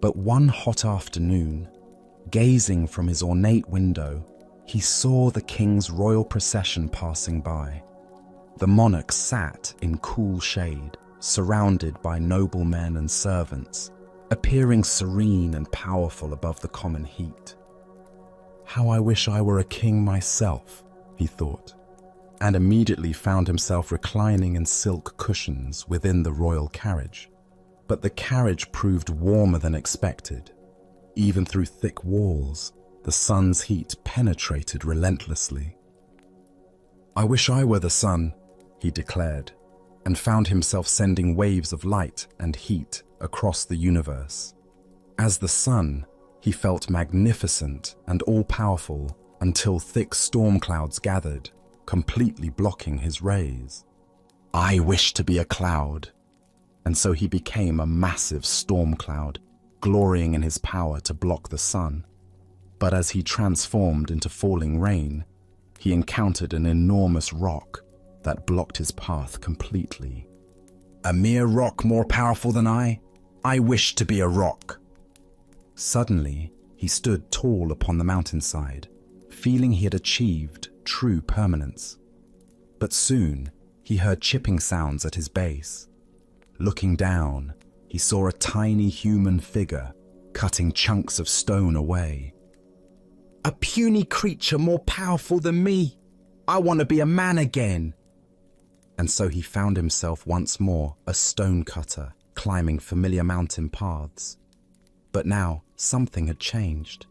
Speaker 1: But one hot afternoon, gazing from his ornate window, he saw the king's royal procession passing by. The monarch sat in cool shade, surrounded by noblemen and servants, appearing serene and powerful above the common heat. "How I wish I were a king myself," he thought, and immediately found himself reclining in silk cushions within the royal carriage. But the carriage proved warmer than expected. Even through thick walls, the sun's heat penetrated relentlessly. "I wish I were the sun," he declared, and found himself sending waves of light and heat across the universe. As the sun, he felt magnificent and all-powerful until thick storm clouds gathered, completely blocking his rays. "I wish to be a cloud." And so he became a massive storm cloud, glorying in his power to block the sun. But as he transformed into falling rain, he encountered an enormous rock that blocked his path completely. "A mere rock more powerful than I? I wish to be a rock." Suddenly, he stood tall upon the mountainside, feeling he had achieved true permanence. But soon, he heard chipping sounds at his base. Looking down, he saw a tiny human figure cutting chunks of stone away. "A puny creature more powerful than me! I want to be a man again!" And so he found himself once more a stonecutter, climbing familiar mountain paths. But now something had changed.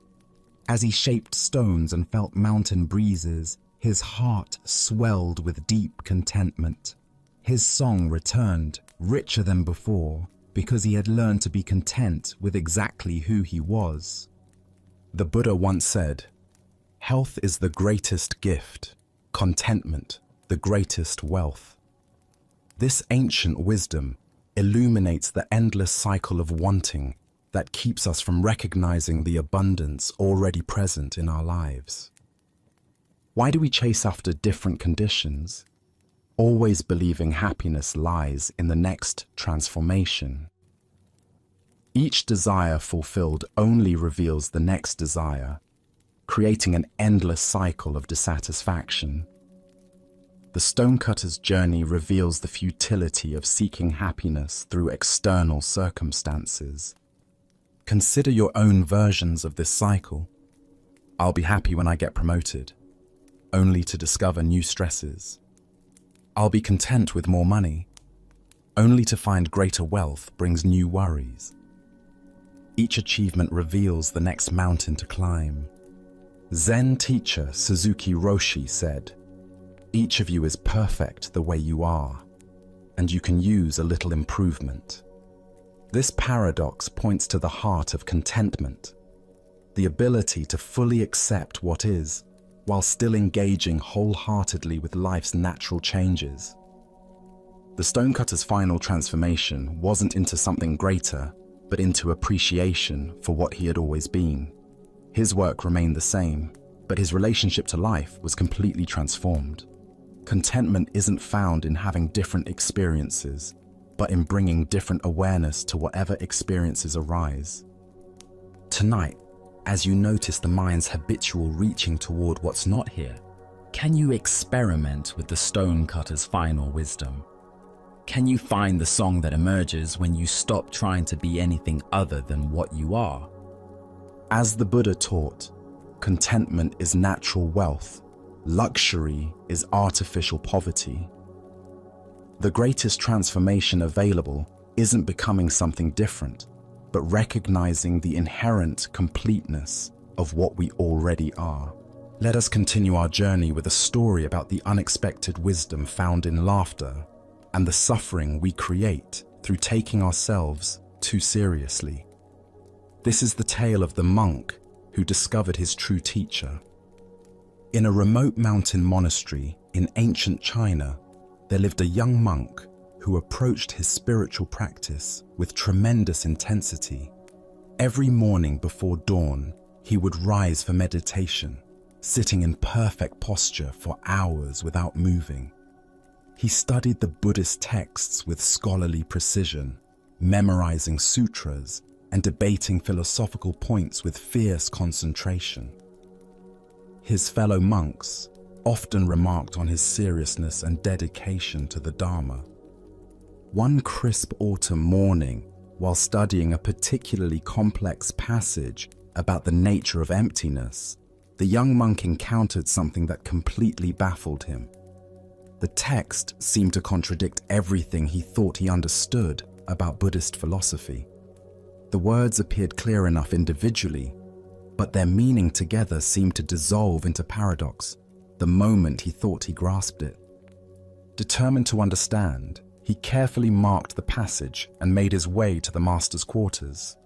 Speaker 1: As he shaped stones and felt mountain breezes, his heart swelled with deep contentment. His song returned, richer than before, because he had learned to be content with exactly who he was. The Buddha once said, "Health is the greatest gift, contentment the greatest wealth." This ancient wisdom illuminates the endless cycle of wanting that keeps us from recognizing the abundance already present in our lives. Why do we chase after different conditions, always believing happiness lies in the next transformation? Each desire fulfilled only reveals the next desire, creating an endless cycle of dissatisfaction. The stonecutter's journey reveals the futility of seeking happiness through external circumstances. Consider your own versions of this cycle. "I'll be happy when I get promoted," only to discover new stresses. "I'll be content with more money," only to find greater wealth brings new worries. Each achievement reveals the next mountain to climb. Zen teacher Suzuki Roshi said, "Each of you is perfect the way you are, and you can use a little improvement." This paradox points to the heart of contentment, the ability to fully accept what is, while still engaging wholeheartedly with life's natural changes. The stonecutter's final transformation wasn't into something greater, but into appreciation for what he had always been. His work remained the same, but his relationship to life was completely transformed. Contentment isn't found in having different experiences, but in bringing different awareness to whatever experiences arise. Tonight, as you notice the mind's habitual reaching toward what's not here, can you experiment with the stonecutter's final wisdom?
Speaker 2: Can you find the song that emerges when you stop trying to be anything other than what you are?
Speaker 1: As the Buddha taught, contentment is natural wealth, luxury is artificial poverty. The greatest transformation available isn't becoming something different, but recognizing the inherent completeness of what we already are. Let us continue our journey with a story about the unexpected wisdom found in laughter and the suffering we create through taking ourselves too seriously. This is the tale of the monk who discovered his true teacher. In a remote mountain monastery in ancient China, there lived a young monk who approached his spiritual practice with tremendous intensity. Every morning before dawn, he would rise for meditation, sitting in perfect posture for hours without moving. He studied the Buddhist texts with scholarly precision, memorizing sutras and debating philosophical points with fierce concentration. His fellow monks often remarked on his seriousness and dedication to the Dharma. One crisp autumn morning, while studying a particularly complex passage about the nature of emptiness, the young monk encountered something that completely baffled him. The text seemed to contradict everything he thought he understood about Buddhist philosophy. The words appeared clear enough individually, but their meaning together seemed to dissolve into paradox the moment he thought he grasped it. Determined to understand, he carefully marked the passage and made his way to the master's quarters.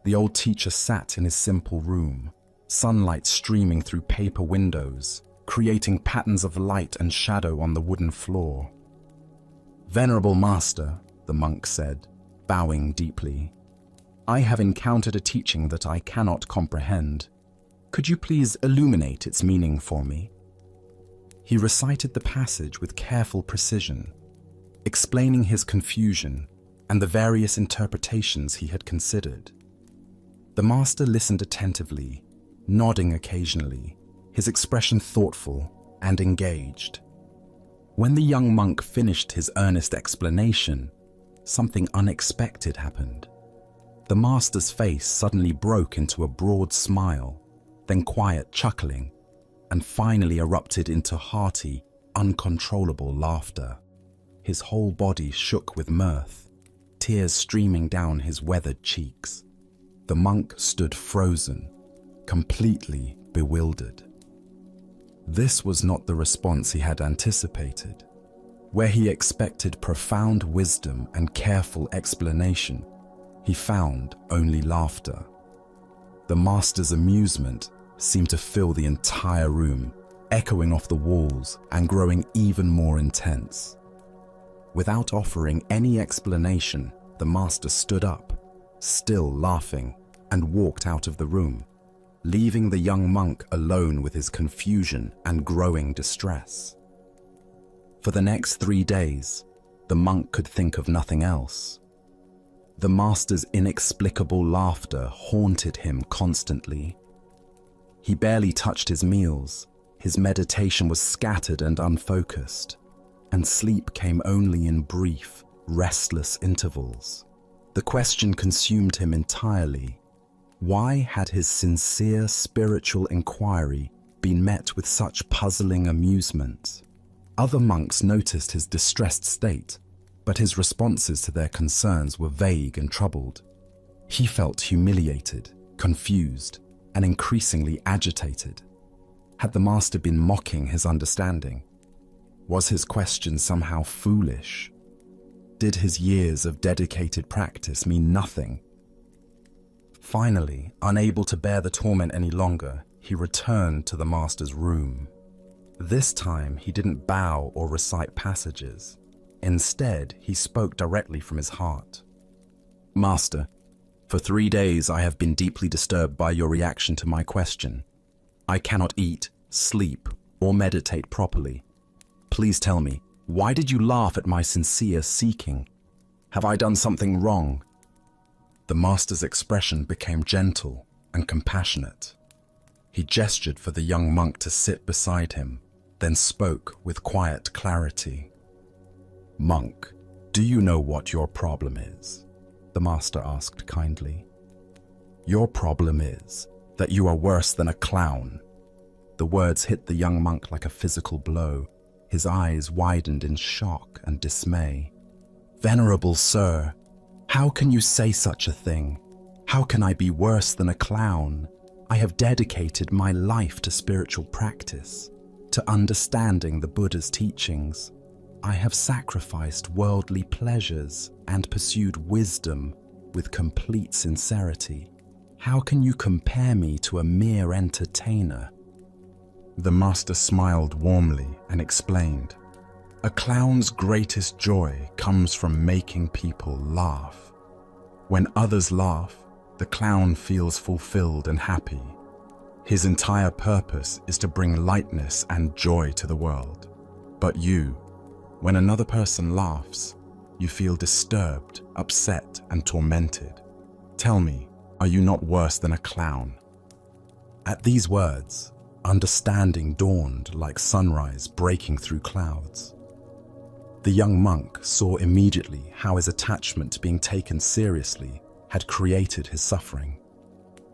Speaker 1: The old teacher sat in his simple room, sunlight streaming through paper windows, creating patterns of light and shadow on the wooden floor. "Venerable master," the monk said, bowing deeply, "I have encountered a teaching that I cannot comprehend. Could you please illuminate its meaning for me?" He recited the passage with careful precision, explaining his confusion and the various interpretations he had considered. The master listened attentively, nodding occasionally, his expression thoughtful and engaged. When the young monk finished his earnest explanation, something unexpected happened. The master's face suddenly broke into a broad smile, then quiet chuckling, and finally erupted into hearty, uncontrollable laughter. His whole body shook with mirth, tears streaming down his weathered cheeks. The monk stood frozen, completely bewildered. This was not the response he had anticipated. Where he expected profound wisdom and careful explanation, he found only laughter. The master's amusement seemed to fill the entire room, echoing off the walls and growing even more intense. Without offering any explanation, the master stood up, still laughing, and walked out of the room, leaving the young monk alone with his confusion and growing distress. For the next 3 days, the monk could think of nothing else. The master's inexplicable laughter haunted him constantly. He barely touched his meals, his meditation was scattered and unfocused, and sleep came only in brief, restless intervals. The question consumed him entirely. Why had his sincere spiritual inquiry been met with such puzzling amusement? Other monks noticed his distressed state, but his responses to their concerns were vague and troubled. He felt humiliated, confused, and increasingly agitated. Had the master been mocking his understanding? Was his question somehow foolish? Did his years of dedicated practice mean nothing? Finally, unable to bear the torment any longer, he returned to the master's room. This time, he didn't bow or recite passages. Instead, he spoke directly from his heart. "Master, for 3 days I have been deeply disturbed by your reaction to my question. I cannot eat, sleep, or meditate properly. Please tell me, why did you laugh at my sincere seeking? Have I done something wrong?" The master's expression became gentle and compassionate. He gestured for the young monk to sit beside him, then spoke with quiet clarity. "Monk, Do you know what your problem is? The master asked kindly. Your problem is that you are worse than a clown. The words hit the young monk like a physical blow. His eyes widened in shock and dismay. Venerable sir, how can you say such a thing? How can I be worse than a clown? I have dedicated my life to spiritual practice, to understanding the Buddha's teachings. I have sacrificed worldly pleasures and pursued wisdom with complete sincerity. How can you compare me to a mere entertainer? The master smiled warmly and explained, a clown's greatest joy comes from making people laugh. When others laugh, the clown feels fulfilled and happy. His entire purpose is to bring lightness and joy to the world. But you, when another person laughs, you feel disturbed, upset, and tormented. Tell me, are you not worse than a clown? At these words, understanding dawned like sunrise breaking through clouds. The young monk saw immediately how his attachment to being taken seriously had created his suffering.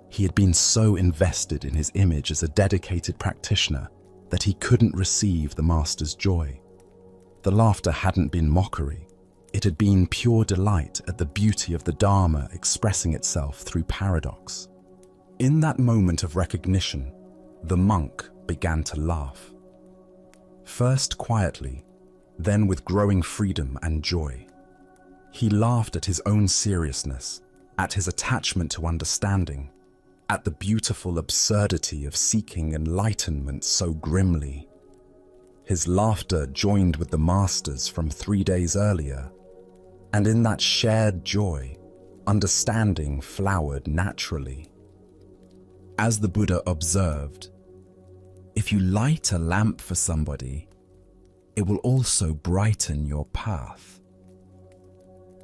Speaker 1: He had been so invested in his image as a dedicated practitioner that he couldn't receive the master's joy. The laughter hadn't been mockery. It had been pure delight at the beauty of the Dharma expressing itself through paradox. In that moment of recognition, the monk began to laugh. First quietly, then with growing freedom and joy. He laughed at his own seriousness, at his attachment to understanding, at the beautiful absurdity of seeking enlightenment so grimly. His laughter joined with the master's from 3 days earlier, and in that shared joy, understanding flowered naturally. As the Buddha observed, if you light a lamp for somebody, it will also brighten your path.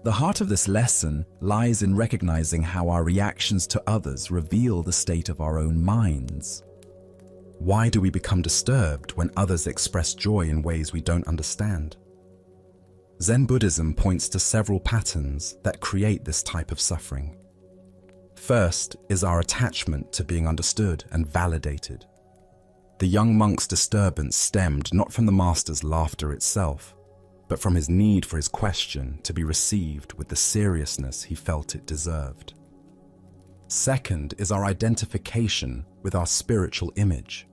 Speaker 1: The heart of this lesson lies in recognizing how our reactions to others reveal the state of our own minds. Why do we become disturbed when others express joy in ways we don't understand? Zen Buddhism points to several patterns that create this type of suffering. First is our attachment to being understood and validated. The young monk's disturbance stemmed not from the master's laughter itself, but from his need for his question to be received with the seriousness he felt it deserved. Second is our identification with our spiritual image.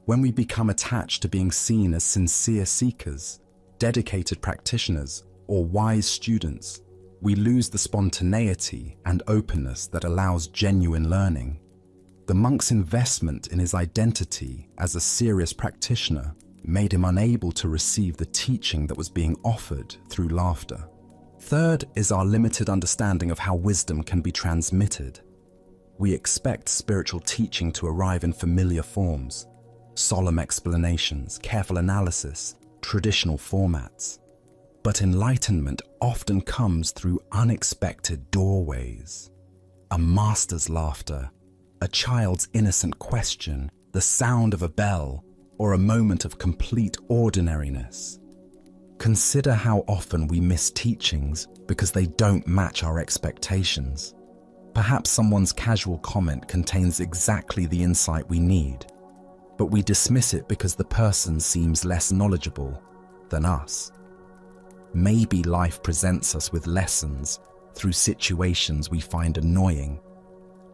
Speaker 1: When we become attached to being seen as sincere seekers, dedicated practitioners, or wise students, we lose the spontaneity and openness that allows genuine learning. The monk's investment in his identity as a serious practitioner made him unable to receive the teaching that was being offered through laughter. Third is our limited understanding of how wisdom can be transmitted. We expect spiritual teaching to arrive in familiar forms, solemn explanations, careful analysis, traditional formats. But enlightenment often comes through unexpected doorways. A master's laughter, a child's innocent question, the sound of a bell, or a moment of complete ordinariness. Consider how often we miss teachings because they don't match our expectations. Perhaps someone's casual comment contains exactly the insight we need, but we dismiss it because the person seems less knowledgeable than us. Maybe life presents us with lessons through situations we find annoying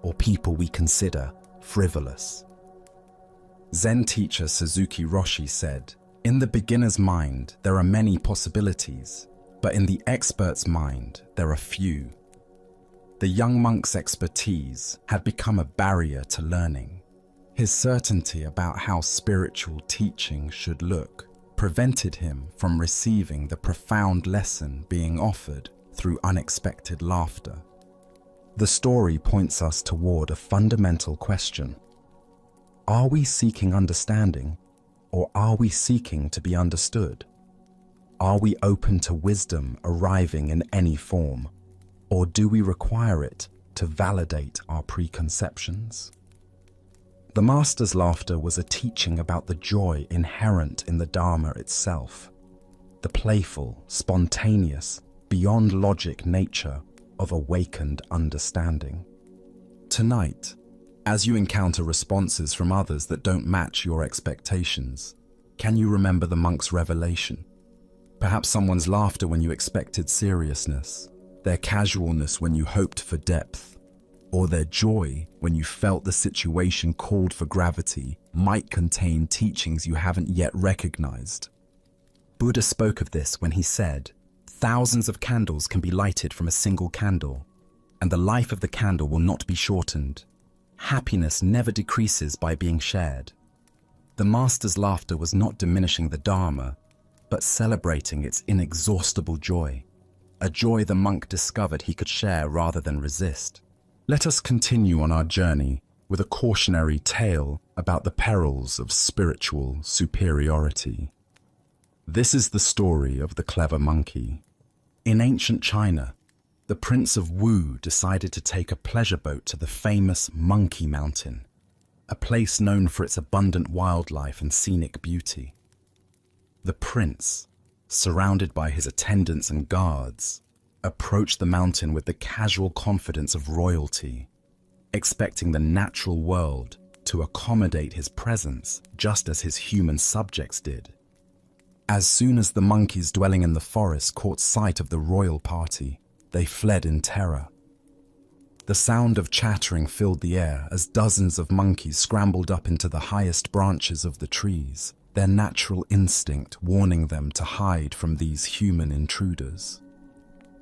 Speaker 1: or people we consider frivolous. Zen teacher Suzuki Roshi said, "In the beginner's mind, there are many possibilities, but in the expert's mind, there are few." The young monk's expertise had become a barrier to learning. His certainty about how spiritual teaching should look prevented him from receiving the profound lesson being offered through unexpected laughter. The story points us toward a fundamental question. Are we seeking understanding, or are we seeking to be understood? Are we open to wisdom arriving in any form, or do we require it to validate our preconceptions? The master's laughter was a teaching about the joy inherent in the Dharma itself, the playful, spontaneous, beyond logic nature of awakened understanding. Tonight, as you encounter responses from others that don't match your expectations, can you remember the monk's revelation? Perhaps someone's laughter when you expected seriousness, their casualness when you hoped for depth, or their joy when you felt the situation called for gravity might contain teachings you haven't yet recognized. Buddha spoke of this when he said, "Thousands of candles can be lighted from a single candle, and the life of the candle will not be shortened. Happiness never decreases by being shared." The master's laughter was not diminishing the Dharma, but celebrating its inexhaustible joy, a joy the monk discovered he could share rather than resist. Let us continue on our journey with a cautionary tale about the perils of spiritual superiority. This is the story of the clever monkey. In ancient China, the Prince of Wu decided to take a pleasure boat to the famous Monkey Mountain, a place known for its abundant wildlife and scenic beauty. The prince, surrounded by his attendants and guards, approached the mountain with the casual confidence of royalty, expecting the natural world to accommodate his presence just as his human subjects did. As soon as the monkeys dwelling in the forest caught sight of the royal party, they fled in terror. The sound of chattering filled the air as dozens of monkeys scrambled up into the highest branches of the trees, their natural instinct warning them to hide from these human intruders.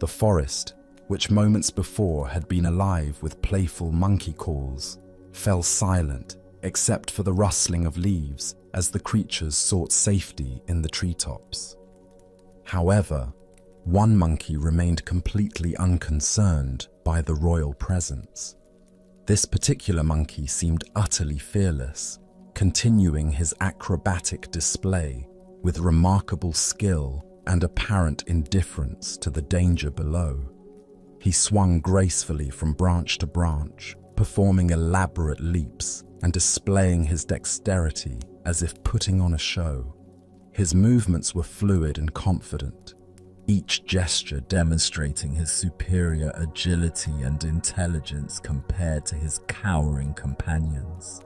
Speaker 1: The forest, which moments before had been alive with playful monkey calls, fell silent except for the rustling of leaves as the creatures sought safety in the treetops. However, one monkey remained completely unconcerned by the royal presence. This particular monkey seemed utterly fearless, continuing his acrobatic display with remarkable skill and apparent indifference to the danger below. He swung gracefully from branch to branch, performing elaborate leaps and displaying his dexterity as if putting on a show. His movements were fluid and confident, each gesture demonstrating his superior agility and intelligence compared to his cowering companions.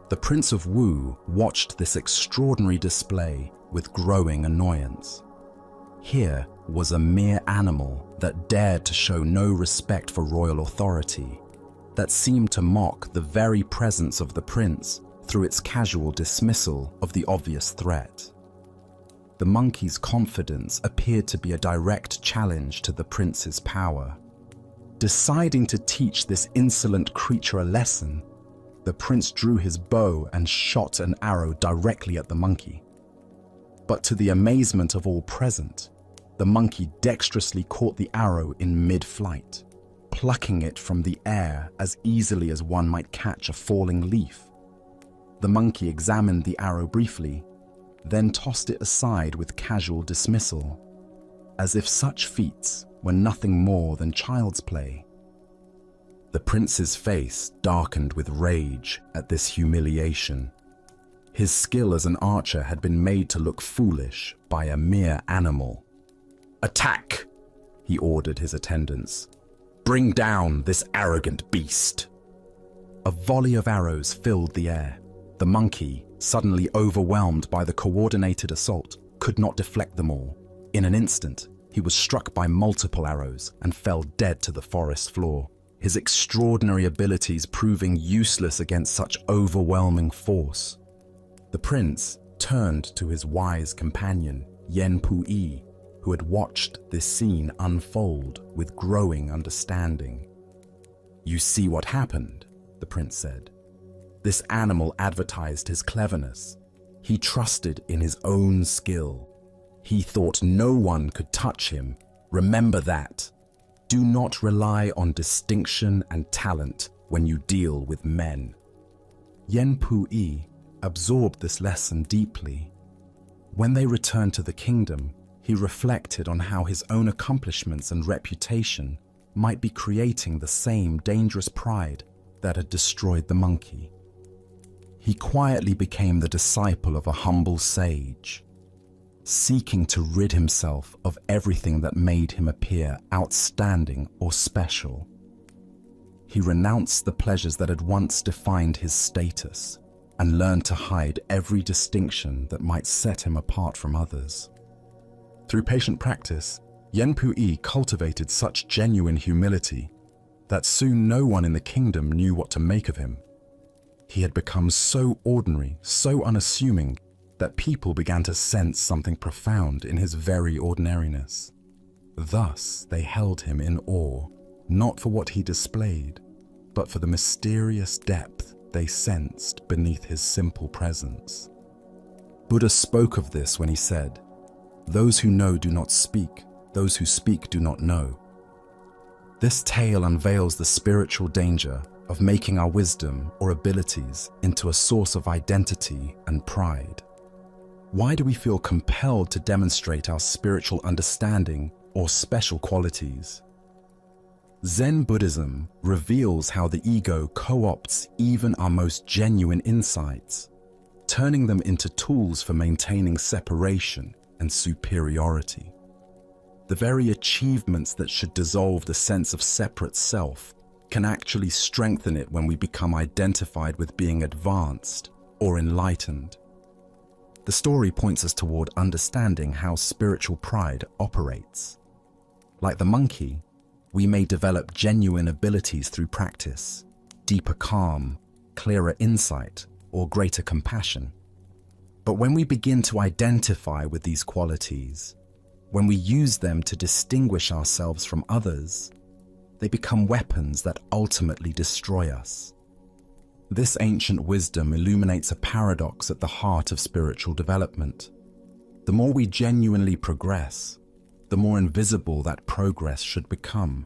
Speaker 1: The Prince of Wu watched this extraordinary display with growing annoyance. Here was a mere animal that dared to show no respect for royal authority, that seemed to mock the very presence of the prince through its casual dismissal of the obvious threat. The monkey's confidence appeared to be a direct challenge to the prince's power. Deciding to teach this insolent creature a lesson, the prince drew his bow and shot an arrow directly at the monkey. But to the amazement of all present, the monkey dexterously caught the arrow in mid-flight, plucking it from the air as easily as one might catch a falling leaf. The monkey examined the arrow briefly, then tossed it aside with casual dismissal, as if such feats were nothing more than child's play. The prince's face darkened with rage at this humiliation. His skill as an archer had been made to look foolish by a mere animal. "Attack!" he ordered his attendants. "Bring down this arrogant beast." A volley of arrows filled the air. The monkey, suddenly overwhelmed by the coordinated assault, could not deflect them all. In an instant, he was struck by multiple arrows and fell dead to the forest floor, his extraordinary abilities proving useless against such overwhelming force. The prince turned to his wise companion, Yen Puyi, who had watched this scene unfold with growing understanding. "You see what happened," the prince said. "This animal advertised his cleverness. He trusted in his own skill. He thought no one could touch him. Remember that. Do not rely on distinction and talent when you deal with men." Yen Puyi absorbed this lesson deeply. When they returned to the kingdom, he reflected on how his own accomplishments and reputation might be creating the same dangerous pride that had destroyed the monkey. He quietly became the disciple of a humble sage. seeking to rid himself of everything that made him appear outstanding or special. He renounced the pleasures that had once defined his status and learned to hide every distinction that might set him apart from others. Through patient practice, Yen cultivated such genuine humility that soon no one in the kingdom knew what to make of him. He had become so ordinary, so unassuming, that people began to sense something profound in his very ordinariness. Thus, they held him in awe, not for what he displayed, but for the mysterious depth they sensed beneath his simple presence. Buddha spoke of this when he said, "Those who know do not speak, those who speak do not know." This tale unveils the spiritual danger of making our wisdom or abilities into a source of identity and pride. Why do we feel compelled to demonstrate our spiritual understanding or special qualities? Zen Buddhism reveals how the ego co-opts even our most genuine insights, turning them into tools for maintaining separation and superiority. The very achievements that should dissolve the sense of separate self can actually strengthen it when we become identified with being advanced or enlightened. The story points us toward understanding how spiritual pride operates. Like the monkey, we may develop genuine abilities through practice, deeper calm, clearer insight, or greater compassion. But when we begin to identify with these qualities, when we use them to distinguish ourselves from others, they become weapons that ultimately destroy us. This ancient wisdom illuminates a paradox at the heart of spiritual development. The more we genuinely progress, the more invisible that progress should become.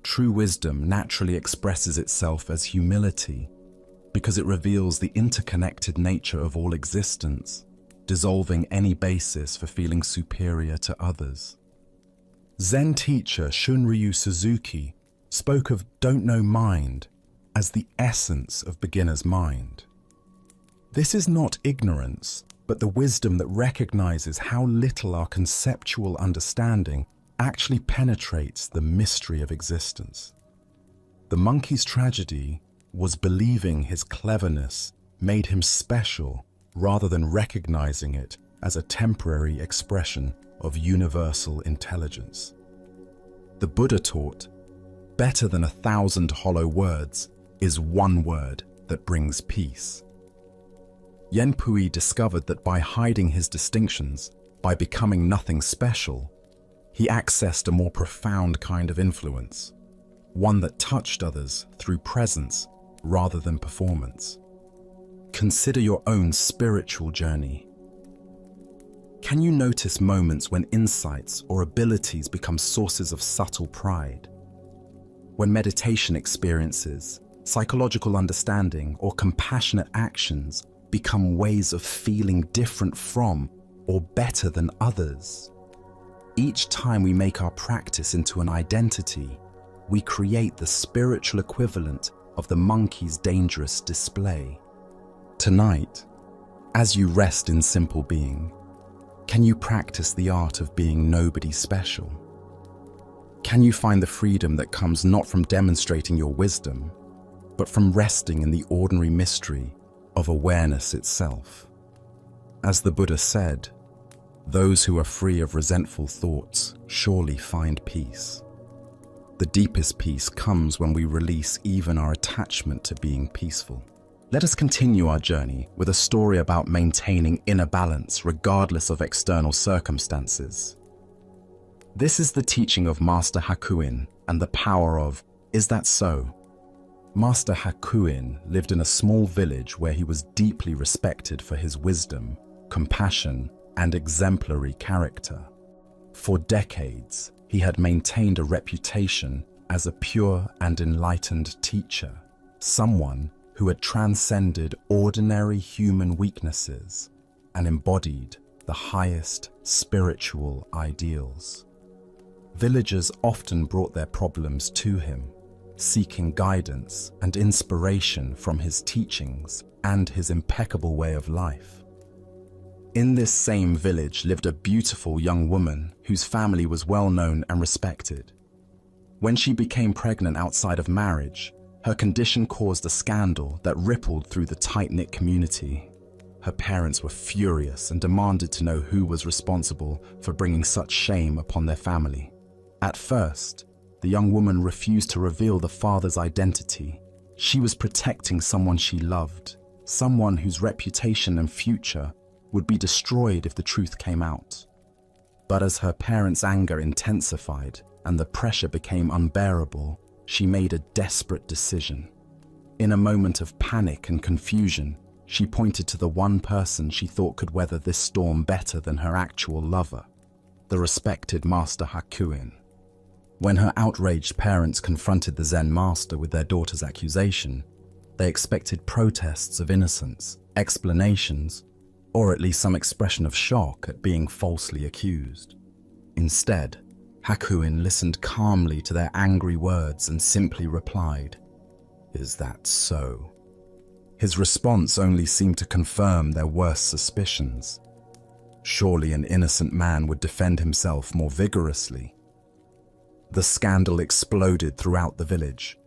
Speaker 1: True wisdom naturally expresses itself as humility because it reveals the interconnected nature of all existence, dissolving any basis for feeling superior to others. Zen teacher Shunryu Suzuki spoke of "don't know mind" as the essence of beginner's mind. This is not ignorance, but the wisdom that recognizes how little our conceptual understanding actually penetrates the mystery of existence. The monkey's tragedy was believing his cleverness made him special rather than recognizing it as a temporary expression of universal intelligence. The Buddha taught, "Better than 1,000 hollow words is one word that brings peace." Yen discovered that by hiding his distinctions, by becoming nothing special, he accessed a more profound kind of influence, one that touched others through presence rather than performance. Consider your own spiritual journey. Can you notice moments when insights or abilities become sources of subtle pride? When meditation experiences, psychological understanding, or compassionate actions become ways of feeling different from or better than others? Each time we make our practice into an identity, we create the spiritual equivalent of the monkey's dangerous display. Tonight, as you rest in simple being, can you practice the art of being nobody special? Can you find the freedom that comes not from demonstrating your wisdom, but from resting in the ordinary mystery of awareness itself? As the Buddha said, "Those who are free of resentful thoughts surely find peace." The deepest peace comes when we release even our attachment to being peaceful. Let us continue our journey with a story about maintaining inner balance regardless of external circumstances. This is the teaching of Master Hakuin and the power of "Is that so?" Master Hakuin lived in a small village where he was deeply respected for his wisdom, compassion, and exemplary character. For decades, he had maintained a reputation as a pure and enlightened teacher, someone who had transcended ordinary human weaknesses and embodied the highest spiritual ideals. Villagers often brought their problems to him, seeking guidance and inspiration from his teachings and his impeccable way of life. In this same village lived a beautiful young woman whose family was well known and respected. When she became pregnant outside of marriage, her condition caused a scandal that rippled through the tight-knit community. Her parents were furious and demanded to know who was responsible for bringing such shame upon their family. At first, the young woman refused to reveal the father's identity. She was protecting someone she loved, someone whose reputation and future would be destroyed if the truth came out. But as her parents' anger intensified and the pressure became unbearable, she made a desperate decision. In a moment of panic and confusion, she pointed to the one person she thought could weather this storm better than her actual lover, the respected Master Hakuin. When her outraged parents confronted the Zen master with their daughter's accusation, they expected protests of innocence, explanations, or at least some expression of shock at being falsely accused. Instead, Hakuin listened calmly to their angry words and simply replied, "Is that so?" His response only seemed to confirm their worst suspicions. Surely an innocent man would defend himself more vigorously. The scandal exploded throughout the village.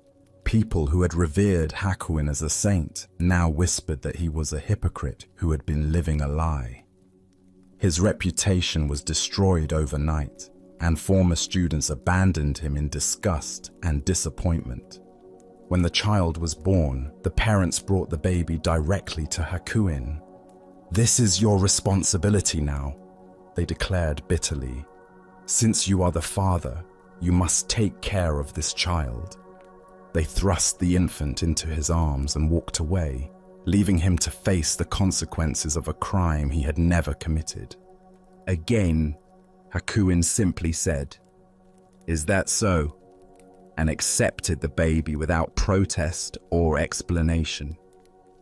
Speaker 1: People who had revered Hakuin as a saint now whispered that he was a hypocrite who had been living a lie. His reputation was destroyed overnight, and former students abandoned him in disgust and disappointment. When the child was born, the parents brought the baby directly to Hakuin. "This is your responsibility now," they declared bitterly. "Since you are the father, you must take care of this child." They thrust the infant into his arms and walked away, leaving him to face the consequences of a crime he had never committed. Again, Hakuin simply said, "Is that so?" and accepted the baby without protest or explanation.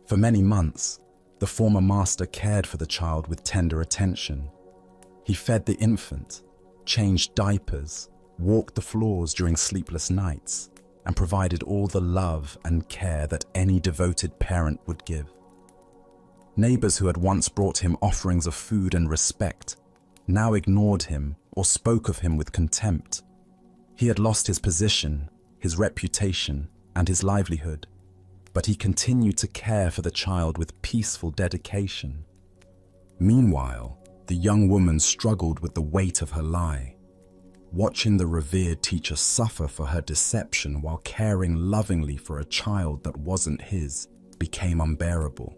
Speaker 1: For many months, the former master cared for the child with tender attention. He fed the infant, changed diapers, walked the floors during sleepless nights, and provided all the love and care that any devoted parent would give. Neighbors who had once brought him offerings of food and respect now ignored him or spoke of him with contempt. He had lost his position, his reputation, and his livelihood, but he continued to care for the child with peaceful dedication. Meanwhile, the young woman struggled with the weight of her lie. Watching the revered teacher suffer for her deception while caring lovingly for a child that wasn't his became unbearable.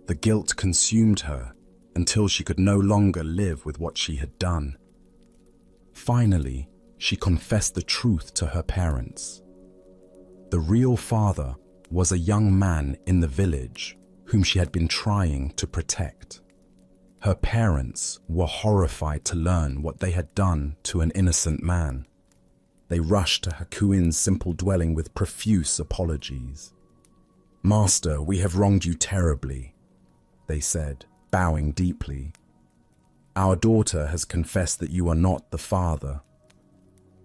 Speaker 1: The guilt consumed her until she could no longer live with what she had done. Finally, she confessed the truth to her parents. The real father was a young man in the village whom she had been trying to protect. Her parents were horrified to learn what they had done to an innocent man. They rushed to Hakuin's simple dwelling with profuse apologies. "Master, we have wronged you terribly," they said, bowing deeply. "Our daughter has confessed that you are not the father.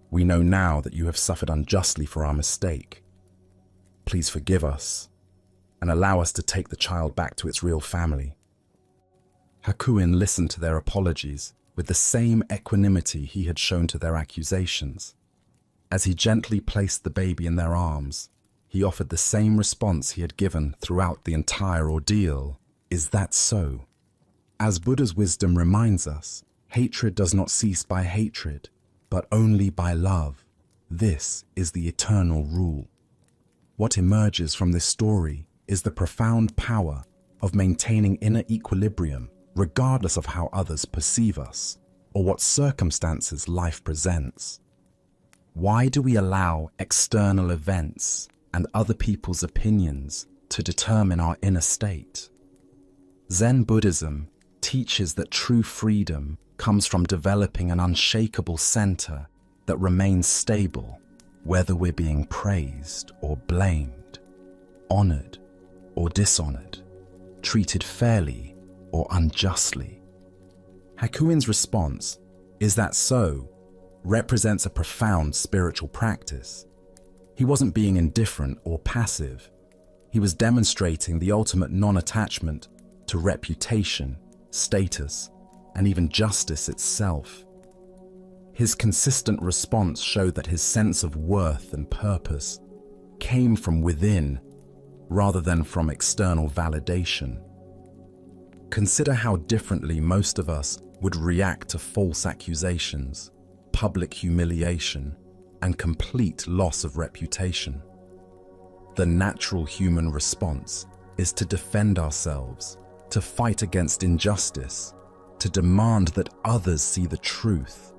Speaker 1: We know now that you have suffered unjustly for our mistake. Please forgive us and allow us to take the child back to its real family." Hakuin listened to their apologies with the same equanimity he had shown to their accusations. As he gently placed the baby in their arms, he offered the same response he had given throughout the entire ordeal. "Is that so?" As Buddha's wisdom reminds us, hatred does not cease by hatred, but only by love. This is the eternal rule. What emerges from this story is the profound power of maintaining inner equilibrium regardless of how others perceive us or what circumstances life presents. Why do we allow external events and other people's opinions to determine our inner state? Zen Buddhism teaches that true freedom comes from developing an unshakable center that remains stable, whether we're being praised or blamed, honored or dishonored, treated fairly or unjustly. Hakuin's response, "Is that so?" represents a profound spiritual practice. He wasn't being indifferent or passive. He was demonstrating the ultimate non-attachment to reputation, status, and even justice itself. His consistent response showed that his sense of worth and purpose came from within rather than from external validation. Consider how differently most of us would react to false accusations, public humiliation, and complete loss of reputation. The natural human response is to defend ourselves, to fight against injustice, to demand that others see the truth.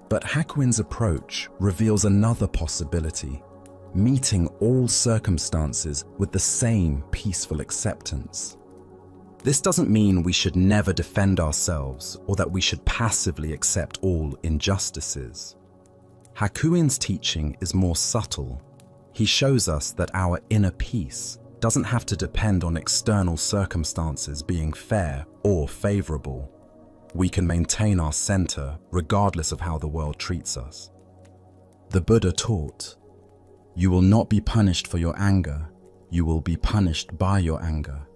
Speaker 1: But Hakuin's approach reveals another possibility, meeting all circumstances with the same peaceful acceptance. This doesn't mean we should never defend ourselves or that we should passively accept all injustices. Hakuin's teaching is more subtle. He shows us that our inner peace doesn't have to depend on external circumstances being fair or favorable. We can maintain our center regardless of how the world treats us. The Buddha taught, "You will not be punished for your anger, you will be punished by your anger."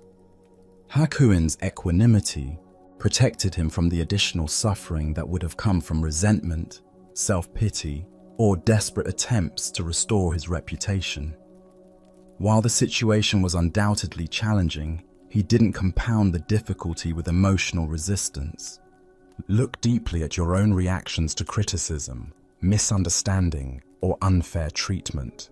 Speaker 1: Hakuin's equanimity protected him from the additional suffering that would have come from resentment, self-pity, or desperate attempts to restore his reputation. While the situation was undoubtedly challenging, he didn't compound the difficulty with emotional resistance. Look deeply at your own reactions to criticism, misunderstanding, or unfair treatment.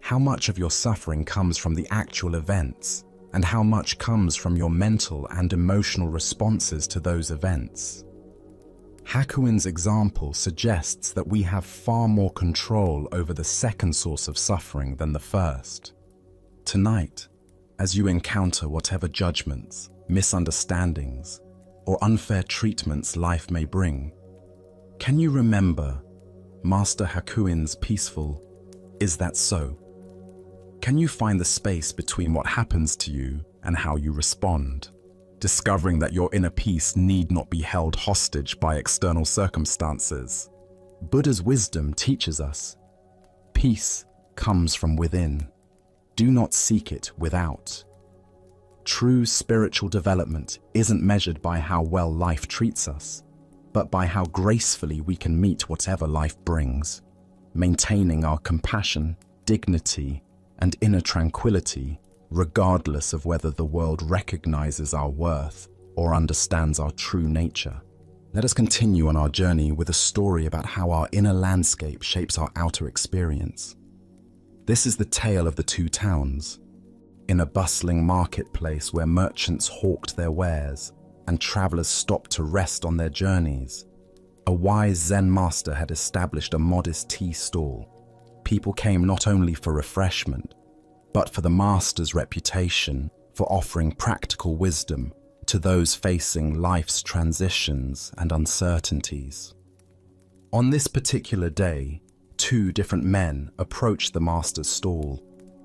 Speaker 1: How much of your suffering comes from the actual events, and how much comes from your mental and emotional responses to those events? Hakuin's example suggests that we have far more control over the second source of suffering than the first. Tonight, as you encounter whatever judgments, misunderstandings, or unfair treatments life may bring, can you remember Master Hakuin's peaceful, "Is that so?" Can you find the space between what happens to you and how you respond, discovering that your inner peace need not be held hostage by external circumstances? Buddha's wisdom teaches us, peace comes from within. Do not seek it without. True spiritual development isn't measured by how well life treats us, but by how gracefully we can meet whatever life brings, maintaining our compassion, dignity, and inner tranquility, regardless of whether the world recognizes our worth or understands our true nature. Let us continue on our journey with a story about how our inner landscape shapes our outer experience. This is the tale of the two towns. In a bustling marketplace where merchants hawked their wares and travelers stopped to rest on their journeys, a wise Zen master had established a modest tea stall. People came not only for refreshment, but for the master's reputation for offering practical wisdom to those facing life's transitions and uncertainties. On this particular day, two different men approached the master's stall,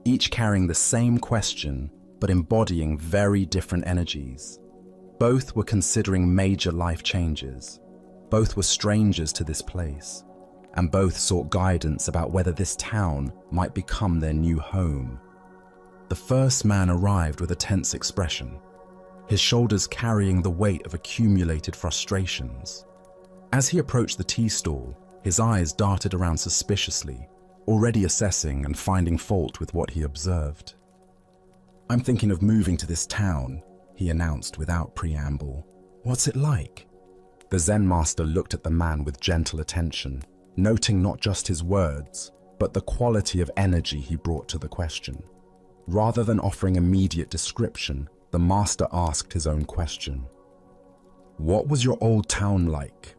Speaker 1: each carrying the same question but embodying very different energies. Both were considering major life changes. Both were strangers to this place, and both sought guidance about whether this town might become their new home. The first man arrived with a tense expression, his shoulders carrying the weight of accumulated frustrations. As he approached the tea stall, his eyes darted around suspiciously, already assessing and finding fault with what he observed. "I'm thinking of moving to this town," he announced without preamble. "What's it like?" The Zen master looked at the man with gentle attention, noting not just his words, but the quality of energy he brought to the question. Rather than offering immediate description, the master asked his own question. "What was your old town like?"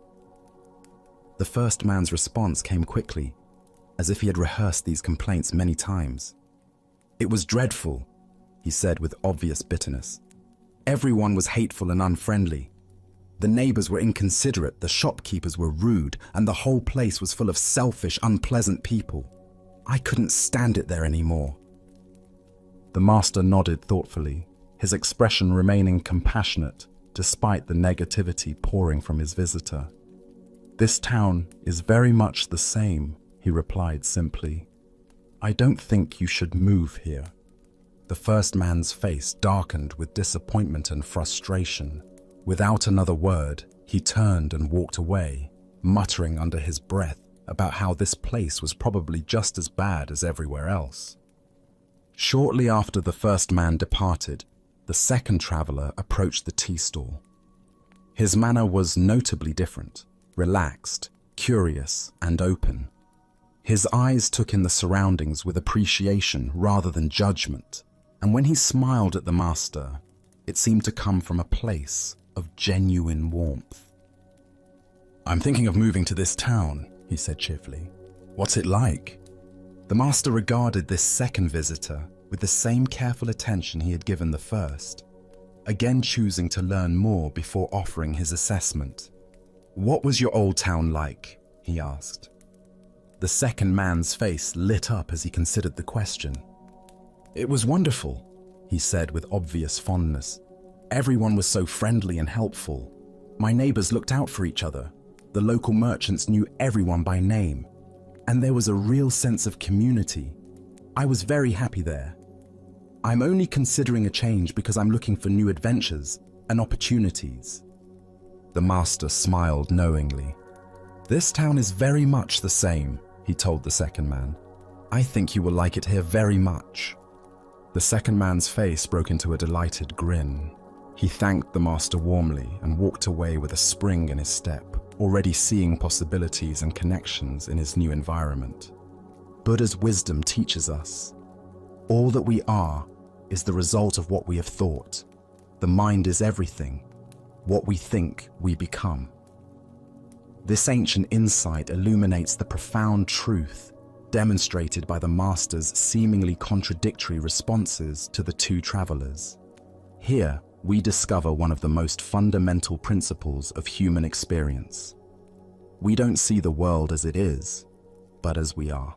Speaker 1: The first man's response came quickly, as if he had rehearsed these complaints many times. "It was dreadful," he said with obvious bitterness. "Everyone was hateful and unfriendly. The neighbors were inconsiderate, the shopkeepers were rude, and the whole place was full of selfish, unpleasant people. I couldn't stand it there anymore." The master nodded thoughtfully, his expression remaining compassionate despite the negativity pouring from his visitor. "This town is very much the same," he replied simply. "I don't think you should move here." The first man's face darkened with disappointment and frustration. Without another word, he turned and walked away, muttering under his breath about how this place was probably just as bad as everywhere else. Shortly after the first man departed, the second traveler approached the tea stall. His manner was notably different, relaxed, curious, and open. His eyes took in the surroundings with appreciation rather than judgment, and when he smiled at the master, it seemed to come from a place of genuine warmth. "I'm thinking of moving to this town," he said cheerfully. "What's it like?" The master regarded this second visitor with the same careful attention he had given the first, again choosing to learn more before offering his assessment. "What was your old town like?" he asked. The second man's face lit up as he considered the question. "It was wonderful," he said with obvious fondness. "Everyone was so friendly and helpful. My neighbors looked out for each other. The local merchants knew everyone by name, and there was a real sense of community. I was very happy there. I'm only considering a change because I'm looking for new adventures and opportunities." The master smiled knowingly. "This town is very much the same," he told the second man. "I think you will like it here very much." The second man's face broke into a delighted grin. He thanked the master warmly and walked away with a spring in his step, already seeing possibilities and connections in his new environment. Buddha's wisdom teaches us, all that we are is the result of what we have thought. The mind is everything. What we think, we become. This ancient insight illuminates the profound truth demonstrated by the master's seemingly contradictory responses to the two travelers. Here, we discover one of the most fundamental principles of human experience. We don't see the world as it is, but as we are.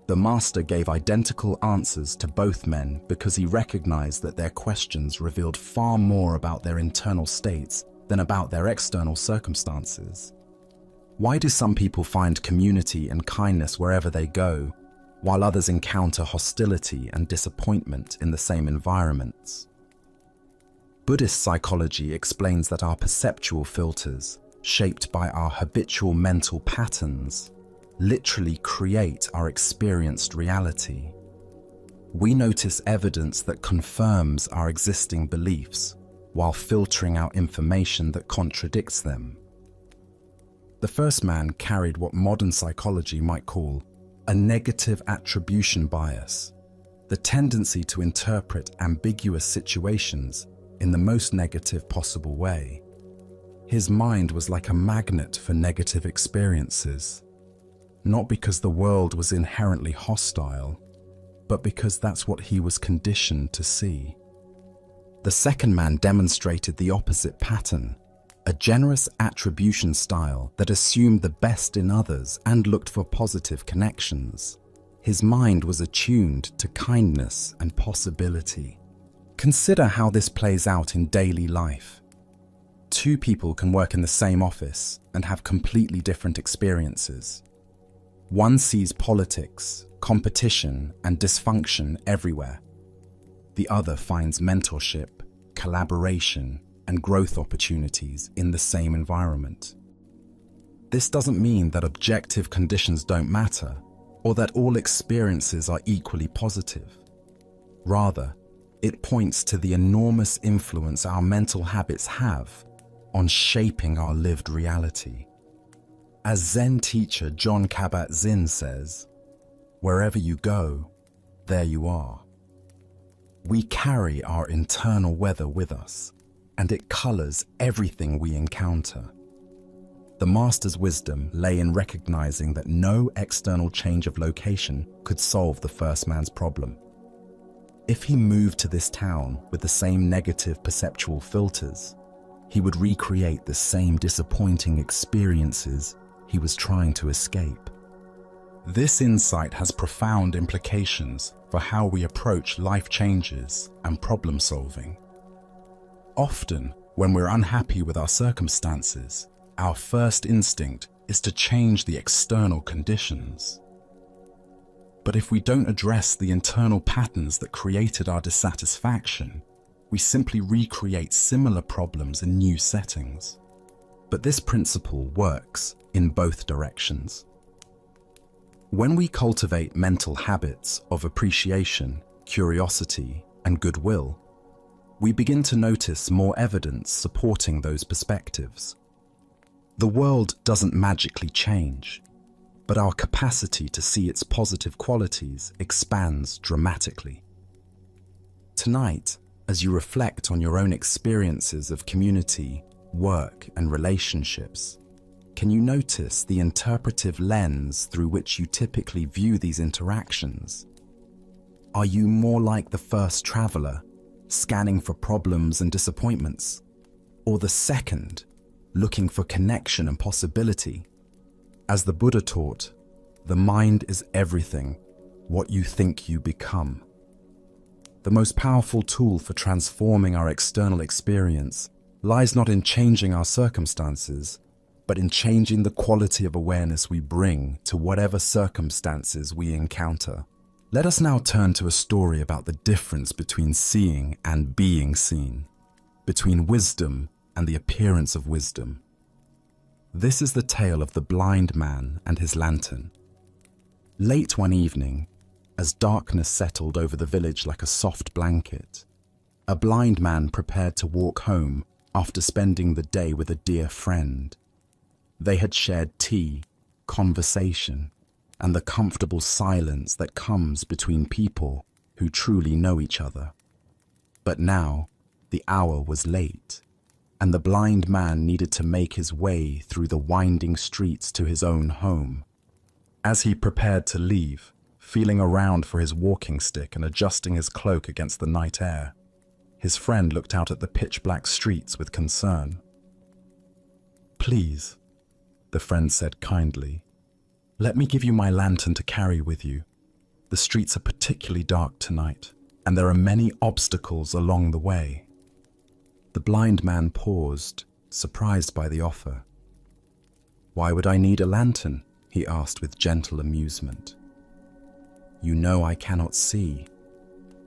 Speaker 1: The master gave identical answers to both men because he recognized that their questions revealed far more about their internal states than about their external circumstances. Why do some people find community and kindness wherever they go, while others encounter hostility and disappointment in the same environments? Buddhist psychology explains that our perceptual filters, shaped by our habitual mental patterns, literally create our experienced reality. We notice evidence that confirms our existing beliefs while filtering out information that contradicts them. The first man carried what modern psychology might call a negative attribution bias, the tendency to interpret ambiguous situations in the most negative possible way. His mind was like a magnet for negative experiences, not because the world was inherently hostile, but because that's what he was conditioned to see. The second man demonstrated the opposite pattern, a generous attribution style that assumed the best in others and looked for positive connections. His mind was attuned to kindness and possibility. Consider how this plays out in daily life. Two people can work in the same office and have completely different experiences. One sees politics, competition, and dysfunction everywhere. The other finds mentorship, collaboration, and growth opportunities in the same environment. This doesn't mean that objective conditions don't matter, or that all experiences are equally positive. Rather, it points to the enormous influence our mental habits have on shaping our lived reality. As Zen teacher Jon Kabat-Zinn says, "Wherever you go, there you are." We carry our internal weather with us, and it colors everything we encounter. The master's wisdom lay in recognizing that no external change of location could solve the first man's problem. If he moved to this town with the same negative perceptual filters, he would recreate the same disappointing experiences he was trying to escape. This insight has profound implications for how we approach life changes and problem solving. Often, when we're unhappy with our circumstances, our first instinct is to change the external conditions. But if we don't address the internal patterns that created our dissatisfaction, we simply recreate similar problems in new settings. But this principle works in both directions. When we cultivate mental habits of appreciation, curiosity, and goodwill, we begin to notice more evidence supporting those perspectives. The world doesn't magically change, but our capacity to see its positive qualities expands dramatically. Tonight, as you reflect on your own experiences of community, work, and relationships, can you notice the interpretive lens through which you typically view these interactions? Are you more like the first traveler, scanning for problems and disappointments, or the second, looking for connection and possibility? As the Buddha taught, the mind is everything, what you think you become. The most powerful tool for transforming our external experience lies not in changing our circumstances, but in changing the quality of awareness we bring to whatever circumstances we encounter. Let us now turn to a story about the difference between seeing and being seen, between wisdom and the appearance of wisdom. This is the tale of the blind man and his lantern. Late one evening, as darkness settled over the village like a soft blanket, a blind man prepared to walk home after spending the day with a dear friend. They had shared tea, conversation, and the comfortable silence that comes between people who truly know each other. But now, the hour was late, and the blind man needed to make his way through the winding streets to his own home. As he prepared to leave, feeling around for his walking stick and adjusting his cloak against the night air, his friend looked out at the pitch-black streets with concern. "Please," the friend said kindly, "let me give you my lantern to carry with you. The streets are particularly dark tonight, and there are many obstacles along the way." The blind man paused, surprised by the offer. "Why would I need a lantern?" he asked with gentle amusement. "You know I cannot see.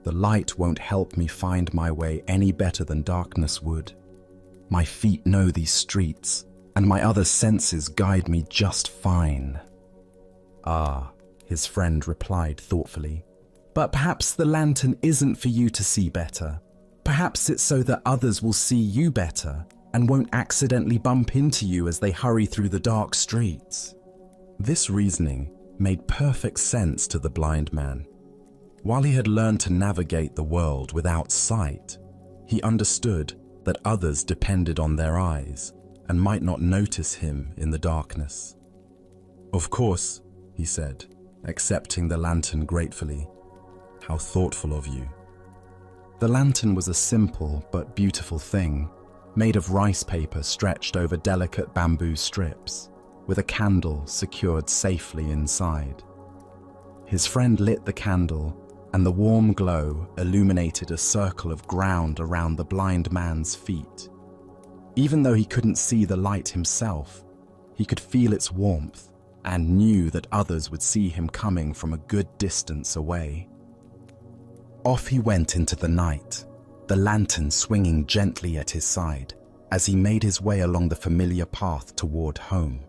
Speaker 1: The light won't help me find my way any better than darkness would. My feet know these streets, and my other senses guide me just fine." "Ah," his friend replied thoughtfully, "but perhaps the lantern isn't for you to see better. Perhaps it's so that others will see you better and won't accidentally bump into you as they hurry through the dark streets." This reasoning made perfect sense to the blind man. While he had learned to navigate the world without sight, he understood that others depended on their eyes and might not notice him in the darkness. "Of course," he said, accepting the lantern gratefully. "How thoughtful of you." The lantern was a simple but beautiful thing, made of rice paper stretched over delicate bamboo strips, with a candle secured safely inside. His friend lit the candle, and the warm glow illuminated a circle of ground around the blind man's feet. Even though he couldn't see the light himself, he could feel its warmth and knew that others would see him coming from a good distance away. Off he went into the night, the lantern swinging gently at his side as he made his way along the familiar path toward home.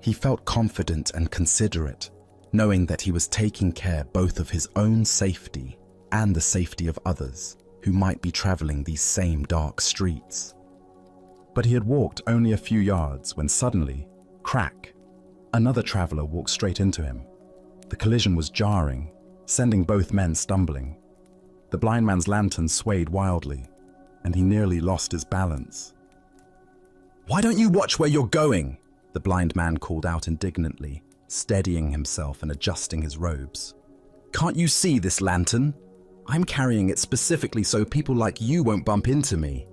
Speaker 1: He felt confident and considerate, knowing that he was taking care both of his own safety and the safety of others who might be traveling these same dark streets. But he had walked only a few yards when suddenly, crack, another traveler walked straight into him. The collision was jarring, sending both men stumbling. The blind man's lantern swayed wildly, and he nearly lost his balance. "Why don't you watch where you're going?" the blind man called out indignantly, steadying himself and adjusting his robes. "Can't you see this lantern? I'm carrying it specifically so people like you won't bump into me."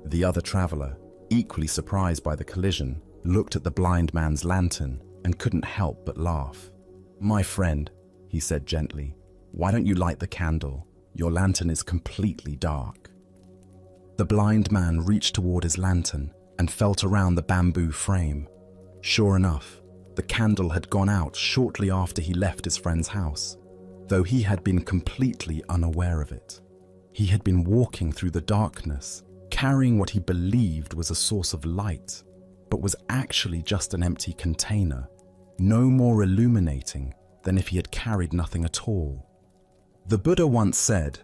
Speaker 1: The other traveler, equally surprised by the collision, looked at the blind man's lantern and couldn't help but laugh. "My friend," he said gently, "why don't you light the candle? Your lantern is completely dark." The blind man reached toward his lantern and felt around the bamboo frame. Sure enough, the candle had gone out shortly after he left his friend's house, though he had been completely unaware of it. He had been walking through the darkness, carrying what he believed was a source of light, but was actually just an empty container, no more illuminating than if he had carried nothing at all. The Buddha once said,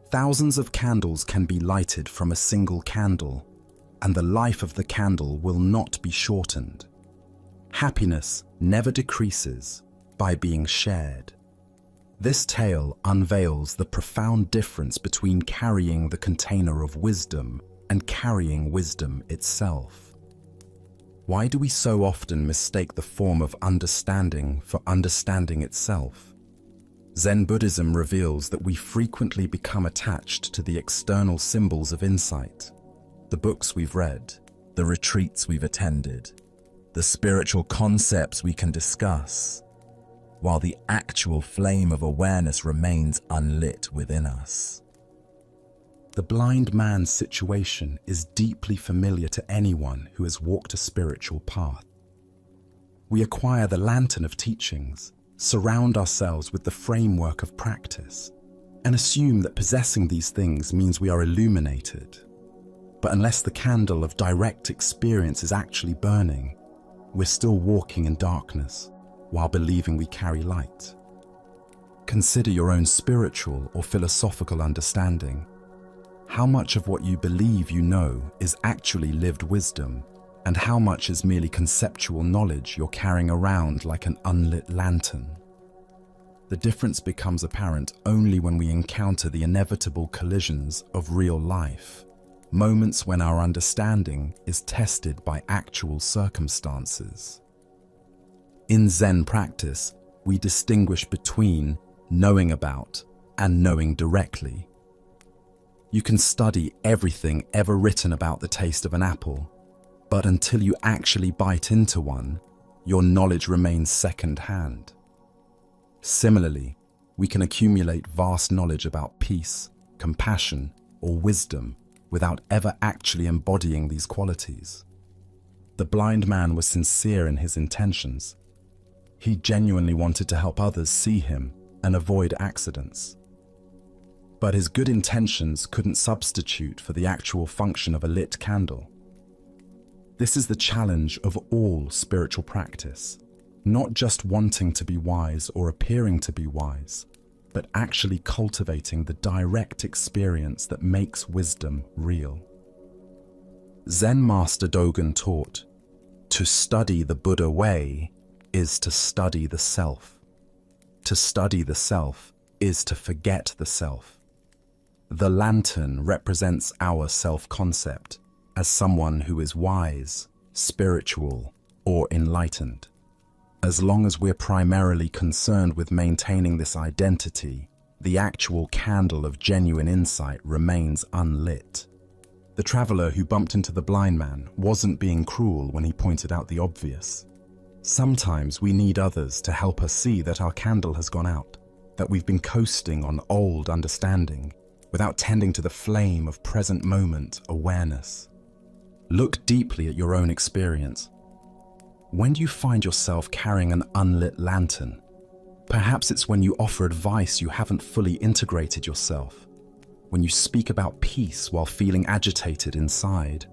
Speaker 1: "Thousands of candles can be lighted from a single candle, and the life of the candle will not be shortened. Happiness never decreases by being shared." This tale unveils the profound difference between carrying the container of wisdom and carrying wisdom itself. Why do we so often mistake the form of understanding for understanding itself? Zen Buddhism reveals that we frequently become attached to the external symbols of insight, the books we've read, the retreats we've attended, the spiritual concepts we can discuss, while the actual flame of awareness remains unlit within us. The blind man's situation is deeply familiar to anyone who has walked a spiritual path. We acquire the lantern of teachings, surround ourselves with the framework of practice, and assume that possessing these things means we are illuminated. But unless the candle of direct experience is actually burning, we're still walking in darkness while believing we carry light. Consider your own spiritual or philosophical understanding. How much of what you believe you know is actually lived wisdom, and how much is merely conceptual knowledge you're carrying around like an unlit lantern? The difference becomes apparent only when we encounter the inevitable collisions of real life, moments when our understanding is tested by actual circumstances. In Zen practice, we distinguish between knowing about and knowing directly. You can study everything ever written about the taste of an apple, but until you actually bite into one, your knowledge remains second-hand. Similarly, we can accumulate vast knowledge about peace, compassion, or wisdom without ever actually embodying these qualities. The blind man was sincere in his intentions. He genuinely wanted to help others see him and avoid accidents. But his good intentions couldn't substitute for the actual function of a lit candle. This is the challenge of all spiritual practice, not just wanting to be wise or appearing to be wise, but actually cultivating the direct experience that makes wisdom real. Zen Master Dogen taught, "To study the Buddha way is to study the self. To study the self is to forget the self." The lantern represents our self-concept as someone who is wise, spiritual, or enlightened. As long as we're primarily concerned with maintaining this identity, the actual candle of genuine insight remains unlit. The traveler who bumped into the blind man wasn't being cruel when he pointed out the obvious. Sometimes we need others to help us see that our candle has gone out, that we've been coasting on old understanding, without tending to the flame of present moment awareness. Look deeply at your own experience. When do you find yourself carrying an unlit lantern? Perhaps it's when you offer advice you haven't fully integrated yourself, when you speak about peace while feeling agitated inside,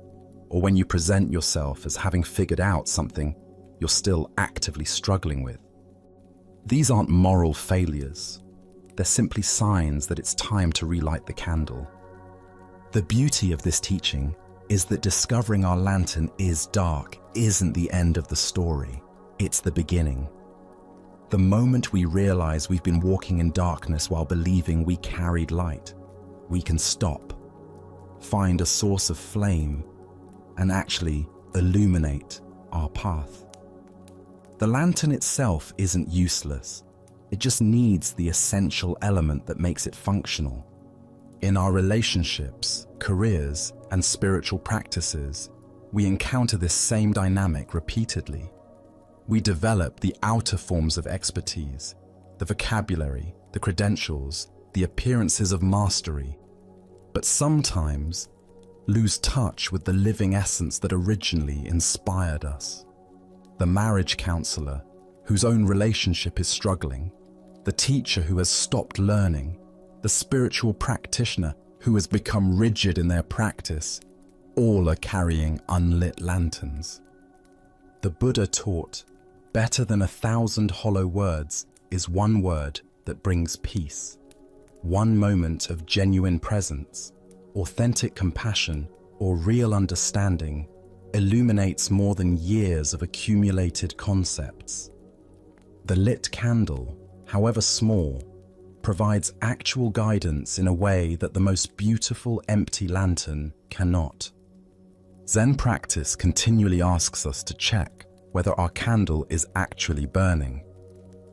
Speaker 1: or when you present yourself as having figured out something you're still actively struggling with. These aren't moral failures. They're simply signs that it's time to relight the candle. The beauty of this teaching is that discovering our lantern is dark isn't the end of the story. It's the beginning. The moment we realize we've been walking in darkness while believing we carried light, we can stop, find a source of flame, and actually illuminate our path. The lantern itself isn't useless. It just needs the essential element that makes it functional. In our relationships, careers, and spiritual practices, we encounter this same dynamic repeatedly. We develop the outer forms of expertise, the vocabulary, the credentials, the appearances of mastery, but sometimes lose touch with the living essence that originally inspired us. The marriage counselor whose own relationship is struggling, the teacher who has stopped learning, the spiritual practitioner who has become rigid in their practice, all are carrying unlit lanterns. The Buddha taught, better than 1,000 hollow words is one word that brings peace. One moment of genuine presence, authentic compassion, or real understanding illuminates more than years of accumulated concepts. The lit candle, however small, provides actual guidance in a way that the most beautiful empty lantern cannot. Zen practice continually asks us to check whether our candle is actually burning.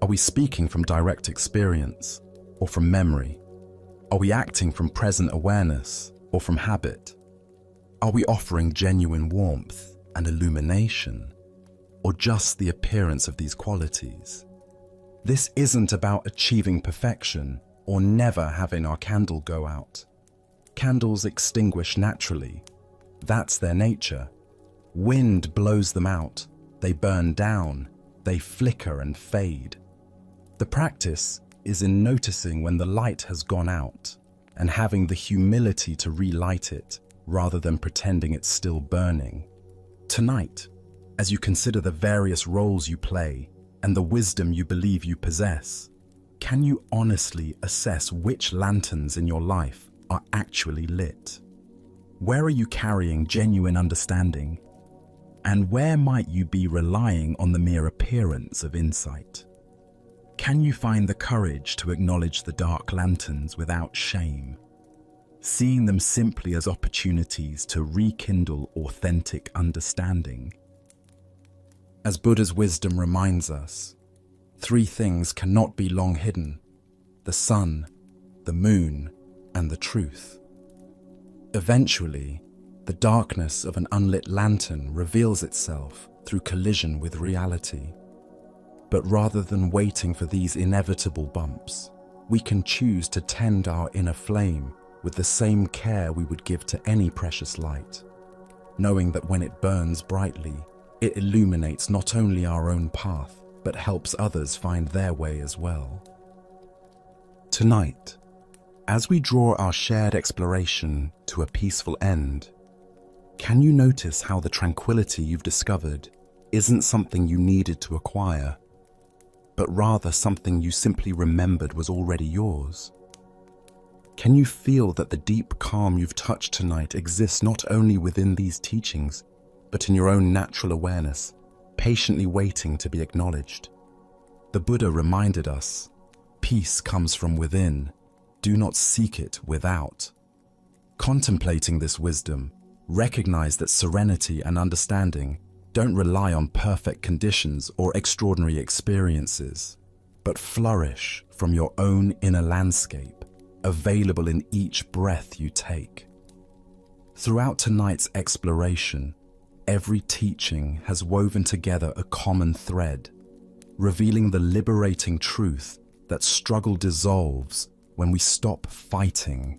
Speaker 1: Are we speaking from direct experience or from memory? Are we acting from present awareness or from habit? Are we offering genuine warmth and illumination, or just the appearance of these qualities? This isn't about achieving perfection or never having our candle go out. Candles extinguish naturally. That's their nature. Wind blows them out. They burn down. They flicker and fade. The practice is in noticing when the light has gone out and having the humility to relight it rather than pretending it's still burning. Tonight, as you consider the various roles you play and the wisdom you believe you possess, can you honestly assess which lanterns in your life are actually lit? Where are you carrying genuine understanding? And where might you be relying on the mere appearance of insight? Can you find the courage to acknowledge the dark lanterns without shame, seeing them simply as opportunities to rekindle authentic understanding? As Buddha's wisdom reminds us, 3 things cannot be long hidden: the sun, the moon, and the truth. Eventually, the darkness of an unlit lantern reveals itself through collision with reality. But rather than waiting for these inevitable bumps, we can choose to tend our inner flame with the same care we would give to any precious light, knowing that when it burns brightly, it illuminates not only our own path, but helps others find their way as well. Tonight, as we draw our shared exploration to a peaceful end, can you notice how the tranquility you've discovered isn't something you needed to acquire, but rather something you simply remembered was already yours? Can you feel that the deep calm you've touched tonight exists not only within these teachings, but in your own natural awareness, patiently waiting to be acknowledged? The Buddha reminded us, peace comes from within. Do not seek it without. Contemplating this wisdom, recognize that serenity and understanding don't rely on perfect conditions or extraordinary experiences, but flourish from your own inner landscape, available in each breath you take. Throughout tonight's exploration, every teaching has woven together a common thread, revealing the liberating truth that struggle dissolves when we stop fighting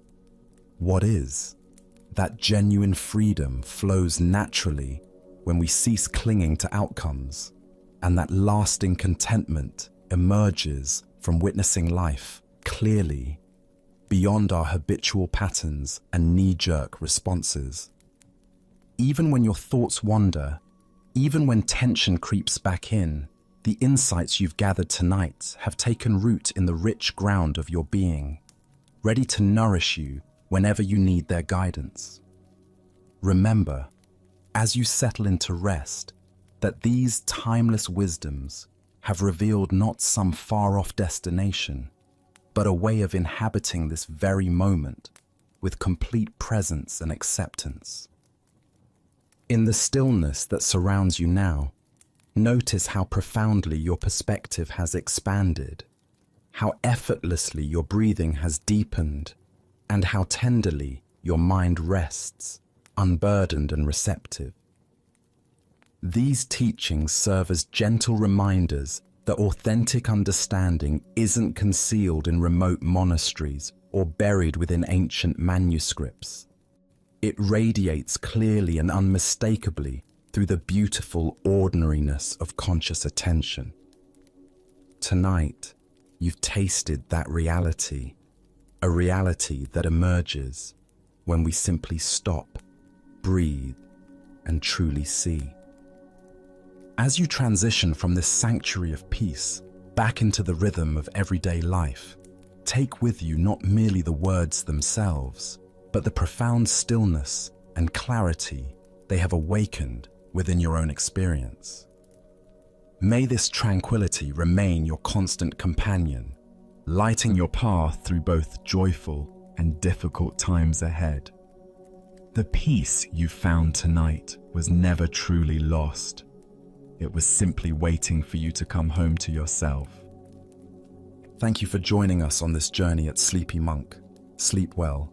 Speaker 1: what is. That genuine freedom flows naturally when we cease clinging to outcomes, and that lasting contentment emerges from witnessing life clearly, beyond our habitual patterns and knee-jerk responses. Even when your thoughts wander, even when tension creeps back in, the insights you've gathered tonight have taken root in the rich ground of your being, ready to nourish you whenever you need their guidance. Remember, as you settle into rest, that these timeless wisdoms have revealed not some far-off destination, but a way of inhabiting this very moment with complete presence and acceptance. In the stillness that surrounds you now, notice how profoundly your perspective has expanded, how effortlessly your breathing has deepened, and how tenderly your mind rests, unburdened and receptive. These teachings serve as gentle reminders that authentic understanding isn't concealed in remote monasteries or buried within ancient manuscripts. It radiates clearly and unmistakably through the beautiful ordinariness of conscious attention. Tonight, you've tasted that reality, a reality that emerges when we simply stop, breathe, and truly see. As you transition from this sanctuary of peace back into the rhythm of everyday life, take with you not merely the words themselves, but the profound stillness and clarity they have awakened within your own experience. May this tranquility remain your constant companion, lighting your path through both joyful and difficult times ahead. The peace you found tonight was never truly lost. It was simply waiting for you to come home to yourself. Thank you for joining us on this journey at Sleepy Monk. Sleep well